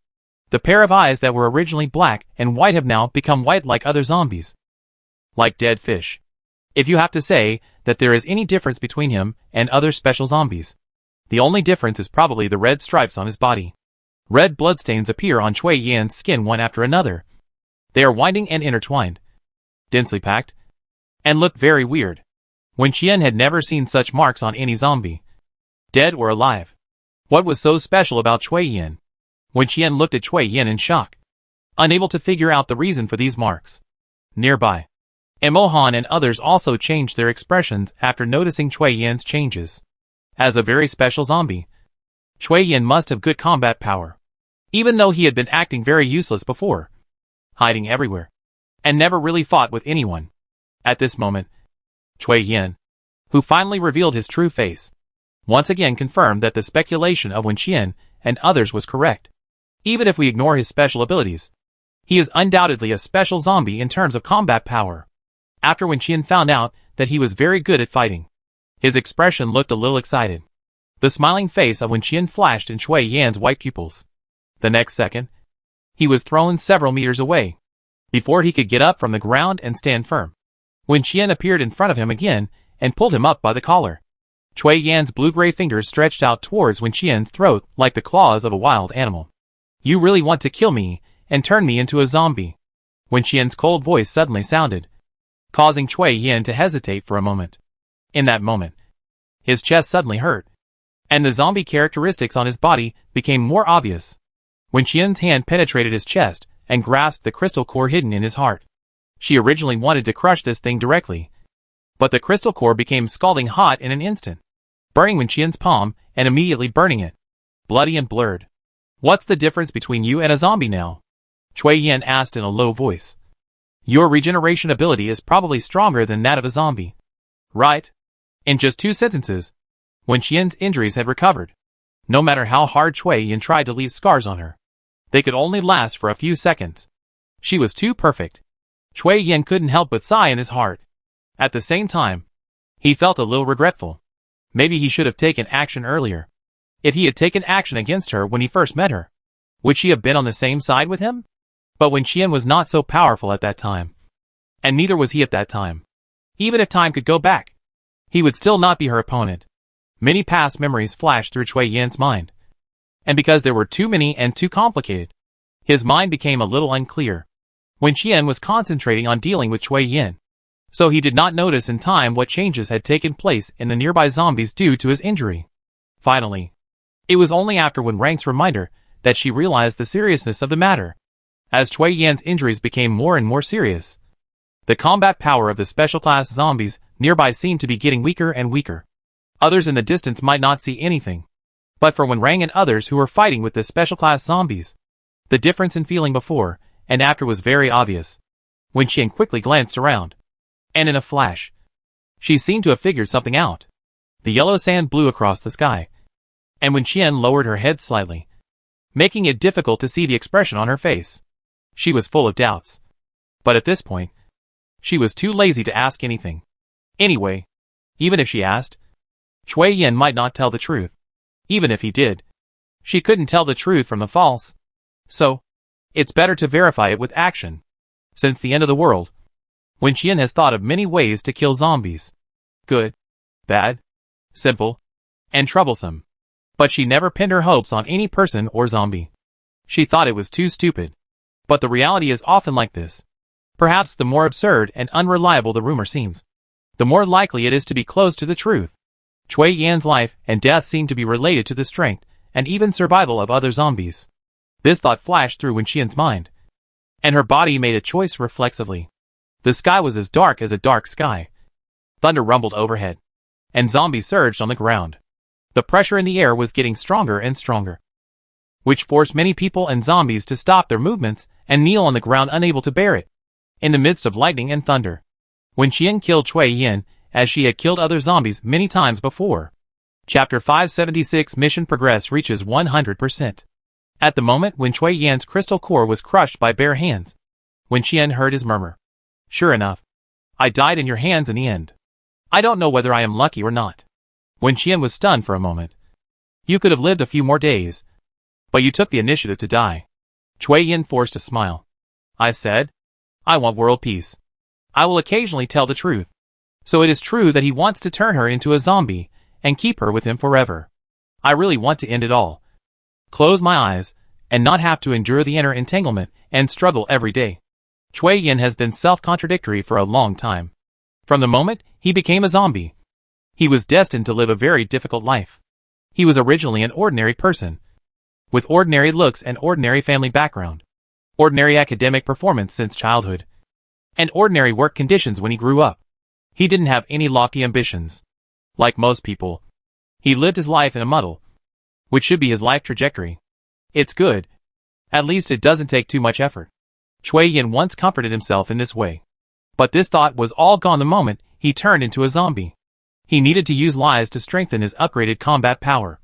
The pair of eyes that were originally black and white have now become white like other zombies. Like dead fish. If you have to say that there is any difference between him and other special zombies, the only difference is probably the red stripes on his body. Red bloodstains appear on Cui Yan's skin one after another. They are winding and intertwined, densely packed, and look very weird. Wenqian had never seen such marks on any zombie, dead or alive. What was so special about Cui Yin? Wenqian looked at Cui Yin in shock, unable to figure out the reason for these marks. Nearby, Imohan and others also changed their expressions after noticing Cui Yan's changes. As a very special zombie, Cui Yin must have good combat power, even though he had been acting very useless before. hiding everywhere, and never really fought with anyone. At this moment, Cui Yin, who finally revealed his true face, once again confirmed that the speculation of Wen Qian and others was correct. Even if we ignore his special abilities, he is undoubtedly a special zombie in terms of combat power. After Wen Qian found out that he was very good at fighting, his expression looked a little excited. The smiling face of Wen Qian flashed in Cui Yan's white pupils. The next second, he was thrown several meters away. Before he could get up from the ground and stand firm, Wen Qian appeared in front of him again and pulled him up by the collar. Cui Yan's blue-gray fingers stretched out towards Wen Qian's throat like the claws of a wild animal. "You really want to kill me and turn me into a zombie?" Wen Qian's cold voice suddenly sounded, causing Cui Yan to hesitate for a moment. In that moment, his chest suddenly hurt, and the zombie characteristics on his body became more obvious. Wen Qian's hand penetrated his chest and grasped the crystal core hidden in his heart. She originally wanted to crush this thing directly, but the crystal core became scalding hot in an instant, burning Wen Qian's palm and immediately burning it, bloody and blurred. "What's the difference between you and a zombie now?" Cui Yan asked in a low voice. "Your regeneration ability is probably stronger than that of a zombie, right?" In just 2 sentences, Wen Qian's injuries had recovered. No matter how hard Cui Yan tried to leave scars on her, they could only last for a few seconds. She was too perfect. Cui Yan couldn't help but sigh in his heart. At the same time, he felt a little regretful. Maybe he should have taken action earlier. If he had taken action against her when he first met her, would she have been on the same side with him? But Wen Qian was not so powerful at that time, and neither was he at that time. Even if time could go back, he would still not be her opponent. Many past memories flashed through Cui Yan's mind, and because there were too many and too complicated, his mind became a little unclear. Wen Qian was concentrating on dealing with Cui Yan, so he did not notice in time what changes had taken place in the nearby zombies due to his injury. Finally, it was only after Wen Rang's reminder that she realized the seriousness of the matter. As Cui Yan's injuries became more and more serious, the combat power of the special class zombies nearby seemed to be getting weaker and weaker. Others in the distance might not see anything, but for Wen Rang and others who were fighting with the special class zombies, the difference in feeling before and after was very obvious. Wen Qian quickly glanced around, and in a flash, she seemed to have figured something out. The yellow sand blew across the sky, and Wen Qian lowered her head slightly, making it difficult to see the expression on her face. She was full of doubts, but at this point, she was too lazy to ask anything. Anyway, even if she asked, Cui Yan might not tell the truth. Even if he did, she couldn't tell the truth from the false. So, it's better to verify it with action. Since the end of the world, Wen Qian has thought of many ways to kill zombies. Good, bad, simple, and troublesome. But she never pinned her hopes on any person or zombie. She thought it was too stupid. But the reality is often like this. Perhaps the more absurd and unreliable the rumor seems, the more likely it is to be close to the truth. Cui Yan's life and death seemed to be related to the strength and even survival of other zombies. This thought flashed through Wen Qian's mind, and her body made a choice reflexively. The sky was as dark as a dark sky. Thunder rumbled overhead, and zombies surged on the ground. The pressure in the air was getting stronger and stronger, which forced many people and zombies to stop their movements and kneel on the ground unable to bear it. In the midst of lightning and thunder, Wen Qian killed Cui Yan as she had killed other zombies many times before. Chapter 576 Mission Progress reaches 100%. At the moment when Cui Yan's crystal core was crushed by bare hands, Wen Qian heard his murmur. "Sure enough, I died in your hands in the end. I don't know whether I am lucky or not." Wen Qian was stunned for a moment. "You could have lived a few more days, but you took the initiative to die." Cui Yan forced a smile. "I said, I want world peace. I will occasionally tell the truth. So it is true that he wants to turn her into a zombie and keep her with him forever. I really want to end it all. Close my eyes and not have to endure the inner entanglement and struggle every day." Cui Yan has been self-contradictory for a long time. From the moment he became a zombie, he was destined to live a very difficult life. He was originally an ordinary person, with ordinary looks and ordinary family background, ordinary academic performance since childhood, and ordinary work conditions when he grew up. He didn't have any lofty ambitions. Like most people, he lived his life in a muddle, which should be his life trajectory. It's good. At least it doesn't take too much effort. Chui Yin once comforted himself in this way. But this thought was all gone the moment he turned into a zombie. He needed to use lies to strengthen his upgraded combat power.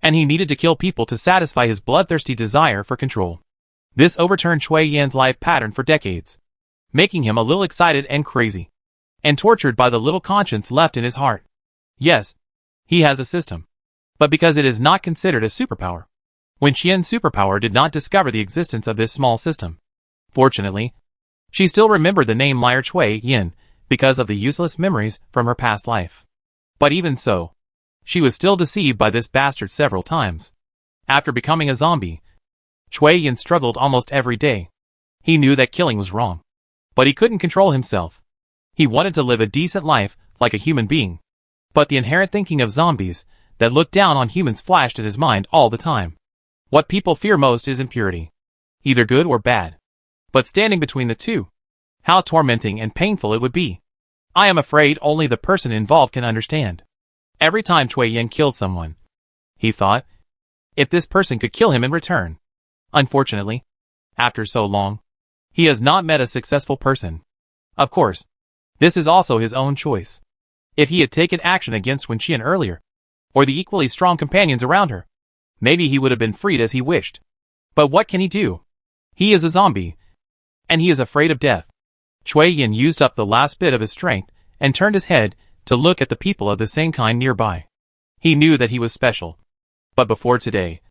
And he needed to kill people to satisfy his bloodthirsty desire for control. This overturned Chui Yan's life pattern for decades, making him a little excited and crazy, and tortured by the little conscience left in his heart. Yes, he has a system, but because it is not considered a superpower. Wen Qian's superpower did not discover the existence of this small system. Fortunately, she still remembered the name liar Chui Yin because of the useless memories from her past life. But even so, she was still deceived by this bastard several times. After becoming a zombie, Chui Yin struggled almost every day. He knew that killing was wrong, but he couldn't control himself. He wanted to live a decent life like a human being. But the inherent thinking of zombies that look down on humans flashed in his mind all the time. What people fear most is impurity, either good or bad. But standing between the two, how tormenting and painful it would be. I am afraid only the person involved can understand. Every time Chui Yin killed someone, he thought, if this person could kill him in return. Unfortunately, after so long, he has not met a successful person. Of course, this is also his own choice. If he had taken action against Wen Qian earlier, or the equally strong companions around her, maybe he would have been freed as he wished. But what can he do? He is a zombie, and he is afraid of death. Chui Yin used up the last bit of his strength and turned his head to look at the people of the same kind nearby. He knew that he was special. But before today,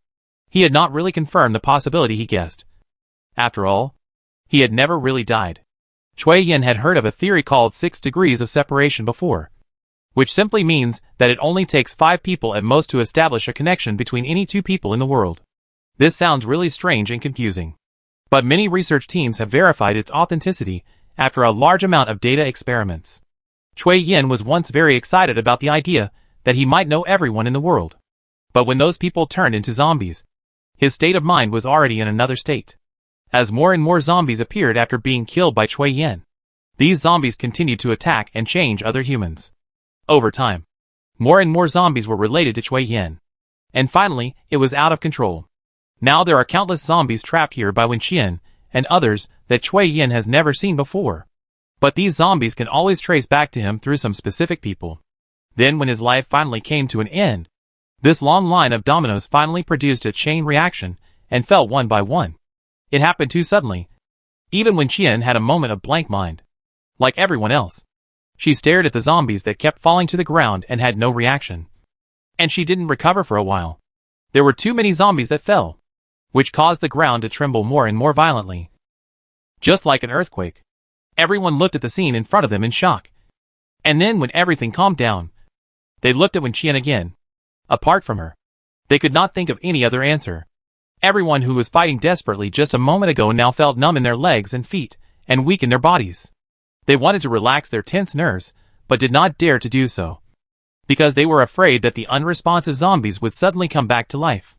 he had not really confirmed the possibility he guessed. After all, he had never really died. Chui Yin had heard of a theory called 6 degrees of separation before, which simply means that it only takes 5 people at most to establish a connection between any 2 people in the world. This sounds really strange and confusing, but many research teams have verified its authenticity after a large amount of data experiments. Chui Yin was once very excited about the idea that he might know everyone in the world. But when those people turned into zombies, his state of mind was already in another state. As more and more zombies appeared after being killed by Chui Yin, these zombies continued to attack and change other humans. Over time, more and more zombies were related to Chui Yin. And finally, it was out of control. Now there are countless zombies trapped here by Wen Qian, and others that Chui Yin has never seen before. But these zombies can always trace back to him through some specific people. Then when his life finally came to an end, this long line of dominoes finally produced a chain reaction and fell one by one. It happened too suddenly. Even Wen Qian had a moment of blank mind. Like everyone else, she stared at the zombies that kept falling to the ground and had no reaction. And she didn't recover for a while. There were too many zombies that fell, which caused the ground to tremble more and more violently. Just like an earthquake. Everyone looked at the scene in front of them in shock. And then when everything calmed down, they looked at Wen Qian again. Apart from her, they could not think of any other answer. Everyone who was fighting desperately just a moment ago now felt numb in their legs and feet, and weak in their bodies. They wanted to relax their tense nerves, but did not dare to do so, because they were afraid that the unresponsive zombies would suddenly come back to life.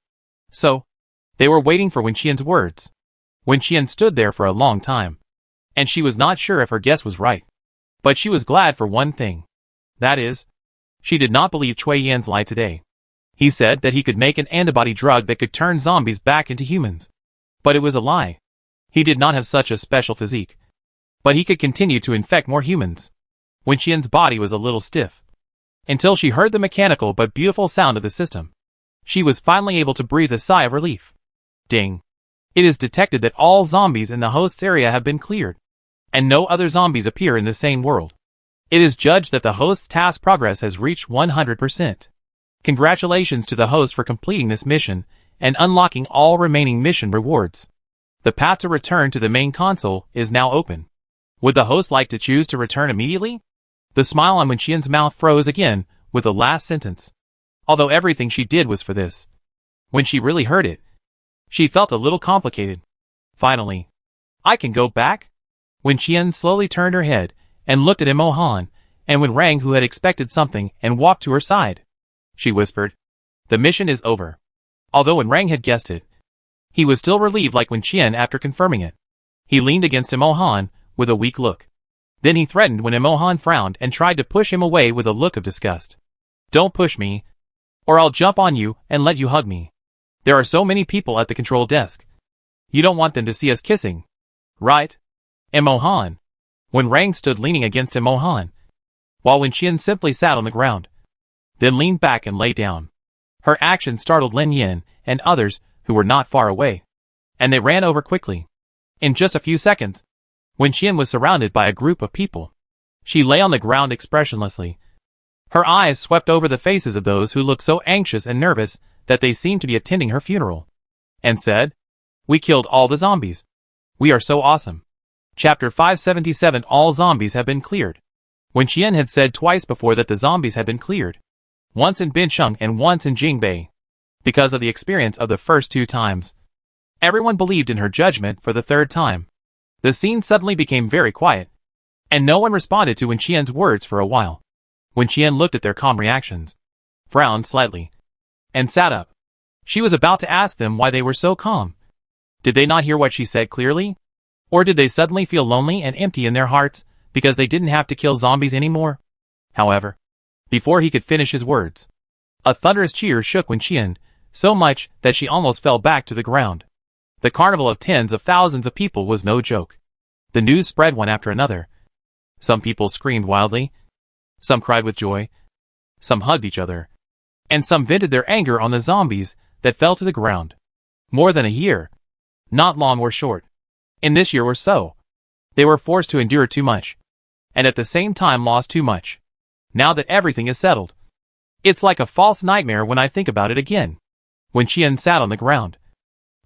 So, they were waiting for Wen Qian's words. Wen Qian stood there for a long time, and she was not sure if her guess was right. But she was glad for one thing. That is, she did not believe Chui Yan's lie today. He said that he could make an antibody drug that could turn zombies back into humans. But it was a lie. He did not have such a special physique. But he could continue to infect more humans. Wen Qian's body was a little stiff, until she heard the mechanical but beautiful sound of the system. She was finally able to breathe a sigh of relief. Ding. It is detected that all zombies in the host's area have been cleared, and no other zombies appear in the same world. It is judged that the host's task progress has reached 100%. Congratulations to the host for completing this mission and unlocking all remaining mission rewards. The path to return to the main console is now open. Would the host like to choose to return immediately? The smile on Wen Qian's mouth froze again with the last sentence. Although everything she did was for this. When she really heard it, she felt a little complicated. Finally, I can go back? Wen Qian slowly turned her head and looked at Imohan and Wen Rang, who had expected something and walked to her side. She whispered, the mission is over. Although Wen Rang had guessed it, he was still relieved like Wen Qian after confirming it. He leaned against Imohan with a weak look. Then he threatened when Imohan frowned and tried to push him away with a look of disgust. Don't push me, or I'll jump on you and let you hug me. There are so many people at the control desk. You don't want them to see us kissing, Right? Imohan. When Rang stood leaning against Imohan, while Wen Qian simply sat on the ground, then leaned back and lay down. Her action startled Lin Yin and others who were not far away, and they ran over quickly. In just a few seconds, Wen Qian was surrounded by a group of people. She lay on the ground expressionlessly. Her eyes swept over the faces of those who looked so anxious and nervous that they seemed to be attending her funeral, and said, "We killed all the zombies. We are so awesome." Chapter 577. All zombies have been cleared. Wen Qian had said twice before that the zombies had been cleared, once in Bincheng and once in Jingbei. Because of the experience of the first 2 times, everyone believed in her judgment for the 3rd time. The scene suddenly became very quiet, and no one responded to Wen Qian's words for a while. Wen Qian looked at their calm reactions, frowned slightly, and sat up. She was about to ask them why they were so calm. Did they not hear what she said clearly? Or did they suddenly feel lonely and empty in their hearts because they didn't have to kill zombies anymore? However, before he could finish his words, a thunderous cheer shook Wen Qian, so much that she almost fell back to the ground. The carnival of tens of thousands of people was no joke. The news spread one after another. Some people screamed wildly, some cried with joy, some hugged each other, and some vented their anger on the zombies that fell to the ground. More than a year, not long or short, in this year or so, they were forced to endure too much, and at the same time lost too much. Now that everything is settled, it's like a false nightmare when I think about it again. Wen Qian sat on the ground,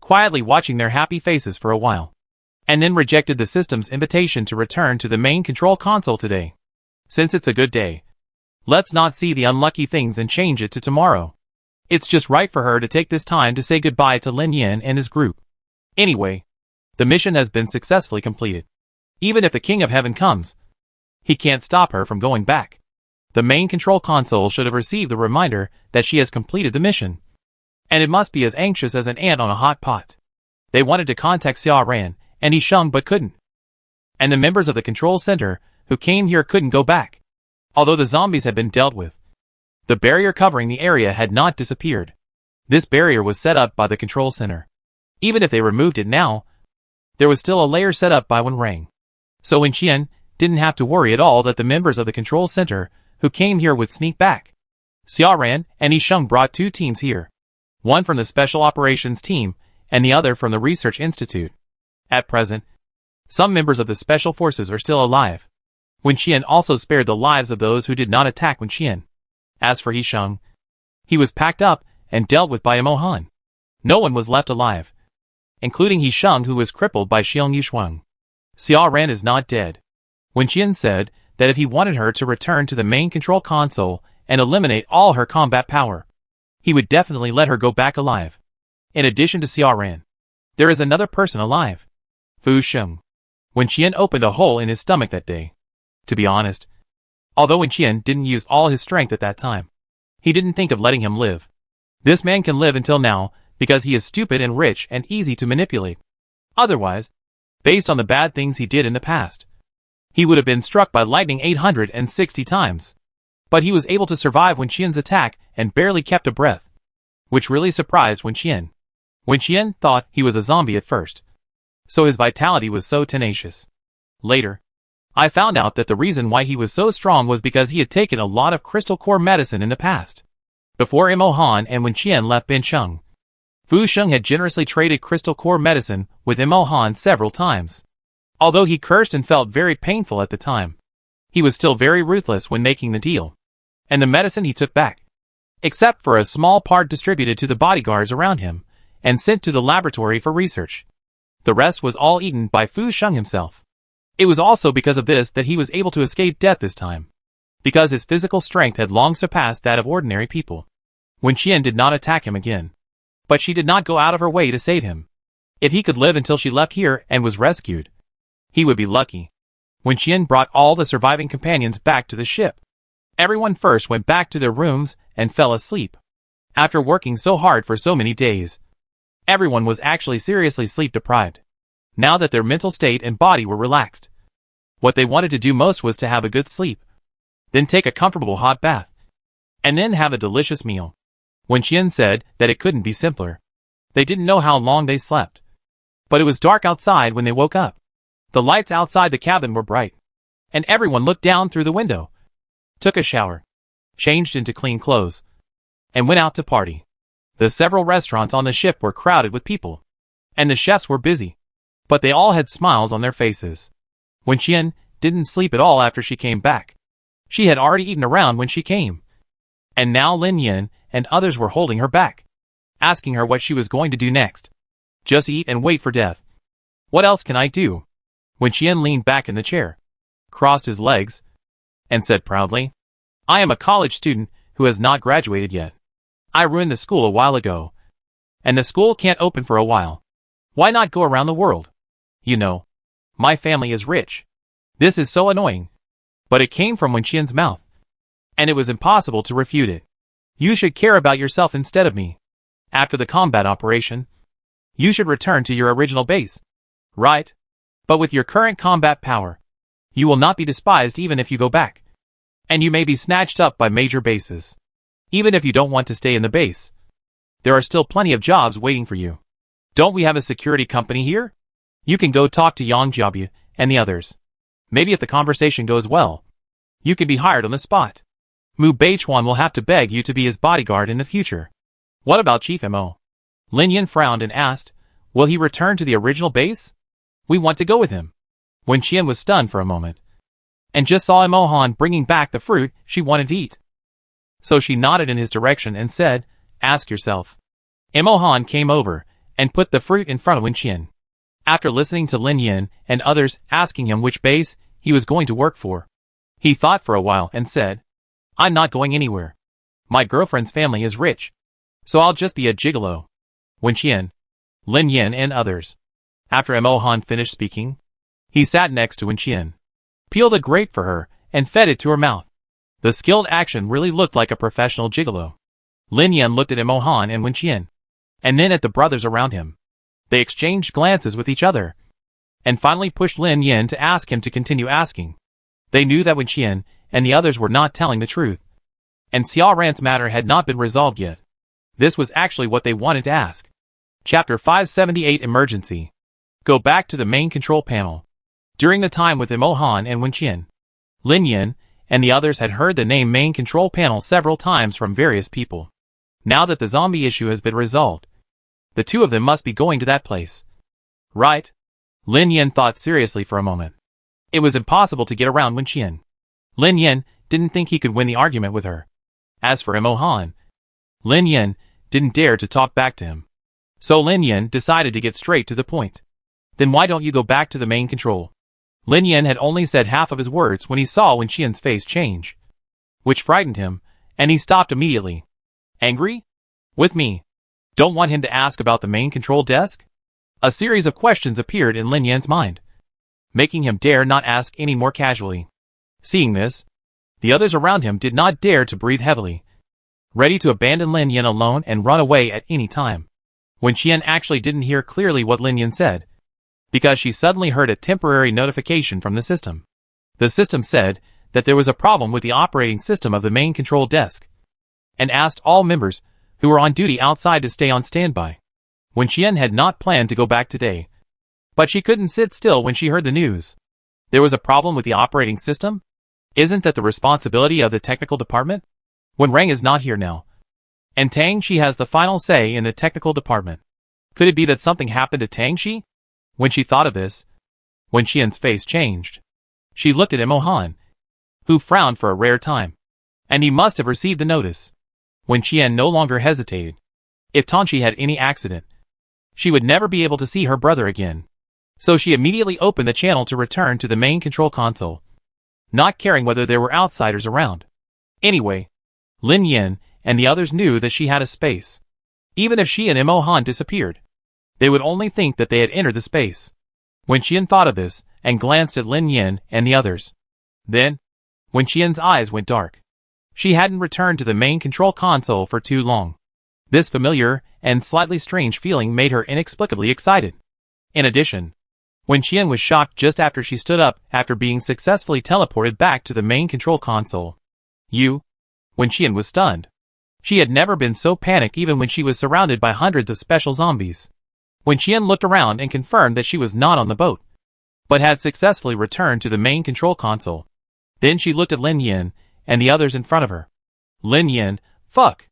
quietly watching their happy faces for a while, and then rejected the system's invitation to return to the main control console today. Since it's a good day, let's not see the unlucky things and change it to tomorrow. It's just right for her to take this time to say goodbye to Lin Yin and his group. Anyway, the mission has been successfully completed. Even if the King of Heaven comes, he can't stop her from going back. The main control console should have received the reminder that she has completed the mission, and it must be as anxious as an ant on a hot pot. They wanted to contact Xia Ran and Yi Sheng but couldn't. And the members of the control center who came here couldn't go back. Although the zombies had been dealt with, the barrier covering the area had not disappeared. This barrier was set up by the control center. Even if they removed it now, there was still a layer set up by Wen Rang. So Wen Qian didn't have to worry at all that the members of the control center who came here would sneak back. Xia Ran and Yi Sheng brought 2 teams here, one from the Special Operations team and the other from the Research Institute. At present, some members of the Special Forces are still alive. Wen Qian also spared the lives of those who did not attack Wen Qian. As for Yi Sheng, he was packed up and dealt with by Imohan. No one was left alive, including Yi Sheng, who was crippled by Xiong Yushuang. Xia Ran is not dead. Wen Qian said that if he wanted her to return to the main control console and eliminate all her combat power, he would definitely let her go back alive. In addition to Xia Ran, there is another person alive, Fu Sheng. Wen Qian opened a hole in his stomach that day. To be honest, although Wen Qian didn't use all his strength at that time, he didn't think of letting him live. This man can live until now because he is stupid and rich and easy to manipulate. Otherwise, based on the bad things he did in the past, he would have been struck by lightning 860 times. But he was able to survive Wen Qian's attack and barely kept a breath, which really surprised Wen Qian. Wen Qian thought he was a zombie at first, so his vitality was so tenacious. Later, I found out that the reason why he was so strong was because he had taken a lot of crystal core medicine in the past. Before Imohan and Wen Qian left Bincheng, Fu Sheng had generously traded crystal core medicine with Imohan several times. Although he cursed and felt very painful at the time, he was still very ruthless when making the deal, and the medicine he took back, except for a small part distributed to the bodyguards around him and sent to the laboratory for research. The rest was all eaten by Fu Sheng himself. It was also because of this that he was able to escape death this time, because his physical strength had long surpassed that of ordinary people. Wen Qian did not attack him again, but she did not go out of her way to save him. If he could live until she left here and was rescued, he would be lucky. Wen Qian brought all the surviving companions back to the ship. Everyone first went back to their rooms and fell asleep. After working so hard for so many days, everyone was actually seriously sleep-deprived. Now that their mental state and body were relaxed, what they wanted to do most was to have a good sleep, then take a comfortable hot bath, and then have a delicious meal. Wen Qian said that it couldn't be simpler. They didn't know how long they slept, but it was dark outside when they woke up. The lights outside the cabin were bright, and everyone looked down through the window, took a shower, changed into clean clothes, and went out to party. The several restaurants on the ship were crowded with people, and the chefs were busy, but they all had smiles on their faces. Wenqian didn't sleep at all after she came back. She had already eaten around when she came, and now Lin Yin and others were holding her back, asking her what she was going to do next. Just eat and wait for death. What else can I do? Wenqian leaned back in the chair, crossed his legs, and said proudly, I am a college student who has not graduated yet. I ruined the school a while ago, and the school can't open for a while. Why not go around the world? You know, my family is rich. This is so annoying. But it came from Wenqian's mouth, and it was impossible to refute it. You should care about yourself instead of me. After the combat operation, you should return to your original base. Right? But with your current combat power, you will not be despised even if you go back. And you may be snatched up by major bases. Even if you don't want to stay in the base, there are still plenty of jobs waiting for you. Don't we have a security company here? You can go talk to Yang Jiabu and the others. Maybe if the conversation goes well, you can be hired on the spot. Mu Beichuan will have to beg you to be his bodyguard in the future. What about Chief Mo? Lin Yin frowned and asked, will he return to the original base? We want to go with him. Wenqian was stunned for a moment, and just saw Mo Han bringing back the fruit she wanted to eat. So she nodded in his direction and said, ask yourself. Mo Han came over and put the fruit in front of Wenqian. After listening to Lin Yin and others asking him which base he was going to work for, he thought for a while and said, I'm not going anywhere. My girlfriend's family is rich, so I'll just be a gigolo. Wenqian, Lin Yin and others. After Mo Han finished speaking, he sat next to Wenqian, peeled a grape for her, and fed it to her mouth. The skilled action really looked like a professional gigolo. Lin Yin looked at Mo Han and Wenqian, and then at the brothers around him. They exchanged glances with each other, and finally pushed Lin Yin to ask him to continue asking. They knew that Wenqian and the others were not telling the truth, and Xiao Ran's matter had not been resolved yet. This was actually what they wanted to ask. Chapter 578 Emergency. Go back to the main control panel. During the time with Mo Han and Wenqian, Lin Yin and the others had heard the name main control panel several times from various people. Now that the zombie issue has been resolved, the two of them must be going to that place. Right? Lin Yin thought seriously for a moment. It was impossible to get around Wenqian. Lin Yin didn't think he could win the argument with her. As for Mo Han, Lin Yin didn't dare to talk back to him. So Lin Yin decided to get straight to the point. Then why don't you go back to the main control? Lin Yin had only said half of his words when he saw Wenqian's face change, which frightened him, and he stopped immediately. Angry? With me? Don't want him to ask about the main control desk? A series of questions appeared in Lin Yin's mind, making him dare not ask any more casually. Seeing this, the others around him did not dare to breathe heavily, ready to abandon Lin Yin alone and run away at any time. Wenqian actually didn't hear clearly what Lin Yin said, because she suddenly heard a temporary notification from the system. The system said that there was a problem with the operating system of the main control desk, and asked all members who were on duty outside to stay on standby. Wenqian had not planned to go back today, but she couldn't sit still when she heard the news. There was a problem with the operating system? Isn't that the responsibility of the technical department? When Rang is not here now, and Tang Shi has the final say in the technical department. Could it be that something happened to Tang Shi? When she thought of this, Wenqian's face changed. She looked at Mo Han, who frowned for a rare time, and he must have received the notice. Wenqian no longer hesitated. If Tanshi had any accident, she would never be able to see her brother again. So she immediately opened the channel to return to the main control console, not caring whether there were outsiders around. Anyway, Lin Yin and the others knew that she had a space. Even if she and Mo Han disappeared, they would only think that they had entered the space. Wenqian thought of this and glanced at Lin Yin and the others. Then, Wenqian's eyes went dark. She hadn't returned to the main control console for too long. This familiar and slightly strange feeling made her inexplicably excited. In addition, Wenqian was shocked just after she stood up after being successfully teleported back to the main control console. Wenqian was stunned. She had never been so panicked even when she was surrounded by hundreds of special zombies. Wenqian looked around and confirmed that she was not on the boat. but had successfully returned to the main control console. Then she looked at Lin Yin and the others in front of her. Lin Yin, fuck.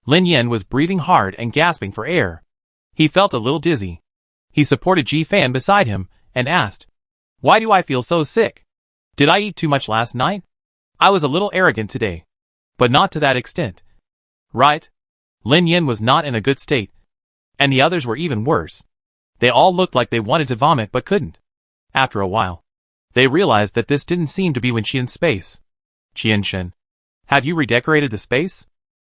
Lin Yin was breathing hard and gasping for air. He felt a little dizzy. He supported Ji Fan beside him and asked, "Why do I feel so sick? Did I eat too much last night? I was a little arrogant today. But not to that extent." Right? Lin Yin was not in a good state. And the others were even worse. They all looked like they wanted to vomit but couldn't. After a while, they realized that this didn't seem to be Wen Qian's space. "Qianshen, have you redecorated the space?"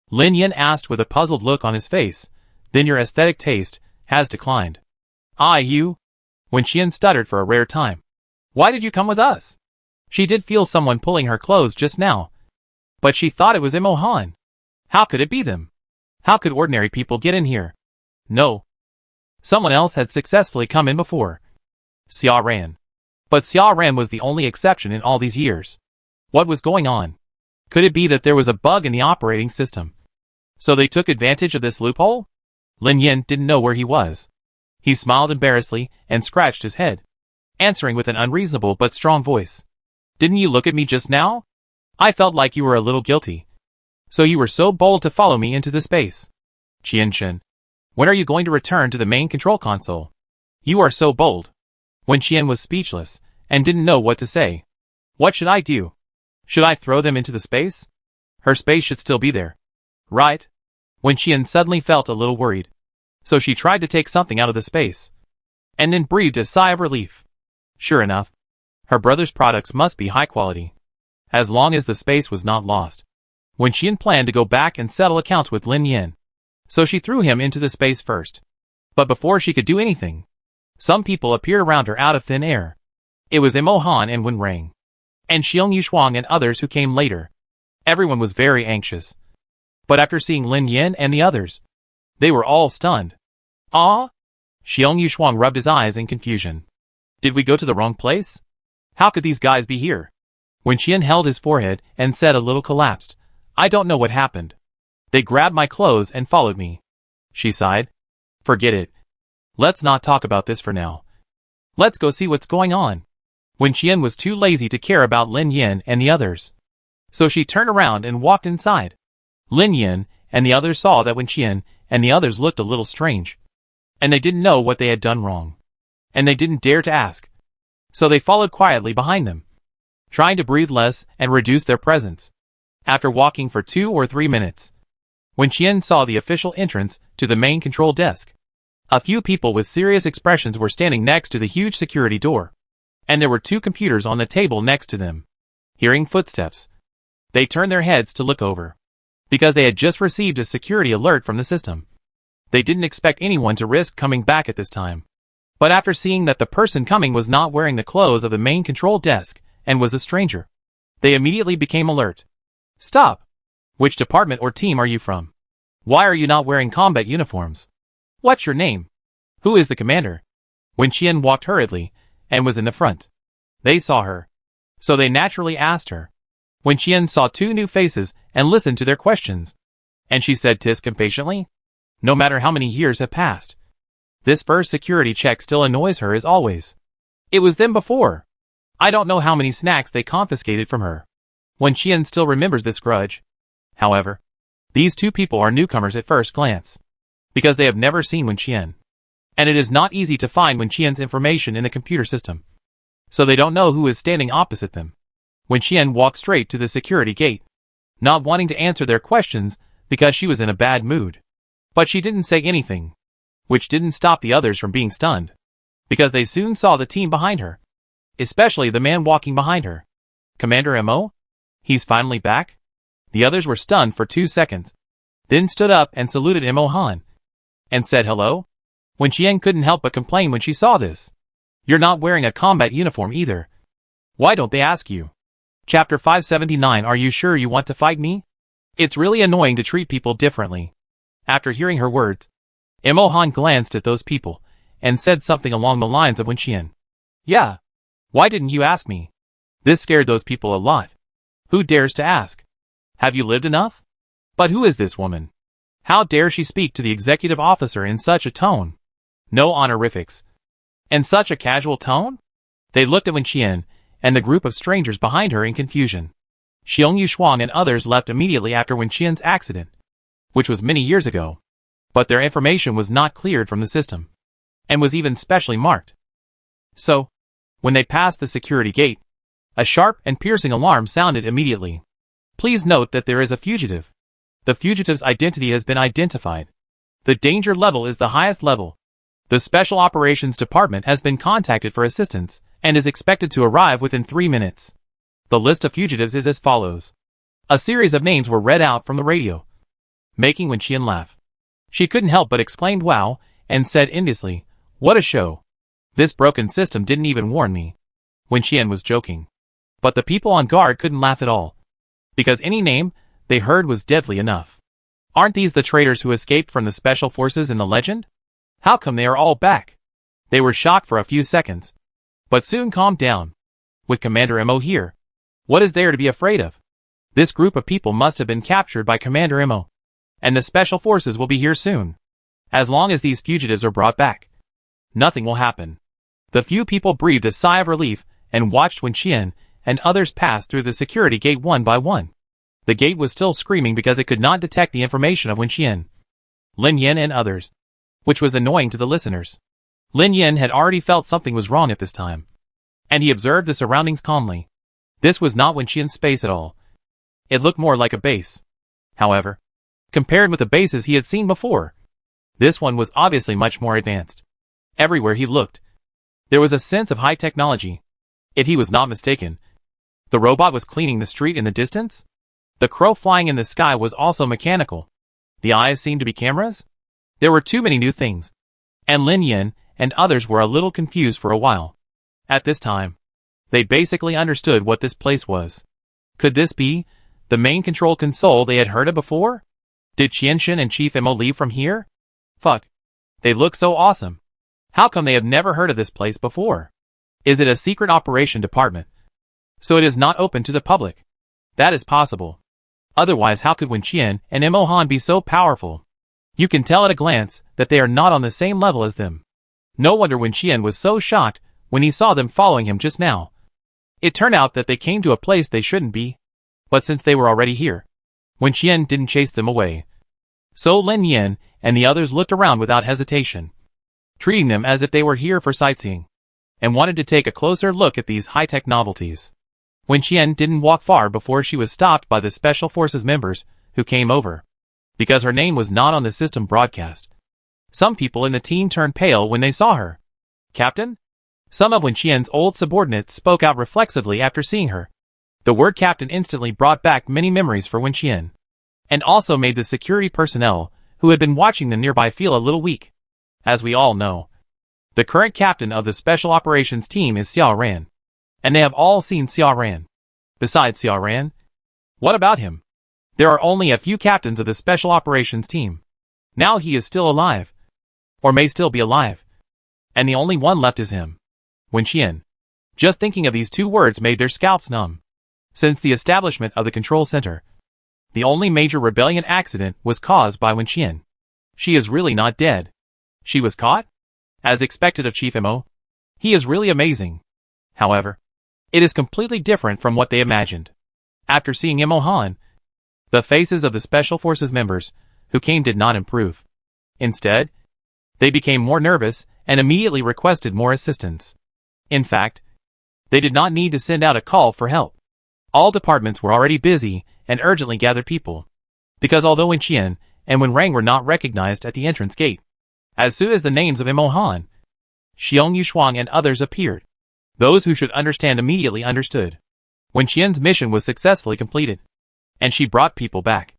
Lin Yin asked with a puzzled look on his face. "Then your aesthetic taste has declined." You? Wen Qian stuttered for a rare time. "Why did you come with us?" She did feel someone pulling her clothes just now. But she thought it was Imo Han. How could it be them? How could ordinary people get in here? No. Someone else had successfully come in before. Xia Ran. But Xia Ran was the only exception in all these years. What was going on? Could it be that there was a bug in the operating system? So they took advantage of this loophole? Lin Yin didn't know where he was. He smiled embarrassedly and scratched his head, answering with an unreasonable but strong voice. "Didn't you look at me just now? I felt like you were a little guilty. So you were so bold to follow me into the space. Qianshen, when are you going to return to the main control console? You are so bold." Wen Qian was speechless and didn't know what to say. What should I do? Should I throw them into the space? Her space should still be there. Right? Wen Qian suddenly felt a little worried. So she tried to take something out of the space. And then breathed a sigh of relief. Sure enough, her brother's products must be high quality. As long as the space was not lost. Wen Qian planned to go back and settle accounts with Lin Yin. So she threw him into the space first. But before she could do anything, some people appeared around her out of thin air. It was Imo Han and Wen Rang. And Xiong Yushuang and others who came later. Everyone was very anxious. But after seeing Lin Yin and the others, they were all stunned. Ah? Xiong Yushuang rubbed his eyes in confusion. Did we go to the wrong place? How could these guys be here? Wen Qian held his forehead and said a little collapsed. I don't know what happened. They grabbed my clothes and followed me. She sighed. Forget it. Let's not talk about this for now. Let's go see what's going on. Wen Qian was too lazy to care about Lin Yin and the others. So she turned around and walked inside. Lin Yin and the others saw that Wen Qian and the others looked a little strange. And they didn't know what they had done wrong. And they didn't dare to ask. So they followed quietly behind them, trying to breathe less and reduce their presence. After walking for 2 or 3 minutes, Wen Qian saw the official entrance to the main control desk. A few people with serious expressions were standing next to the huge security door. And there were 2 computers on the table next to them. Hearing footsteps, they turned their heads to look over. Because they had just received a security alert from the system. They didn't expect anyone to risk coming back at this time. But after seeing that the person coming was not wearing the clothes of the main control desk and was a stranger, they immediately became alert. Stop! Which department or team are you from? Why are you not wearing combat uniforms? What's your name? Who is the commander? Wen Qian walked hurriedly and was in the front. They saw her. So they naturally asked her. Wen Qian saw 2 new faces and listened to their questions. And she said tisk impatiently, no matter how many years have passed, this first security check still annoys her as always. It was them before. I don't know how many snacks they confiscated from her. Wen Qian still remembers this grudge. However, these 2 people are newcomers at first glance. Because they have never seen Wen Qian. And it is not easy to find Wen Qian's information in the computer system. So they don't know who is standing opposite them. Wen Qian walked straight to the security gate, not wanting to answer their questions because she was in a bad mood. But she didn't say anything, which didn't stop the others from being stunned, because they soon saw the team behind her, especially the man walking behind her. Commander Mo? He's finally back? The others were stunned for 2 seconds, then stood up and saluted Imo Han, and said hello. Wen Qian couldn't help but complain when she saw this. You're not wearing a combat uniform either. Why don't they ask you? Chapter 579. Are you sure you want to fight me? It's really annoying to treat people differently. After hearing her words, Imo Han glanced at those people and said something along the lines of Wen Qian. Yeah. Why didn't you ask me? This scared those people a lot. Who dares to ask? Have you lived enough? But who is this woman? How dare she speak to the executive officer in such a tone? No honorifics. And such a casual tone? They looked at Wen Qian and the group of strangers behind her in confusion. Xiong Yuxuang and others left immediately after Wen Qian's accident, which was many years ago, but their information was not cleared from the system, and was even specially marked. So, when they passed the security gate, a sharp and piercing alarm sounded immediately. Please note that there is a fugitive. The fugitive's identity has been identified. The danger level is the highest level. The Special Operations Department has been contacted for assistance and is expected to arrive within 3 minutes. The list of fugitives is as follows. A series of names were read out from the radio, making Wen Qian laugh. She couldn't help but exclaimed wow, and said enviously, "What a show. This broken system didn't even warn me." Wen Qian was joking. But the people on guard couldn't laugh at all, because any name they heard was deadly enough. Aren't these the traitors who escaped from the special forces in the legend? How come they are all back? They were shocked for a few seconds, but soon calmed down. With Commander Mo here, what is there to be afraid of? This group of people must have been captured by Commander Mo, and the special forces will be here soon. As long as these fugitives are brought back, nothing will happen. The few people breathed a sigh of relief and watched Wen Qian and others pass through the security gate one by one. The gate was still screaming because it could not detect the information of Wen Qian, Lin Yin and others, which was annoying to the listeners. Lin Yin had already felt something was wrong at this time, and he observed the surroundings calmly. This was not Wen Qian's space at all. It looked more like a base. However, compared with the bases he had seen before, this one was obviously much more advanced. Everywhere he looked, there was a sense of high technology. If he was not mistaken, the robot was cleaning the street in the distance. The crow flying in the sky was also mechanical. The eyes seemed to be cameras. There were too many new things, and Lin Yin and others were a little confused for a while. At this time, they basically understood what this place was. Could this be the main control console they had heard of before? Did Qianshan and Chief Mo leave from here? Fuck. They look so awesome. How come they have never heard of this place before? Is it a secret operation department, so it is not open to the public? That is possible. Otherwise, how could Wen Qian and Mo Han be so powerful? You can tell at a glance that they are not on the same level as them. No wonder Wen Qian was so shocked when he saw them following him just now. It turned out that they came to a place they shouldn't be. But since they were already here, Wen Qian didn't chase them away. So Lin Yin and the others looked around without hesitation, treating them as if they were here for sightseeing, and wanted to take a closer look at these high-tech novelties. Wen Qian didn't walk far before she was stopped by the Special Forces members who came over, because her name was not on the system broadcast. Some people in the team turned pale when they saw her. Captain? Some of Wen Qian's old subordinates spoke out reflexively after seeing her. The word captain instantly brought back many memories for Wen Qian, and also made the security personnel who had been watching them nearby feel a little weak. As we all know, the current captain of the Special Operations team is Xiao Ran, and they have all seen Xiao Ran. Besides Xiao Ran, what about him? There are only a few captains of the Special Operations team. Now he is still alive, or may still be alive, and the only one left is him, Wen Qian. Just thinking of these two words made their scalps numb. Since the establishment of the control center, the only major rebellion accident was caused by Wen Qian. She is really not dead. She was caught? As expected of Chief Mo. He is really amazing. However, it is completely different from what they imagined. After seeing Mo Han, the faces of the Special Forces members who came did not improve. Instead, they became more nervous and immediately requested more assistance. In fact, they did not need to send out a call for help. All departments were already busy and urgently gathered people, because although Wen Qian and Wen Rang were not recognized at the entrance gate, as soon as the names of Mo Han, Xiong Yuxuang and others appeared, those who should understand immediately understood. Wen Qian's mission was successfully completed, and she brought people back.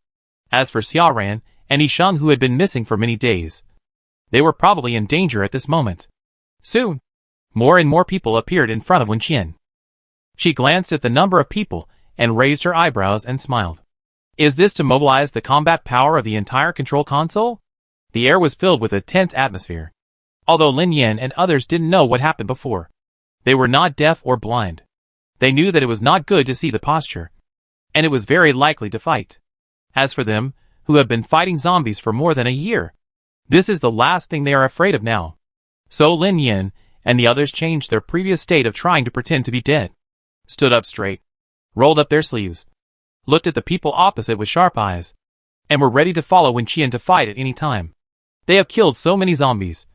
As for Xiao Ran and Yisheng, who had been missing for many days, they were probably in danger at this moment. Soon, more and more people appeared in front of Wen Qian. She glanced at the number of people and raised her eyebrows and smiled. Is this to mobilize the combat power of the entire control console? The air was filled with a tense atmosphere. Although Lin Yin and others didn't know what happened before, they were not deaf or blind. They knew that it was not good to see the posture, and it was very likely to fight. As for them, who have been fighting zombies for more than a year, this is the last thing they are afraid of now. So Lin Yin and the others changed their previous state of trying to pretend to be dead, stood up straight, rolled up their sleeves, looked at the people opposite with sharp eyes, and were ready to follow Wen Qian to fight at any time. They have killed so many zombies.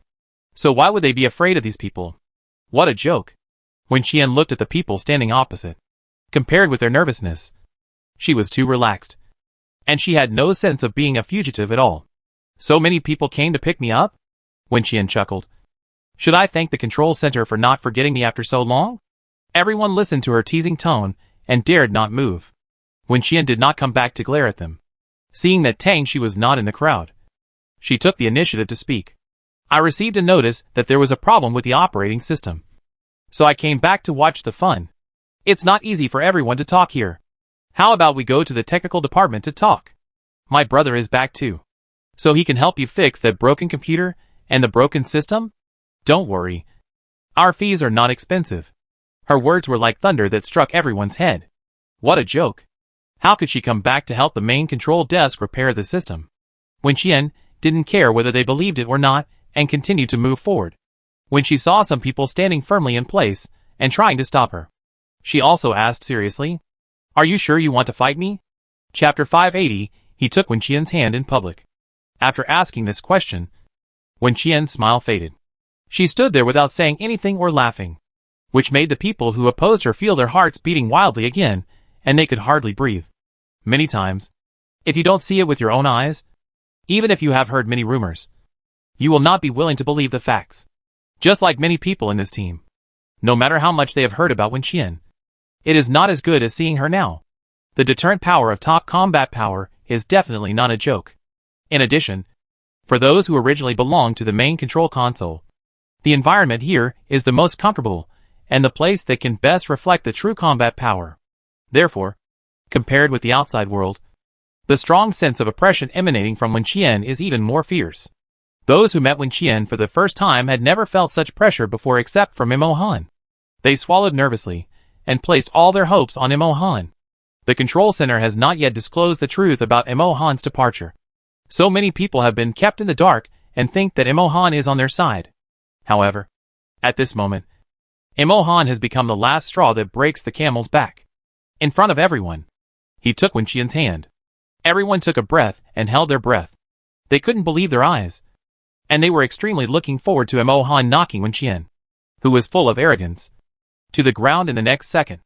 So why would they be afraid of these people? What a joke. Wen Qian looked at the people standing opposite. Compared with their nervousness, she was too relaxed. And she had no sense of being a fugitive at all. So many people came to pick me up? Wen Qian chuckled. Should I thank the control center for not forgetting me after so long? Everyone listened to her teasing tone and dared not move. Wen Qian did not come back to glare at them. Seeing that Tang Shi was not in the crowd, she took the initiative to speak. I received a notice that there was a problem with the operating system. So I came back to watch the fun. It's not easy for everyone to talk here. How about we go to the technical department to talk? My brother is back too. So he can help you fix that broken computer and the broken system? Don't worry. Our fees are not expensive. Her words were like thunder that struck everyone's head. What a joke. How could she come back to help the main control desk repair the system? Wen Qian didn't care whether they believed it or not and continued to move forward. When she saw some people standing firmly in place and trying to stop her, she also asked seriously, Are you sure you want to fight me? Chapter 580, he took Wen Qian's hand in public. After asking this question, Wen Qian's smile faded. She stood there without saying anything or laughing, which made the people who opposed her feel their hearts beating wildly again, and they could hardly breathe. Many times, if you don't see it with your own eyes, even if you have heard many rumors, you will not be willing to believe the facts. Just like many people in this team. No matter how much they have heard about Wen Qian, it is not as good as seeing her now. The deterrent power of top combat power is definitely not a joke. In addition, for those who originally belonged to the main control console, the environment here is the most comfortable, and the place that can best reflect the true combat power. Therefore, compared with the outside world, the strong sense of oppression emanating from Wen Qian is even more fierce. Those who met Wen Qian for the first time had never felt such pressure before except for Imo Han. They swallowed nervously, and placed all their hopes on Imo Han. The control center has not yet disclosed the truth about Imo Han's departure. So many people have been kept in the dark and think that Imo Han is on their side. However, at this moment, Imo Han has become the last straw that breaks the camel's back. In front of everyone, he took Wen Qian's hand. Everyone took a breath and held their breath. They couldn't believe their eyes. And they were extremely looking forward to Imo Han knocking Wen Qian, who was full of arrogance, to the ground in the next second.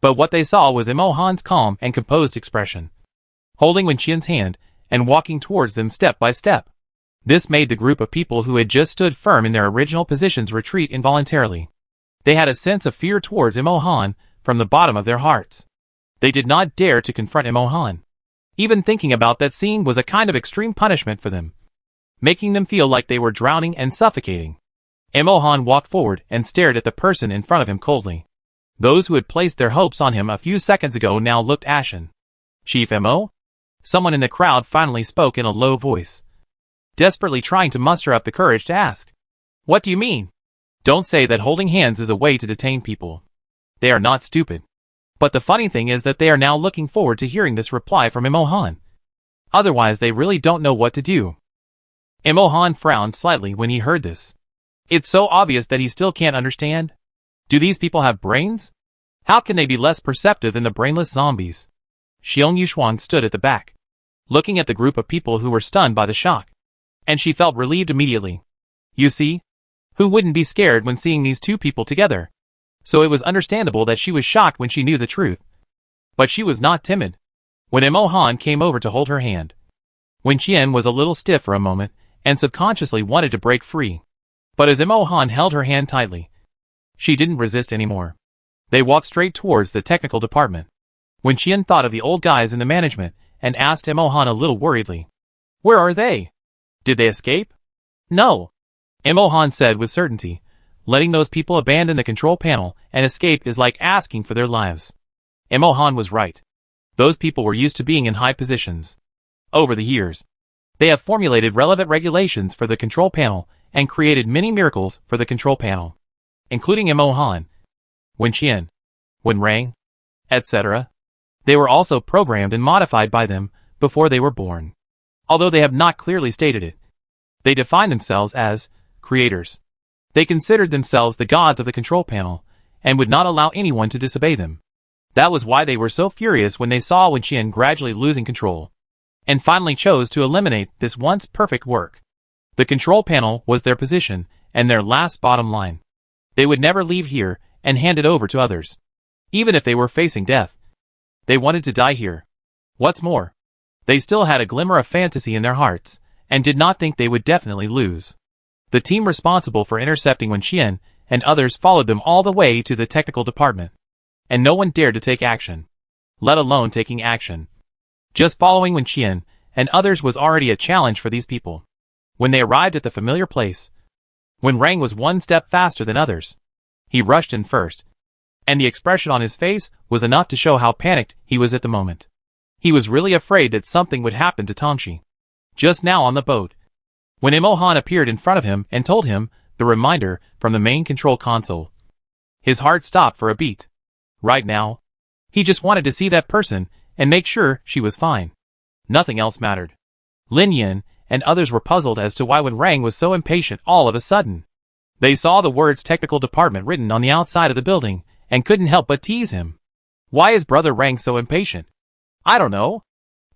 But what they saw was Imo Han's calm and composed expression, holding Wen Qian's hand and walking towards them step by step. This made the group of people who had just stood firm in their original positions retreat involuntarily. They had a sense of fear towards Imo Han from the bottom of their hearts. They did not dare to confront Imo Han. Even thinking about that scene was a kind of extreme punishment for them, making them feel like they were drowning and suffocating. Imo Han walked forward and stared at the person in front of him coldly. Those who had placed their hopes on him a few seconds ago now looked ashen. Chief Mo? Someone in the crowd finally spoke in a low voice, desperately trying to muster up the courage to ask. What do you mean? Don't say that holding hands is a way to detain people. They are not stupid. But the funny thing is that they are now looking forward to hearing this reply from Imo Han. Otherwise they really don't know what to do. Imo Han frowned slightly when he heard this. It's so obvious that he still can't understand. Do these people have brains? How can they be less perceptive than the brainless zombies? Xiong Yuxuan stood at the back, looking at the group of people who were stunned by the shock. And she felt relieved immediately. You see? Who wouldn't be scared when seeing these two people together? So it was understandable that she was shocked when she knew the truth. But she was not timid. When Imo Han came over to hold her hand, Wen Qian was a little stiff for a moment, and subconsciously wanted to break free. But as Imo Han held her hand tightly, she didn't resist anymore. They walked straight towards the technical department. Wen Qian thought of the old guys in the management and asked Imo Han a little worriedly. Where are they? Did they escape? No. Imo Han said with certainty. Letting those people abandon the control panel and escape is like asking for their lives. Imo Han was right. Those people were used to being in high positions. Over the years, they have formulated relevant regulations for the control panel and created many miracles for the control panel, including Imo Han, Wen Qian, Wen Rang, etc. They were also programmed and modified by them before they were born. Although they have not clearly stated it, they define themselves as creators. They considered themselves the gods of the control panel, and would not allow anyone to disobey them. That was why they were so furious when they saw Wen Qian gradually losing control, and finally chose to eliminate this once perfect work. The control panel was their position, and their last bottom line. They would never leave here and hand it over to others. Even if they were facing death, they wanted to die here. What's more, they still had a glimmer of fantasy in their hearts, and did not think they would definitely lose. The team responsible for intercepting Wen Qian and others followed them all the way to the technical department, and no one dared to take action, let alone taking action. Just following Wen Qian and others was already a challenge for these people. When they arrived at the familiar place, Wen Rang was one step faster than others. He rushed in first, and the expression on his face was enough to show how panicked he was at the moment. He was really afraid that something would happen to Tongxi. Just now on the boat, when Imohan appeared in front of him and told him the reminder from the main control console, his heart stopped for a beat. Right now, he just wanted to see that person and make sure she was fine. Nothing else mattered. Lin Yin and others were puzzled as to why Wen Rang was so impatient all of a sudden. They saw the words technical department written on the outside of the building and couldn't help but tease him. Why is Brother Rang so impatient? I don't know.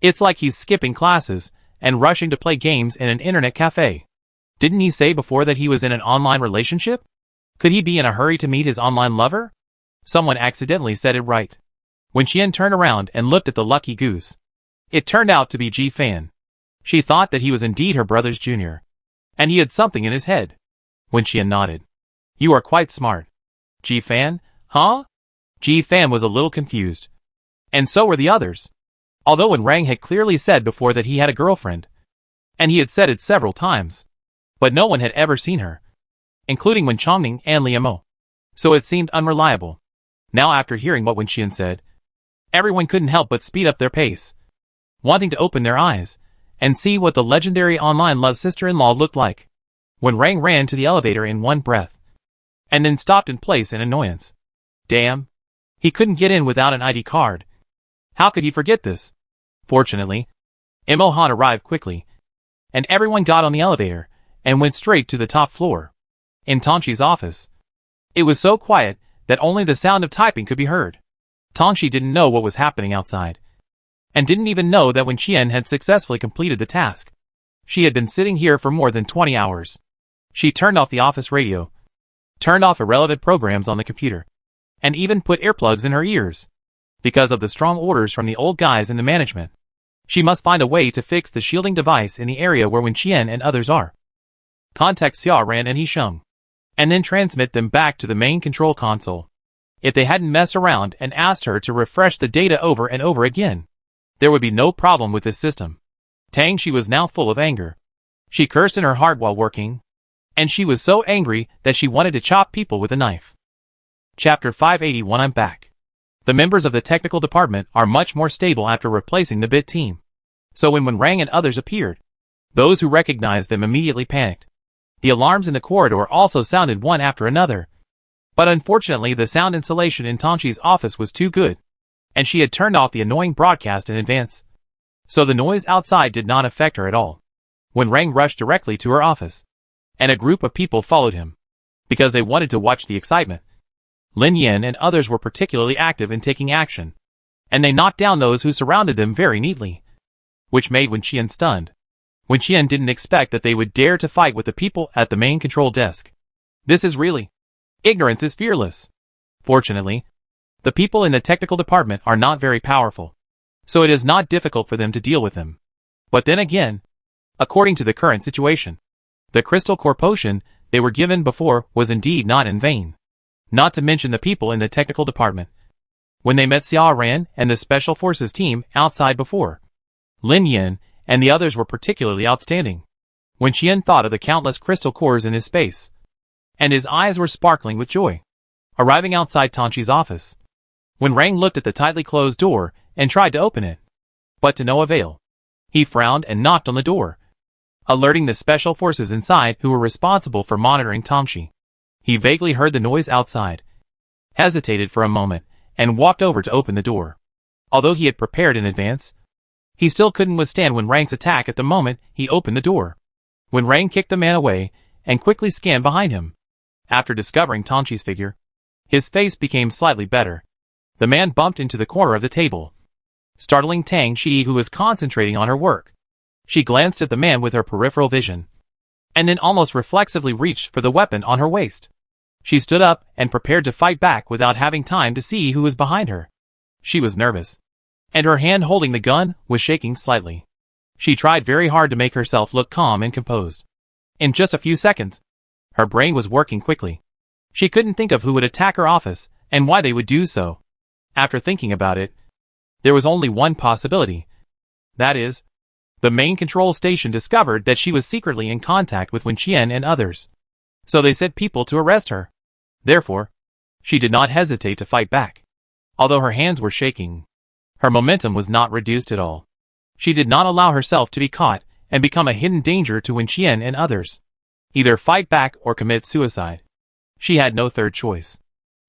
It's like he's skipping classes and rushing to play games in an internet cafe. Didn't he say before that he was in an online relationship? Could he be in a hurry to meet his online lover? Someone accidentally said it right. Wen Qian turned around and looked at the lucky goose. It turned out to be Ji Fan. She thought that he was indeed her brother's junior, and he had something in his head. Wen Qian nodded. You are quite smart. Ji Fan, huh? Ji Fan was a little confused. And so were the others. Although Wen Rang had clearly said before that he had a girlfriend, and he had said it several times, but no one had ever seen her, including Wen Chongning and Liu Mo. So it seemed unreliable. Now after hearing what Wen Qian said, everyone couldn't help but speed up their pace, wanting to open their eyes and see what the legendary online love sister-in-law looked like. Wen Rang ran to the elevator in one breath, and then stopped in place in annoyance. Damn. He couldn't get in without an ID card. How could he forget this? Fortunately, Imohan arrived quickly, and everyone got on the elevator and went straight to the top floor. In Tongxi's office, it was so quiet that only the sound of typing could be heard. Tongxi didn't know what was happening outside, and didn't even know that Wen Qian had successfully completed the task. She had been sitting here for more than 20 hours. She turned off the office radio, turned off irrelevant programs on the computer, and even put earplugs in her ears. Because of the strong orders from the old guys in the management, she must find a way to fix the shielding device in the area where Wen Qian and others are. Contact Xia Ran and Hisheng, and then transmit them back to the main control console. If they hadn't messed around and asked her to refresh the data over and over again, there would be no problem with this system. Tangxi was now full of anger. She cursed in her heart while working, and she was so angry that she wanted to chop people with a knife. Chapter 581. I'm back. The members of the technical department are much more stable after replacing the bit team. So when Wen Rang and others appeared, those who recognized them immediately panicked. The alarms in the corridor also sounded one after another. But unfortunately the sound insulation in Tongxi's office was too good, and she had turned off the annoying broadcast in advance. So the noise outside did not affect her at all. Wen Rang rushed directly to her office, and a group of people followed him, because they wanted to watch the excitement. Lin Yin and others were particularly active in taking action, and they knocked down those who surrounded them very neatly, which made Wen Qian stunned. Wen Qian didn't expect that they would dare to fight with the people at the main control desk. This is really... ignorance is fearless. Fortunately, the people in the technical department are not very powerful, so it is not difficult for them to deal with them. But then again, according to the current situation, the crystal core potion they were given before was indeed not in vain. Not to mention the people in the technical department. When they met Xia Ran and the Special Forces team outside before, Lin Yin and the others were particularly outstanding. Wen Qian thought of the countless crystal cores in his space, and his eyes were sparkling with joy. Arriving outside Tongxi's office, Wen Rang looked at the tightly closed door and tried to open it, but to no avail. He frowned and knocked on the door, alerting the Special Forces inside who were responsible for monitoring Tongxi. He vaguely heard the noise outside, hesitated for a moment, and walked over to open the door. Although he had prepared in advance, he still couldn't withstand Wen Rang's attack at the moment he opened the door. Wen Rang kicked the man away and quickly scanned behind him. After discovering Tangqi's figure, his face became slightly better. The man bumped into the corner of the table, startling Tang Shi, who was concentrating on her work. She glanced at the man with her peripheral vision, and then almost reflexively reached for the weapon on her waist. She stood up and prepared to fight back without having time to see who was behind her. She was nervous, and her hand holding the gun was shaking slightly. She tried very hard to make herself look calm and composed. In just a few seconds, her brain was working quickly. She couldn't think of who would attack her office and why they would do so. After thinking about it, there was only one possibility. That is, the main control station discovered that she was secretly in contact with Wen Qian and others. So they sent people to arrest her. Therefore, she did not hesitate to fight back. Although her hands were shaking, her momentum was not reduced at all. She did not allow herself to be caught and become a hidden danger to Wen Qian and others. Either fight back or commit suicide. She had no third choice.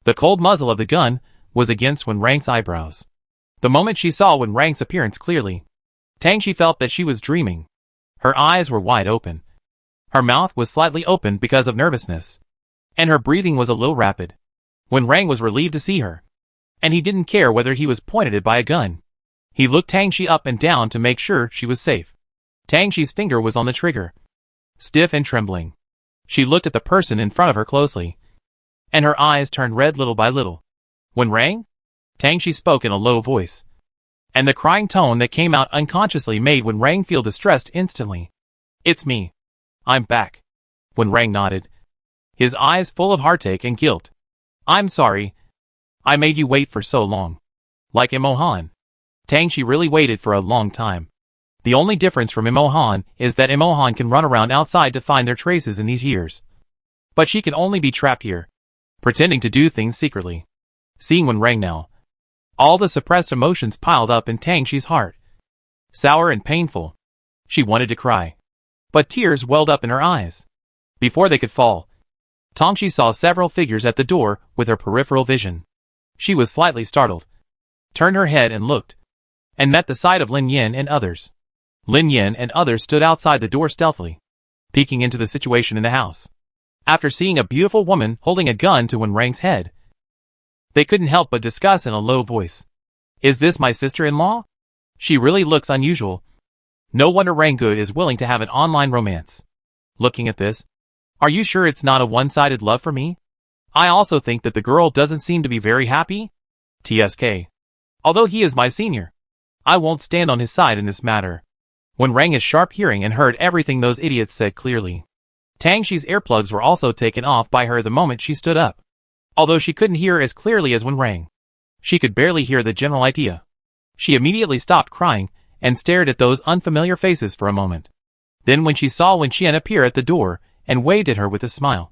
The cold muzzle of the gun was against Wen Rang's eyebrows. The moment she saw Wen Rang's appearance clearly, Tang Shi felt that she was dreaming. Her eyes were wide open. Her mouth was slightly open because of nervousness, and her breathing was a little rapid. Wen Rang was relieved to see her, and he didn't care whether he was pointed at by a gun. He looked Tang Shi up and down to make sure she was safe. Tang Shi's finger was on the trigger, stiff and trembling. She looked at the person in front of her closely, and her eyes turned red little by little. Wen Rang? Tang Shi spoke in a low voice, and the crying tone that came out unconsciously made Wen Rang feel distressed instantly. It's me. I'm back. Wen Rang nodded, his eyes full of heartache and guilt. I'm sorry. I made you wait for so long. Like Imohan. Tang Shi really waited for a long time. The only difference from Imohan is that Imohan can run around outside to find their traces in these years. But she can only be trapped here, pretending to do things secretly. Seeing Wen Rang now, all the suppressed emotions piled up in Tang Shi's heart. Sour and painful. She wanted to cry, but tears welled up in her eyes. Before they could fall, Tang Shi saw several figures at the door with her peripheral vision. She was slightly startled, turned her head and looked, and met the sight of Lin Yin and others. Lin Yin and others stood outside the door stealthily, peeking into the situation in the house. After seeing a beautiful woman holding a gun to Wen Rang's head, they couldn't help but discuss in a low voice. Is this my sister-in-law? She really looks unusual. No wonder Ranggood is willing to have an online romance. Looking at this, are you sure it's not a one-sided love for me? I also think that the girl doesn't seem to be very happy. TSK. Although he is my senior, I won't stand on his side in this matter. Wen Rang has sharp hearing and heard everything those idiots said clearly. Tang Shi's earplugs were also taken off by her the moment she stood up. Although she couldn't hear as clearly as Wen Rang, she could barely hear the general idea. She immediately stopped crying and stared at those unfamiliar faces for a moment. Then when she saw Wen Qian appear at the door and waved at her with a smile,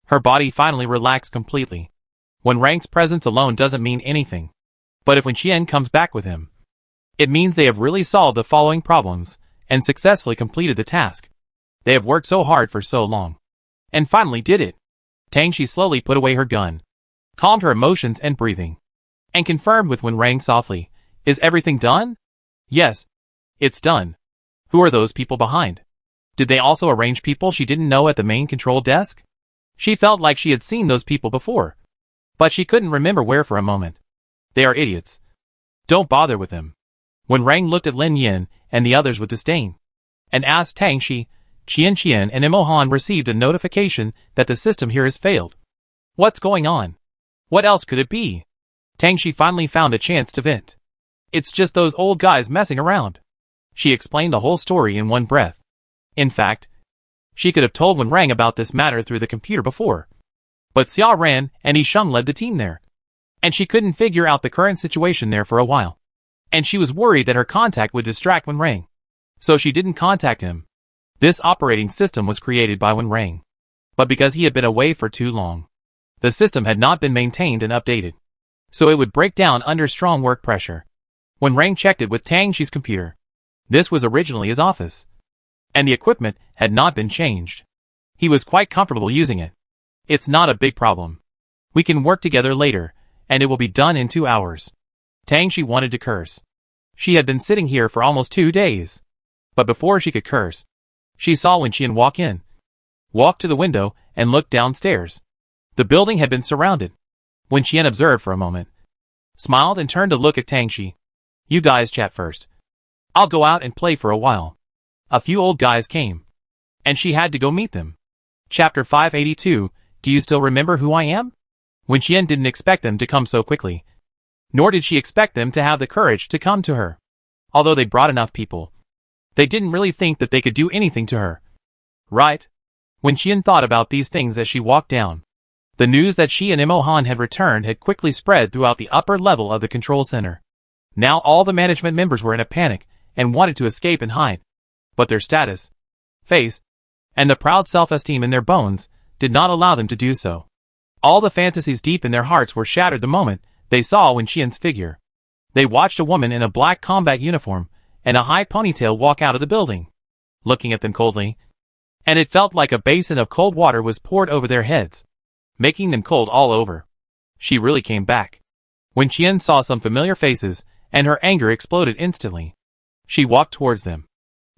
her body finally relaxed completely. Wen Rang's presence alone doesn't mean anything. But if Wen Qian comes back with him, it means they have really solved the following problems and successfully completed the task. They have worked so hard for so long, and finally did it. Tang Shi slowly put away her gun, calmed her emotions and breathing, and confirmed with Wen Rang softly, is everything done? Yes, it's done. Who are those people behind? Did they also arrange people she didn't know at the main control desk? She felt like she had seen those people before, but she couldn't remember where for a moment. They are idiots. Don't bother with them. Wen Rang looked at Lin Yin and the others with disdain, and asked Tang Shi, Qian and Imohan received a notification that the system here has failed. What's going on? What else could it be? Tang Shi finally found a chance to vent. It's just those old guys messing around. She explained the whole story in one breath. In fact, she could have told Wen Rang about this matter through the computer before. But Xia Ran and Yi Sheng led the team there, and she couldn't figure out the current situation there for a while. And she was worried that her contact would distract Wen Rang, so she didn't contact him. This operating system was created by Wen Rang, but because he had been away for too long, the system had not been maintained and updated, so it would break down under strong work pressure. Wen Rang checked it with Tang Shi's computer. This was originally his office, and the equipment had not been changed. He was quite comfortable using it. It's not a big problem. We can work together later, and it will be done in 2 hours. Tang Shi wanted to curse. She had been sitting here for almost 2 days. But before she could curse, she saw Wen Qian walk to the window and looked downstairs. The building had been surrounded. Wen Qian observed for a moment, smiled and turned to look at Tang Xi. You guys chat first. I'll go out and play for a while. A few old guys came, and she had to go meet them. Chapter 582, Do you still remember who I am? Wen Qian didn't expect them to come so quickly, nor did she expect them to have the courage to come to her. Although they brought enough people, they didn't really think that they could do anything to her. Right? Wen Qian thought about these things as she walked down. The news that she and Imo Han had returned had quickly spread throughout the upper level of the control center. Now all the management members were in a panic and wanted to escape and hide. But their status, face, and the proud self-esteem in their bones did not allow them to do so. All the fantasies deep in their hearts were shattered the moment they saw Wen Qian's figure. They watched a woman in a black combat uniform and a high ponytail walk out of the building, looking at them coldly, and it felt like a basin of cold water was poured over their heads, making them cold all over. She really came back. Wen Qian saw some familiar faces, and her anger exploded instantly. She walked towards them,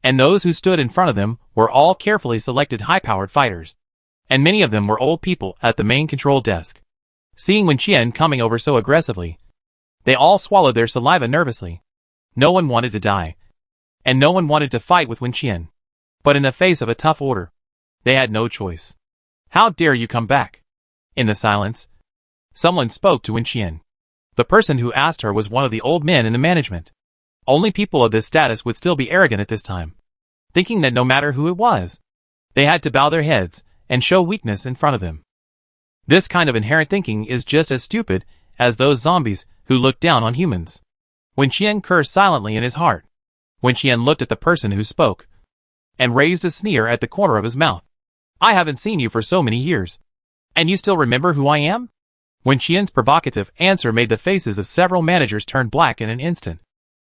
and those who stood in front of them were all carefully selected high-powered fighters, and many of them were old people at the main control desk. Seeing Wen Qian coming over so aggressively, they all swallowed their saliva nervously. No one wanted to die, and no one wanted to fight with Wen Qian. But in the face of a tough order, they had no choice. How dare you come back? In the silence, someone spoke to Wen Qian. The person who asked her was one of the old men in the management. Only people of this status would still be arrogant at this time, thinking that no matter who it was, they had to bow their heads and show weakness in front of them. This kind of inherent thinking is just as stupid as those zombies who look down on humans. Wen Qian cursed silently in his heart. Wen Qian looked at the person who spoke, and raised a sneer at the corner of his mouth. I haven't seen you for so many years, and you still remember who I am? Wen Qian's provocative answer made the faces of several managers turn black in an instant.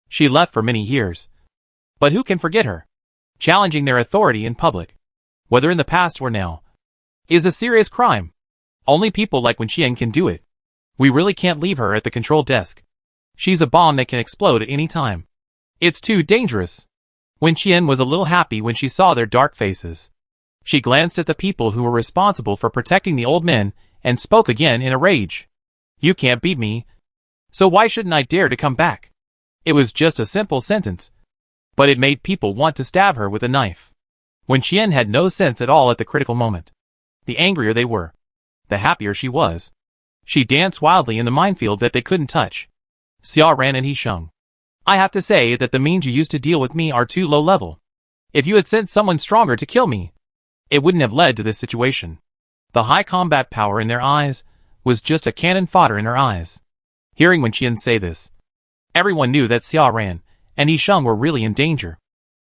She left for many years, but who can forget her? Challenging their authority in public, whether in the past or now, is a serious crime. Only people like Wen Qian can do it. We really can't leave her at the control desk. She's a bomb that can explode at any time. It's too dangerous. Wen Qian was a little happy when she saw their dark faces. She glanced at the people who were responsible for protecting the old men and spoke again in a rage. You can't beat me, so why shouldn't I dare to come back? It was just a simple sentence, but it made people want to stab her with a knife. Wen Qian had no sense at all at the critical moment. The angrier they were, the happier she was. She danced wildly in the minefield that they couldn't touch. Xia Ran and He Sheng. I have to say that the means you used to deal with me are too low level. If you had sent someone stronger to kill me, it wouldn't have led to this situation. The high combat power in their eyes was just a cannon fodder in her eyes. Hearing Wen Qian say this, everyone knew that Xia Ran and He Sheng were really in danger.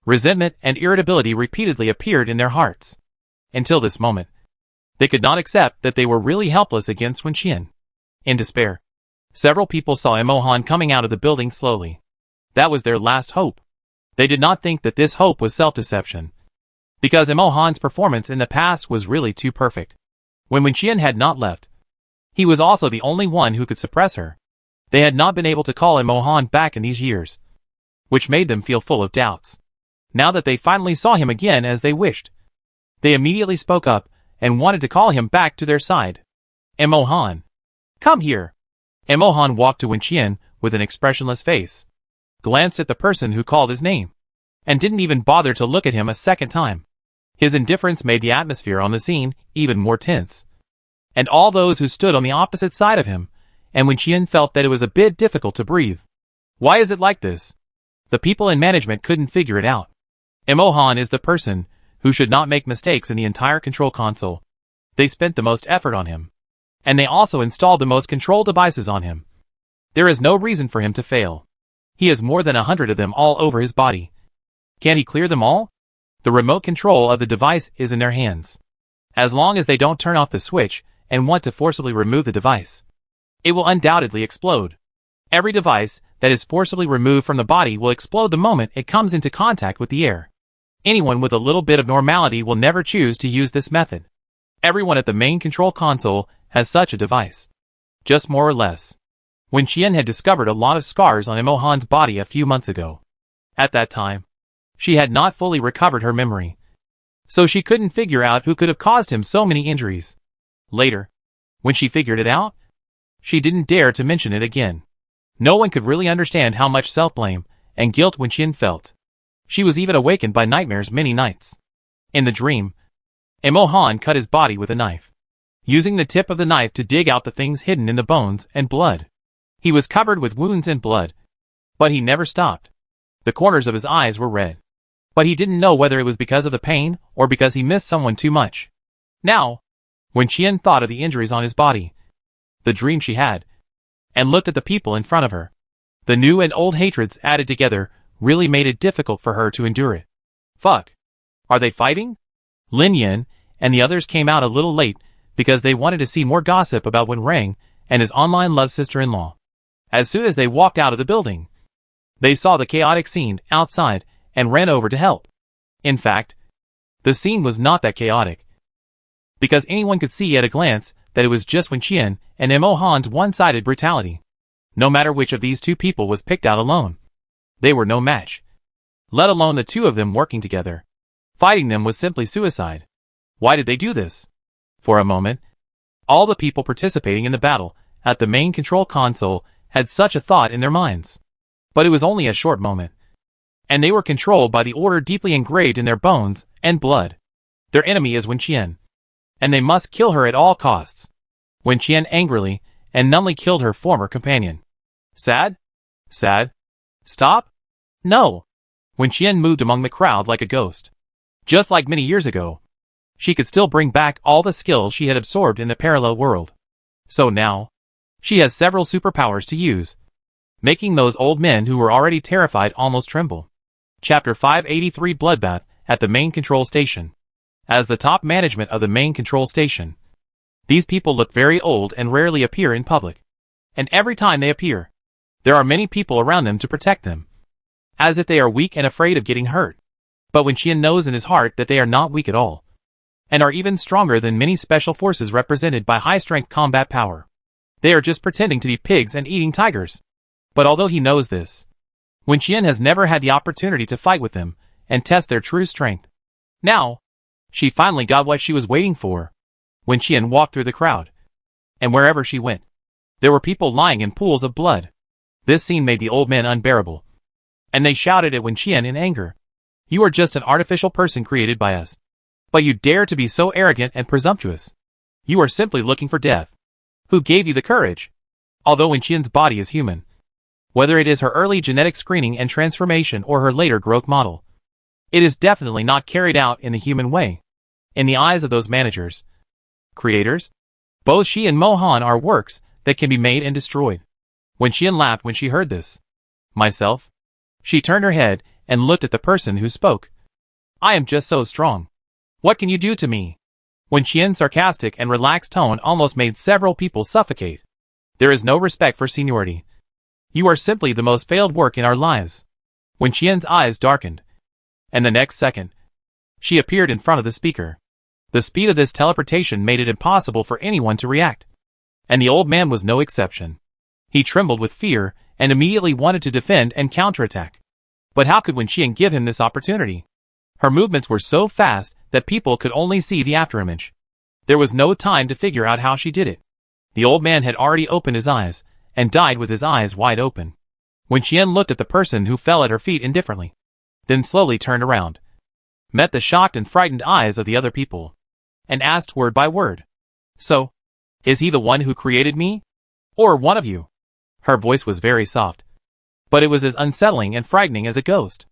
Resentment and irritability repeatedly appeared in their hearts. Until this moment, they could not accept that they were really helpless against Wen Qian. In despair, several people saw Imo Han coming out of the building slowly. That was their last hope. They did not think that this hope was self-deception, because Imo Han's performance in the past was really too perfect. When Wen Qian had not left, he was also the only one who could suppress her. They had not been able to call Imo Han back in these years, which made them feel full of doubts. Now that they finally saw him again as they wished, they immediately spoke up and wanted to call him back to their side. Imo Han, come here. Imo Han walked to Wen Qian with an expressionless face, glanced at the person who called his name, and didn't even bother to look at him a second time. His indifference made the atmosphere on the scene even more tense. And all those who stood on the opposite side of him, and Wen Qian felt that it was a bit difficult to breathe. Why is it like this? The people in management couldn't figure it out. Imo Han is the person who should not make mistakes in the entire control console. They spent the most effort on him, and they also installed the most control devices on him. There is no reason for him to fail. He has more than 100 of them all over his body. Can he clear them all? The remote control of the device is in their hands. As long as they don't turn off the switch and want to forcibly remove the device, it will undoubtedly explode. Every device that is forcibly removed from the body will explode the moment it comes into contact with the air. Anyone with a little bit of normality will never choose to use this method. Everyone at the main control console has such a device. Just more or less. Wen Qian had discovered a lot of scars on Imo Han's body a few months ago. At that time, she had not fully recovered her memory, so she couldn't figure out who could have caused him so many injuries. Later, When she figured it out, she didn't dare to mention it again. No one could really understand how much self-blame and guilt Wenqian felt. She was even awakened by nightmares many nights. In the dream, Mohan cut his body with a knife, using the tip of the knife to dig out the things hidden in the bones and blood. He was covered with wounds and blood, but he never stopped. The corners of his eyes were red, but he didn't know whether it was because of the pain or because he missed someone too much. Now, when Qian thought of the injuries on his body, the dream she had, and looked at the people in front of her, the new and old hatreds added together really made it difficult for her to endure it. Fuck. Are they fighting? Lin Yin and the others came out a little late because they wanted to see more gossip about Wen Reng and his online love sister-in-law. As soon as they walked out of the building, they saw the chaotic scene outside and ran over to help. In fact, the scene was not that chaotic, because anyone could see at a glance that it was just Wenqian and Mohan's one-sided brutality. No matter which of these two people was picked out alone, they were no match. Let alone the two of them working together. Fighting them was simply suicide. Why did they do this? For a moment, all the people participating in the battle at the main control console had such a thought in their minds. But it was only a short moment, and they were controlled by the order deeply engraved in their bones and blood. Their enemy is Wenqian, and they must kill her at all costs. Wenqian angrily and numbly killed her former companion. Sad? Sad? Stop? No. Wenqian moved among the crowd like a ghost. Just like many years ago, she could still bring back all the skills she had absorbed in the parallel world. So now, she has several superpowers to use, making those old men who were already terrified almost tremble. Chapter 583 Bloodbath at the main control station. As the top management of the main control station, these people look very old and rarely appear in public. And every time they appear, there are many people around them to protect them, as if they are weak and afraid of getting hurt. But Wenqian knows in his heart that they are not weak at all, and are even stronger than many special forces represented by high-strength combat power. They are just pretending to be pigs and eating tigers. But although he knows this, Wenqian has never had the opportunity to fight with them and test their true strength. Now, she finally got what she was waiting for. Wenqian walked through the crowd, and wherever she went, there were people lying in pools of blood. This scene made the old men unbearable, and they shouted at Wenqian in anger. You are just an artificial person created by us. But you dare to be so arrogant and presumptuous. You are simply looking for death. Who gave you the courage? Although Wenqian's body is human, whether it is her early genetic screening and transformation or her later growth model, it is definitely not carried out in the human way. In the eyes of those managers, creators, both she and Mohan are works that can be made and destroyed. Wenqian laughed when she heard this. Myself? She turned her head and looked at the person who spoke. I am just so strong. What can you do to me? Wenqian's sarcastic and relaxed tone almost made several people suffocate. There is no respect for seniority. You are simply the most failed work in our lives. Wenqian's eyes darkened, and the next second, she appeared in front of the speaker. The speed of this teleportation made it impossible for anyone to react, and the old man was no exception. He trembled with fear and immediately wanted to defend and counterattack. But how could Wenqian give him this opportunity? Her movements were so fast that people could only see the afterimage. There was no time to figure out how she did it. The old man had already opened his eyes, and died with his eyes wide open. Wenqian looked at the person who fell at her feet indifferently, then slowly turned around, met the shocked and frightened eyes of the other people, and asked word by word. So, is he the one who created me? Or one of you? Her voice was very soft, but it was as unsettling and frightening as a ghost.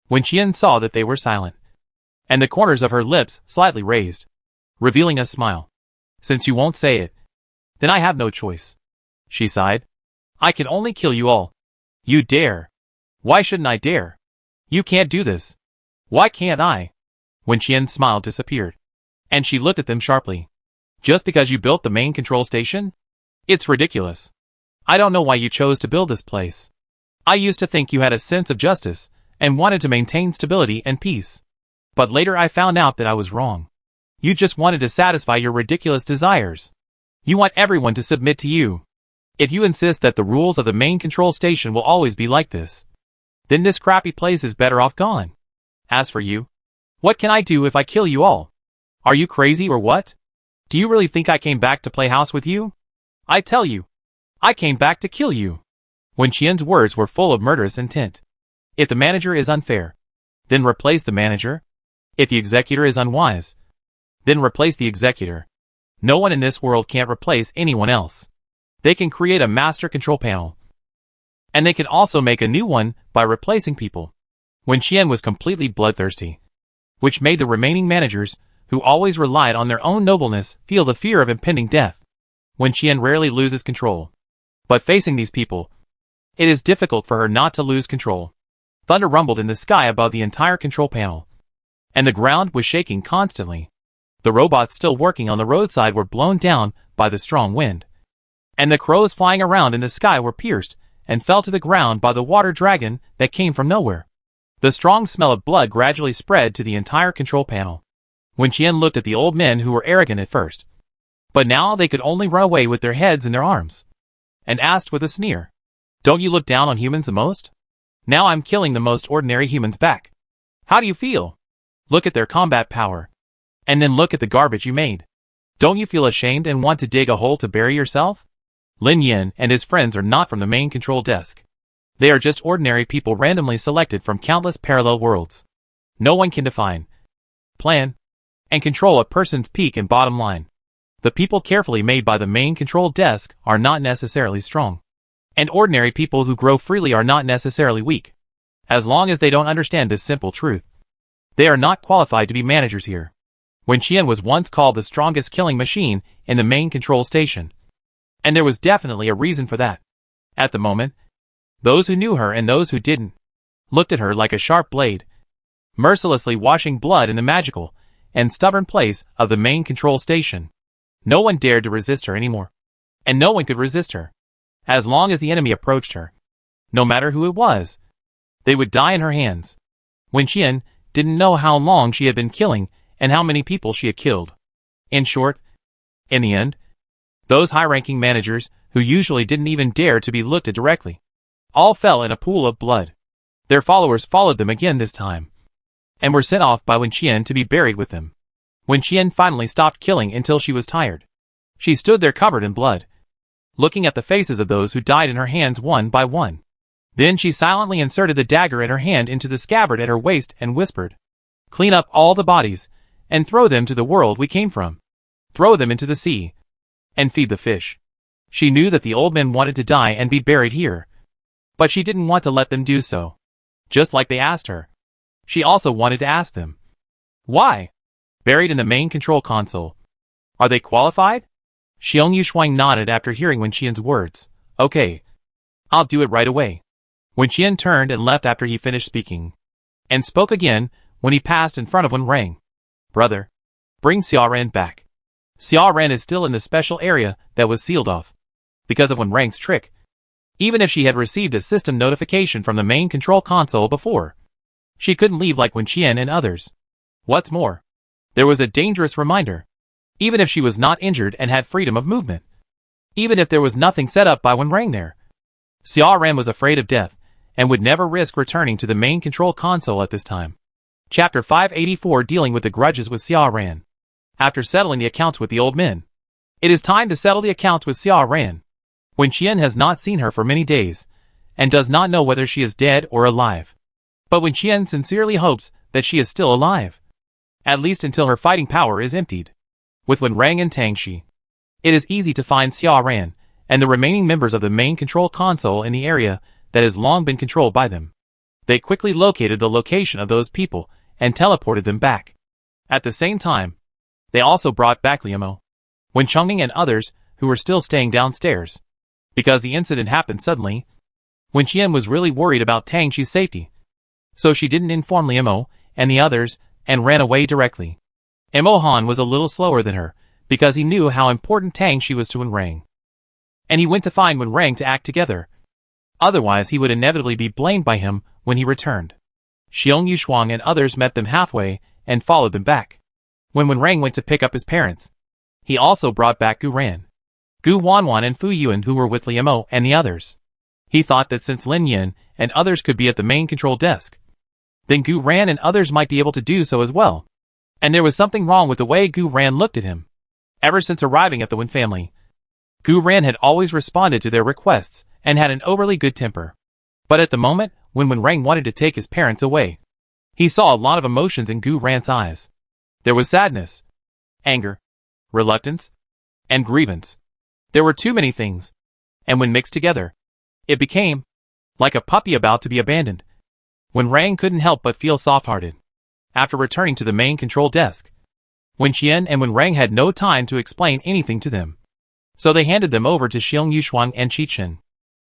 Wenqian saw that they were silent, and the corners of her lips slightly raised, revealing a smile. Since you won't say it, then I have no choice. She sighed. I can only kill you all. You dare. Why shouldn't I dare? You can't do this. Why can't I? Wenqian's smile disappeared, and she looked at them sharply. Just because you built the main control station? It's ridiculous. I don't know why you chose to build this place. I used to think you had a sense of justice and wanted to maintain stability and peace. But later I found out that I was wrong. You just wanted to satisfy your ridiculous desires. You want everyone to submit to you. If you insist that the rules of the main control station will always be like this, then this crappy place is better off gone. As for you, what can I do if I kill you all? Are you crazy or what? Do you really think I came back to play house with you? I tell you, I came back to kill you. Wen Qian's words were full of murderous intent. If the manager is unfair, then replace the manager. If the executor is unwise, then replace the executor. No one in this world can't replace anyone else. They can create a master control panel, and they can also make a new one by replacing people. Wen Qian was completely bloodthirsty, which made the remaining managers, who always relied on their own nobleness, feel the fear of impending death. Wen Qian rarely loses control, but facing these people, it is difficult for her not to lose control. Thunder rumbled in the sky above the entire control panel, and the ground was shaking constantly. The robots still working on the roadside were blown down by the strong wind, and the crows flying around in the sky were pierced and fell to the ground by the water dragon that came from nowhere. The strong smell of blood gradually spread to the entire control panel. Wen Qian looked at the old men who were arrogant at first, but now they could only run away with their heads in their arms, and asked with a sneer, "Don't you look down on humans the most? Now I'm killing the most ordinary humans back. How do you feel? Look at their combat power. And then look at the garbage you made. Don't you feel ashamed and want to dig a hole to bury yourself?" Lin Yin and his friends are not from the main control desk. They are just ordinary people randomly selected from countless parallel worlds. No one can define, plan, and control a person's peak and bottom line. The people carefully made by the main control desk are not necessarily strong, and ordinary people who grow freely are not necessarily weak. As long as they don't understand this simple truth, they are not qualified to be managers here. Wen Qian was once called the strongest killing machine in the main control station, and there was definitely a reason for that. At the moment, those who knew her and those who didn't looked at her like a sharp blade, mercilessly washing blood in the magical and stubborn place of the main control station. No one dared to resist her anymore, and no one could resist her. As long as the enemy approached her, no matter who it was, they would die in her hands. Wen Qian didn't know how long she had been killing and how many people she had killed. In short, in the end, those high-ranking managers, who usually didn't even dare to be looked at directly, all fell in a pool of blood. Their followers followed them again this time, and were sent off by Wen Qian to be buried with them. Wen Qian finally stopped killing until she was tired. She stood there covered in blood, looking at the faces of those who died in her hands one by one. Then she silently inserted the dagger in her hand into the scabbard at her waist and whispered, "Clean up all the bodies, and throw them to the world we came from. Throw them into the sea, and feed the fish." She knew that the old men wanted to die and be buried here, but she didn't want to let them do so, just like they asked her. She also wanted to ask them, why? Buried in the main control console. Are they qualified? Xiong Yushuang nodded after hearing Wen Qian's words. "Okay, I'll do it right away." Wen Qian turned and left after he finished speaking, and spoke again when he passed in front of Wen Reng. "Brother, bring Xia Ran back." Xia Ran is still in the special area that was sealed off, because of Wen Reng's trick, even if she had received a system notification from the main control console before. She couldn't leave like Wen Qian and others. What's more, there was a dangerous reminder. Even if she was not injured and had freedom of movement, even if there was nothing set up by Wen Reng there, Xia Ran was afraid of death, and would never risk returning to the main control console at this time. Chapter 584, Dealing with the Grudges with Xia Ran. After settling the accounts with the old men, it is time to settle the accounts with Xia Ran. Wen Qian has not seen her for many days, and does not know whether she is dead or alive. But Wen Qian sincerely hopes that she is still alive, at least until her fighting power is emptied. With Wen Reng and Tang Shi, it is easy to find Xia Ran and the remaining members of the main control console in the area that has long been controlled by them. They quickly located the location of those people and teleported them back. At the same time, they also brought back Liamo, Wen Chongning and others who were still staying downstairs. Because the incident happened suddenly, Wen Qian was really worried about Tang Shi's safety, so she didn't inform Liamo and the others and ran away directly. Emo Han was a little slower than her, because he knew how important Tang Shi was to Wen Reng, and he went to find Wen Reng to act together. Otherwise he would inevitably be blamed by him when he returned. Xiong Yushuang and others met them halfway and followed them back. When Wen Reng went to pick up his parents, he also brought back Gu Ran, Gu Wanwan and Fu Yuan, who were with Liamo and the others. He thought that since Lin Yin and others could be at the main control desk, then Gu Ran and others might be able to do so as well. And there was something wrong with the way Gu Ran looked at him. Ever since arriving at the Wen family, Gu Ran had always responded to their requests and had an overly good temper. But at the moment, when Wen Rang wanted to take his parents away, he saw a lot of emotions in Gu Ran's eyes. There was sadness, anger, reluctance, and grievance. There were too many things, and when mixed together, it became like a puppy about to be abandoned. Wen Rang couldn't help but feel soft-hearted. After returning to the main control desk, Wen Qian and Wen Rang had no time to explain anything to them, so they handed them over to Xiong Yushuang and Qi Chen.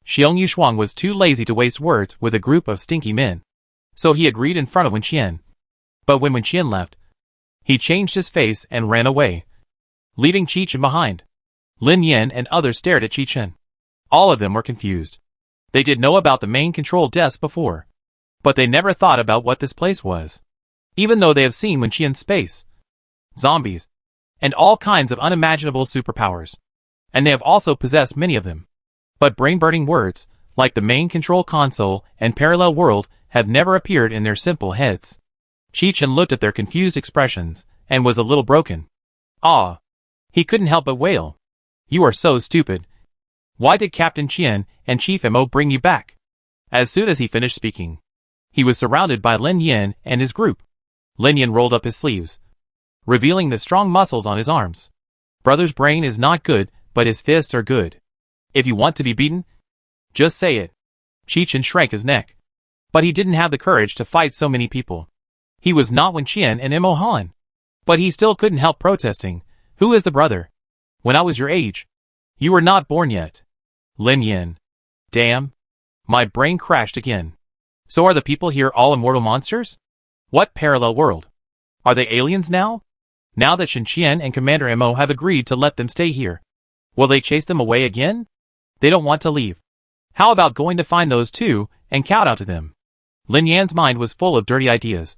Xiong Yushuang was too lazy to waste words with a group of stinky men, so he agreed in front of Wen Qian. But when Wen Qian left, he changed his face and ran away, leaving Qi Chen behind. Lin Yan and others stared at Qi Chen. All of them were confused. They did know about the main control desk before, but they never thought about what this place was. Even though they have seen Wen Qian's space, zombies, and all kinds of unimaginable superpowers, and they have also possessed many of them. But brain-burning words, like the main control console and parallel world, have never appeared in their simple heads. Qi Chen looked at their confused expressions, and was a little broken. Ah! He couldn't help but wail. You are so stupid. Why did Captain Qian and Chief Mo bring you back? As soon as he finished speaking, he was surrounded by Lin Yan and his group. Lin Yan rolled up his sleeves, revealing the strong muscles on his arms. Brother's brain is not good, but his fists are good. If you want to be beaten, just say it. Qi Chen shrank his neck. But he didn't have the courage to fight so many people. He was not Wen Qian and Mo Han. But he still couldn't help protesting. Who is the brother? When I was your age, you were not born yet. Lin Yan. Damn. My brain crashed again. So are the people here all immortal monsters? What parallel world? Are they aliens now? Now that Shen Qian and Commander Mo have agreed to let them stay here, will they chase them away again? They don't want to leave. How about going to find those two and kowtow to them? Lin Yan's mind was full of dirty ideas,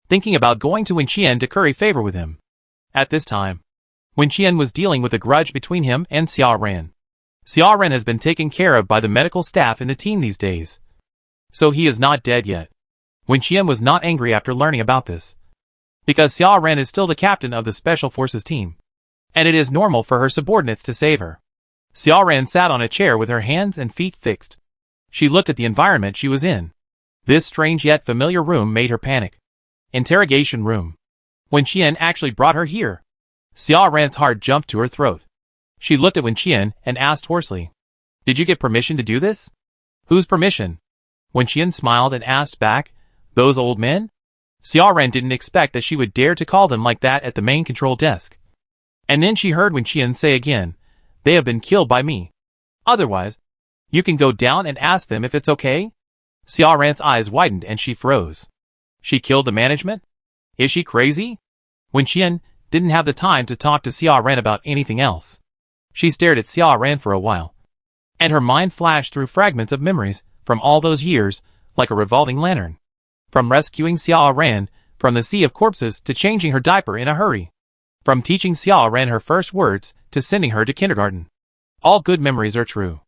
thinking about going to Wen Qian to curry favor with him. At this time, Wen Qian was dealing with a grudge between him and Xia Ran. Xia Ran has been taken care of by the medical staff in the team these days, so he is not dead yet. Wen Qian was not angry after learning about this, because Xia Ran is still the captain of the Special Forces team, and it is normal for her subordinates to save her. Xia Ran sat on a chair with her hands and feet fixed. She looked at the environment she was in. This strange yet familiar room made her panic. Interrogation room. Wen Qian actually brought her here. Xia Ran's heart jumped to her throat. She looked at Wen Qian and asked hoarsely, "Did you get permission to do this?" "Whose permission?" Wen Qian smiled and asked back, "Those old men?" Xia Ran didn't expect that she would dare to call them like that at the main control desk. And then she heard Wen Qian say again, "They have been killed by me. Otherwise, you can go down and ask them if it's okay?" Xia Ran's eyes widened and she froze. She killed the management? Is she crazy? Wen Qian didn't have the time to talk to Xia Ran about anything else. She stared at Xia Ran for a while, and her mind flashed through fragments of memories from all those years, like a revolving lantern. From rescuing Xia Ran from the sea of corpses to changing her diaper in a hurry. From teaching Xia Ran her first words to sending her to kindergarten. All good memories are true.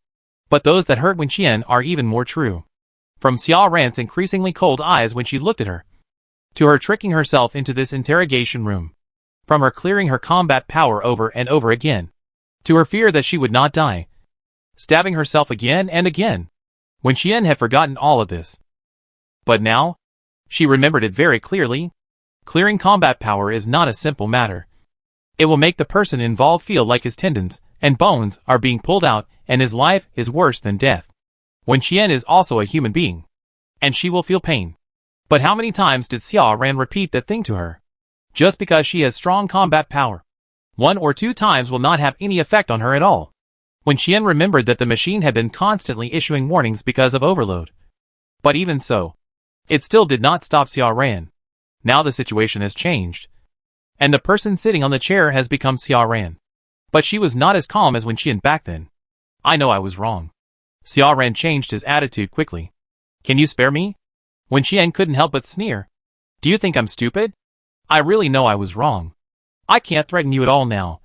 But those that hurt Wen Qian are even more true. From Xia Ran's increasingly cold eyes when she looked at her, to her tricking herself into this interrogation room, from her clearing her combat power over and over again, to her fear that she would not die, stabbing herself again and again. Wen Qian had forgotten all of this. But now, she remembered it very clearly. Clearing combat power is not a simple matter. It will make the person involved feel like his tendons and bones are being pulled out and his life is worse than death. Wen Qian is also a human being, and she will feel pain. But how many times did Xia Ran repeat that thing to her? Just because she has strong combat power, 1 or 2 times will not have any effect on her at all. Wen Qian remembered that the machine had been constantly issuing warnings because of overload. But even so, it still did not stop Xia Ran. Now the situation has changed, and the person sitting on the chair has become Xia Ran. But she was not as calm as Wen Qian back then. I know I was wrong. Xia Ran changed his attitude quickly. Can you spare me? Wen Qian couldn't help but sneer. Do you think I'm stupid? I really know I was wrong. I can't threaten you at all now.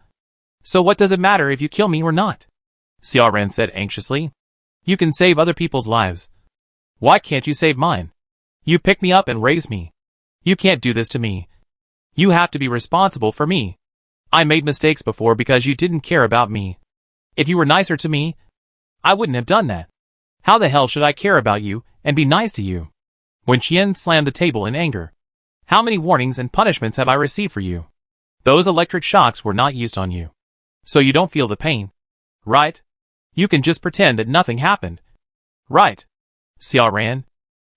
So what does it matter if you kill me or not? Xia Ran said anxiously. You can save other people's lives. Why can't you save mine? You picked me up and raised me. You can't do this to me. You have to be responsible for me. I made mistakes before because you didn't care about me. If you were nicer to me, I wouldn't have done that. How the hell should I care about you and be nice to you? Wen Qian slammed the table in anger. How many warnings and punishments have I received for you? Those electric shocks were not used on you. So you don't feel the pain, right? You can just pretend that nothing happened. Right. Xia Ran.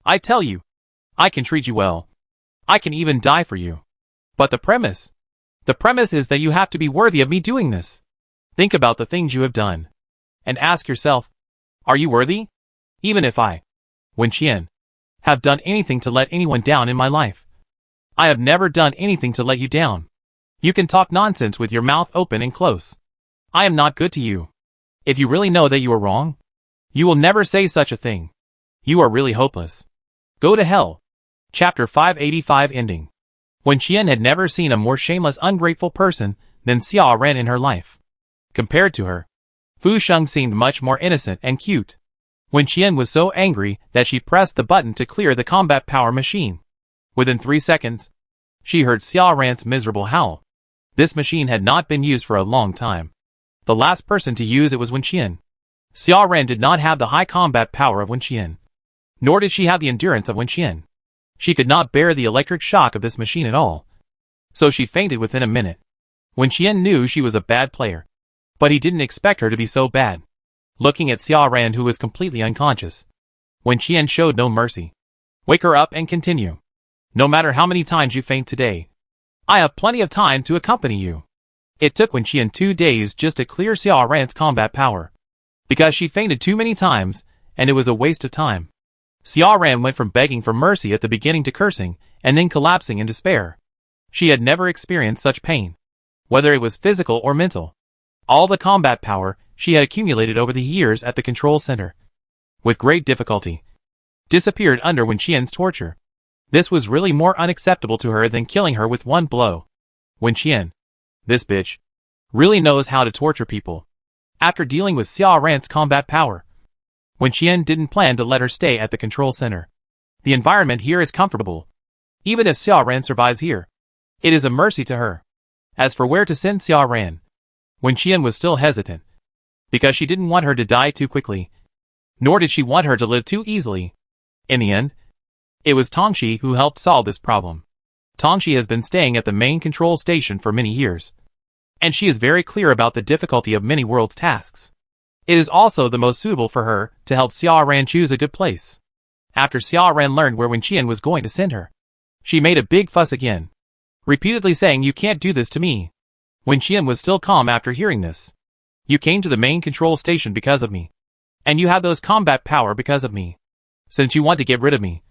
I tell you, I can treat you well. I can even die for you. But the premise is that you have to be worthy of me doing this. Think about the things you have done. And ask yourself, are you worthy? Even if I, Wen Qian, have done anything to let anyone down in my life. I have never done anything to let you down. You can talk nonsense with your mouth open and close. I am not good to you. If you really know that you are wrong, you will never say such a thing. You are really hopeless. Go to hell. Chapter 585 Ending. Wen Qian had never seen a more shameless, ungrateful person than Xia Ran in her life. Compared to her, Fu Sheng seemed much more innocent and cute. Wen Qian was so angry that she pressed the button to clear the combat power machine. Within 3 seconds, she heard Xia Ran's miserable howl. This machine had not been used for a long time. The last person to use it was Wen Qian. Xia Ran did not have the high combat power of Wen Qian. Nor did she have the endurance of Wen Qian. She could not bear the electric shock of this machine at all. So she fainted within a minute. Wen Qian knew she was a bad player. But he didn't expect her to be so bad. Looking at Xia Ran, who was completely unconscious, Wen Qian showed no mercy. Wake her up and continue. No matter how many times you faint today, I have plenty of time to accompany you. It took Wen Qian 2 days just to clear Xia Ran's combat power. Because she fainted too many times, and it was a waste of time. Xia Ran went from begging for mercy at the beginning to cursing, and then collapsing in despair. She had never experienced such pain, whether it was physical or mental. All the combat power she had accumulated over the years at the control center, with great difficulty, disappeared under Wen Qian's torture. This was really more unacceptable to her than killing her with one blow. Wen Qian, this bitch, really knows how to torture people. After dealing with Xia Ran's combat power, Wen Qian didn't plan to let her stay at the control center. The environment here is comfortable. Even if Xia Ran survives here, it is a mercy to her. As for where to send Xia Ran, Wen Qian was still hesitant. Because she didn't want her to die too quickly. Nor did she want her to live too easily. In the end, it was Tongxi who helped solve this problem. Tongxi has been staying at the main control station for many years. And she is very clear about the difficulty of many world's tasks. It is also the most suitable for her to help Xia Ran choose a good place. After Xia Ran learned where Wen Qian was going to send her, she made a big fuss again, repeatedly saying, "You can't do this to me." Wen Qian was still calm after hearing this. "You came to the main control station because of me. And you have those combat power because of me. Since you want to get rid of me,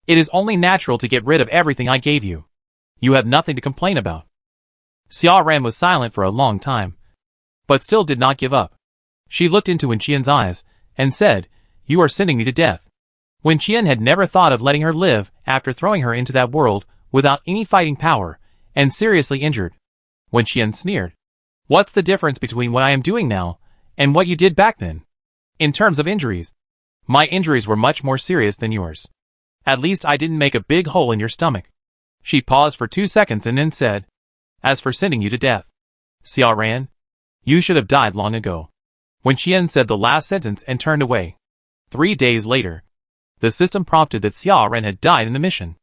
it is only natural to get rid of everything I gave you. You have nothing to complain about." Xia Ran was silent for a long time, but still did not give up. She looked into Wen Qian's eyes, and said, "You are sending me to death." Wen Qian had never thought of letting her live after throwing her into that world without any fighting power, and seriously injured. Wen Qian sneered. "What's the difference between what I am doing now, and what you did back then? In terms of injuries, my injuries were much more serious than yours. At least I didn't make a big hole in your stomach." She paused for 2 seconds and then said, "As for sending you to death, Xia Ran, you should have died long ago." Wen Qian said the last sentence and turned away. 3 days later, the system prompted that Xia Ran had died in the mission.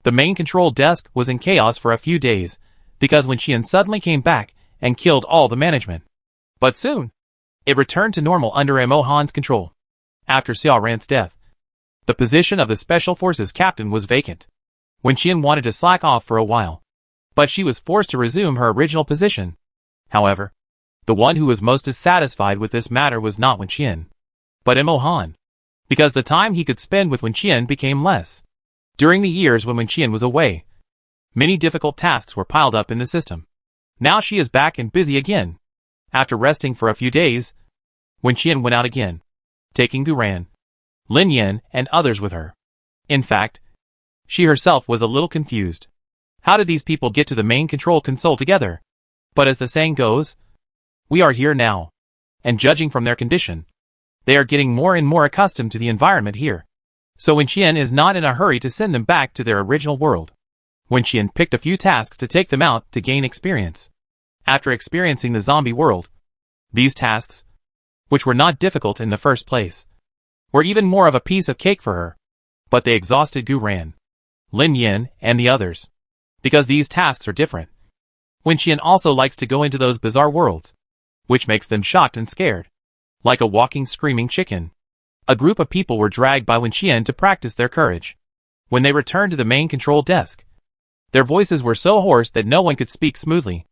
The main control desk was in chaos for a few days, because Wen Qian suddenly came back and killed all the management. But soon, it returned to normal under Mohan's control. After Xia Ran's death, the position of the Special Forces captain was vacant. Wen Qian wanted to slack off for a while, but she was forced to resume her original position. However, the one who was most dissatisfied with this matter was not Wen Qian, but Mohan, because the time he could spend with Wen Qian became less. During the years when Wen Qian was away, many difficult tasks were piled up in the system. Now she is back and busy again. After resting for a few days, Wen Qian went out again, taking Duran, Lin Yan, and others with her. In fact, she herself was a little confused. How did these people get to the main control console together? But as the saying goes, we are here now. And judging from their condition, they are getting more and more accustomed to the environment here. So Wen Qian is not in a hurry to send them back to their original world. Wen Qian picked a few tasks to take them out to gain experience. After experiencing the zombie world, these tasks, which were not difficult in the first place, were even more of a piece of cake for her. But they exhausted Gu Ran, Lin Yin, and the others, because these tasks are different. Wen Qian also likes to go into those bizarre worlds, which makes them shocked and scared, like a walking screaming chicken. A group of people were dragged by Wen Qian to practice their courage. When they returned to the main control desk, their voices were so hoarse that no one could speak smoothly.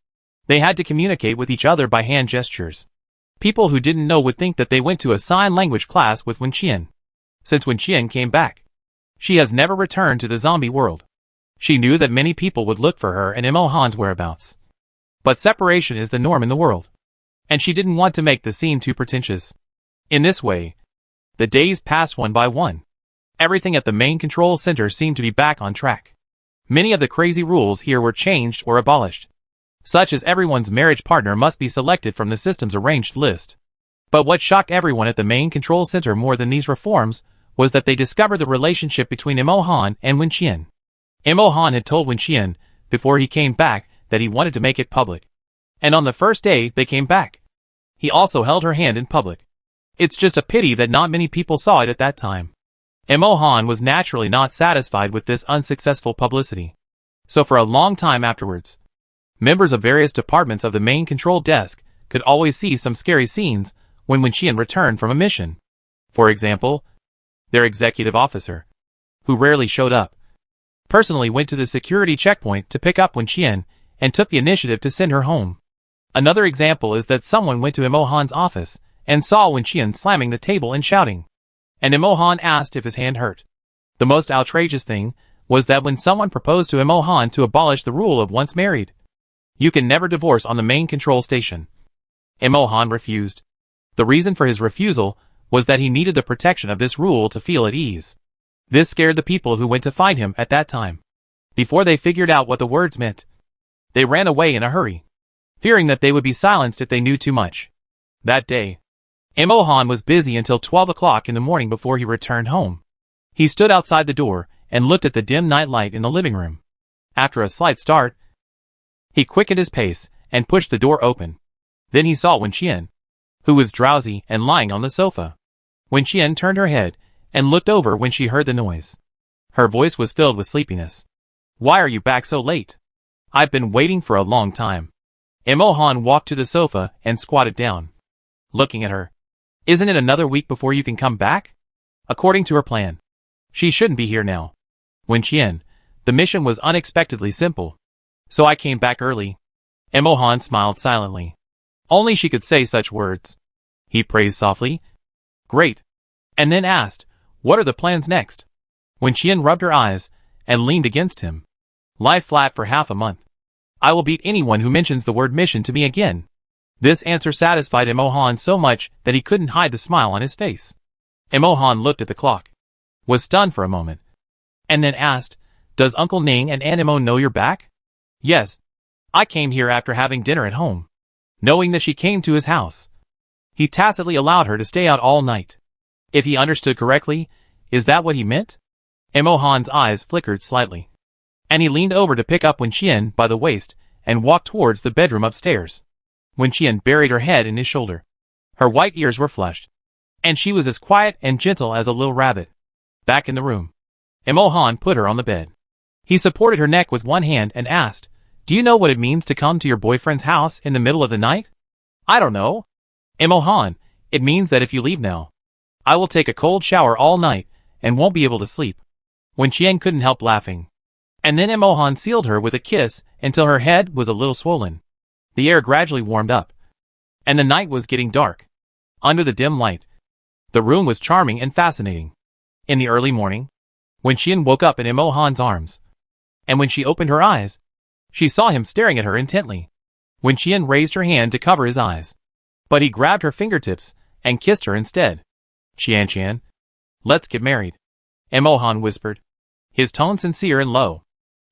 They had to communicate with each other by hand gestures. People who didn't know would think that they went to a sign language class with Wen Qian. Since Wen Qian came back, she has never returned to the zombie world. She knew that many people would look for her and Imo Han's whereabouts. But separation is the norm in the world, and she didn't want to make the scene too pretentious. In this way, the days passed one by one. Everything at the main control center seemed to be back on track. Many of the crazy rules here were changed or abolished, such as everyone's marriage partner must be selected from the system's arranged list. But what shocked everyone at the main control center more than these reforms was that they discovered the relationship between Imo Han and Wen Qian. Imo Han had told Wen Qian, before he came back, that he wanted to make it public. And on the first day they came back, he also held her hand in public. It's just a pity that not many people saw it at that time. Imo Han was naturally not satisfied with this unsuccessful publicity. So for a long time afterwards, members of various departments of the main control desk could always see some scary scenes when Wen Qian returned from a mission. For example, their executive officer, who rarely showed up, personally went to the security checkpoint to pick up Wen Qian and took the initiative to send her home. Another example is that someone went to Imo Han's office and saw Wen Qian slamming the table and shouting, and Imo Han asked if his hand hurt. The most outrageous thing was that when someone proposed to Imo Han to abolish the rule of once married, you can never divorce on the main control station, Imo Han refused. The reason for his refusal was that he needed the protection of this rule to feel at ease. This scared the people who went to find him at that time. Before they figured out what the words meant, they ran away in a hurry, fearing that they would be silenced if they knew too much. That day, Imo Han was busy until 12 o'clock in the morning before he returned home. He stood outside the door and looked at the dim night light in the living room. After a slight start, he quickened his pace and pushed the door open. Then he saw Wen Qian, who was drowsy and lying on the sofa. Wen Qian turned her head and looked over when she heard the noise. Her voice was filled with sleepiness. "Why are you back so late? I've been waiting for a long time." Imo Han walked to the sofa and squatted down, looking at her. "Isn't it another week before you can come back? According to her plan, she shouldn't be here now." Wen Qian, the mission was unexpectedly simple, so I came back early. Imo Han smiled silently. Only she could say such words. He praised softly. "Great." And then asked, "What are the plans next?" Wen Qian rubbed her eyes and leaned against him. "Lie flat for half a month. I will beat anyone who mentions the word mission to me again." This answer satisfied Imo Han so much that he couldn't hide the smile on his face. Imo Han looked at the clock, was stunned for a moment, and then asked, "Does Uncle Ning and Aunt Imo know you're back?" "Yes. I came here after having dinner at home, knowing that she came to his house. He tacitly allowed her to stay out all night." If he understood correctly, is that what he meant? Imo Han's eyes flickered slightly, and he leaned over to pick up Wen Qian by the waist and walked towards the bedroom upstairs. Wen Qian buried her head in his shoulder. Her white ears were flushed, and she was as quiet and gentle as a little rabbit. Back in the room, Imo Han put her on the bed. He supported her neck with one hand and asked, "Do you know what it means to come to your boyfriend's house in the middle of the night?" "I don't know." "Imo Han, it means that if you leave now, I will take a cold shower all night and won't be able to sleep." Wen Qian couldn't help laughing. And then Imo Han sealed her with a kiss until her head was a little swollen. The air gradually warmed up, and the night was getting dark. Under the dim light, the room was charming and fascinating. In the early morning, Wen Qian woke up in Imo Han's arms, and when she opened her eyes, she saw him staring at her intently. Wen Qian raised her hand to cover his eyes, but he grabbed her fingertips and kissed her instead. "Qian, let's get married," Imo Han whispered, his tone sincere and low.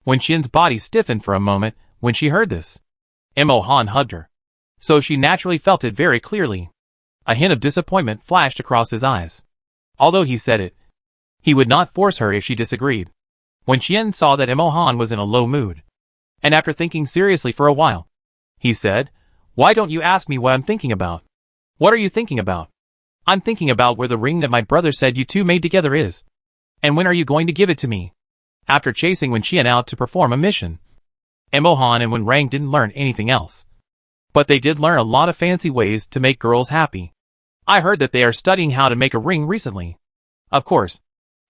Wen Qian's body stiffened for a moment when she heard this. Imo Han hugged her, so she naturally felt it very clearly. A hint of disappointment flashed across his eyes. Although he said it, he would not force her if she disagreed. Wen Qian saw that Imo Han was in a low mood, and after thinking seriously for a while, he said. Why don't you ask me what I'm thinking about? What are you thinking about? I'm thinking about where the ring that my brother said you two made together is. And when are you going to give it to me? After chasing Wen Qian out to perform a mission. Mohan and Wen Rang didn't learn anything else. But they did learn a lot of fancy ways to make girls happy. I heard that they are studying how to make a ring recently. Of course.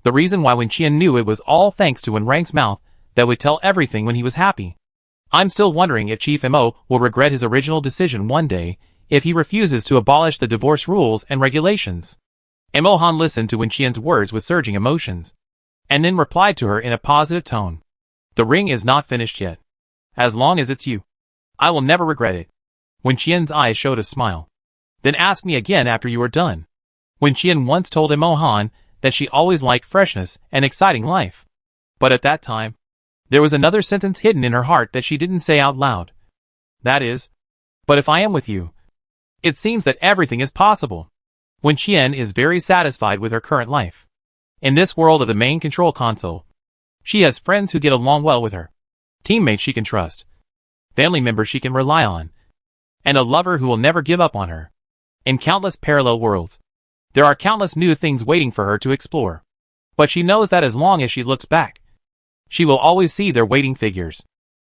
The reason why Wen Qian knew it was all thanks to Wen Rang's mouth that would tell everything when he was happy. I'm still wondering if Chief Mo will regret his original decision one day if he refuses to abolish the divorce rules and regulations. Mohan listened to Wen Qian's words with surging emotions, and then replied to her in a positive tone. The ring is not finished yet. As long as it's you, I will never regret it. Wen Qian's eyes showed a smile. Then ask me again after you are done. Wen Qian once told Mohan that she always liked freshness and exciting life. But at that time, there was another sentence hidden in her heart that she didn't say out loud. That is, but if I am with you, it seems that everything is possible. Wen Qian is very satisfied with her current life. In this world of the main control console, she has friends who get along well with her, teammates she can trust, family members she can rely on, and a lover who will never give up on her. In countless parallel worlds, there are countless new things waiting for her to explore. But she knows that as long as she looks back, she will always see their waiting figures.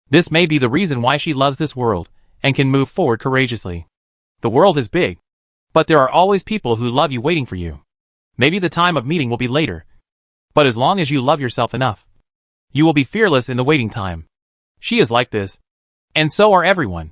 This may be the reason why she loves this world and can move forward courageously. The world is big, but there are always people who love you waiting for you. Maybe the time of meeting will be later, but as long as you love yourself enough, you will be fearless in the waiting time. She is like this, and so are everyone.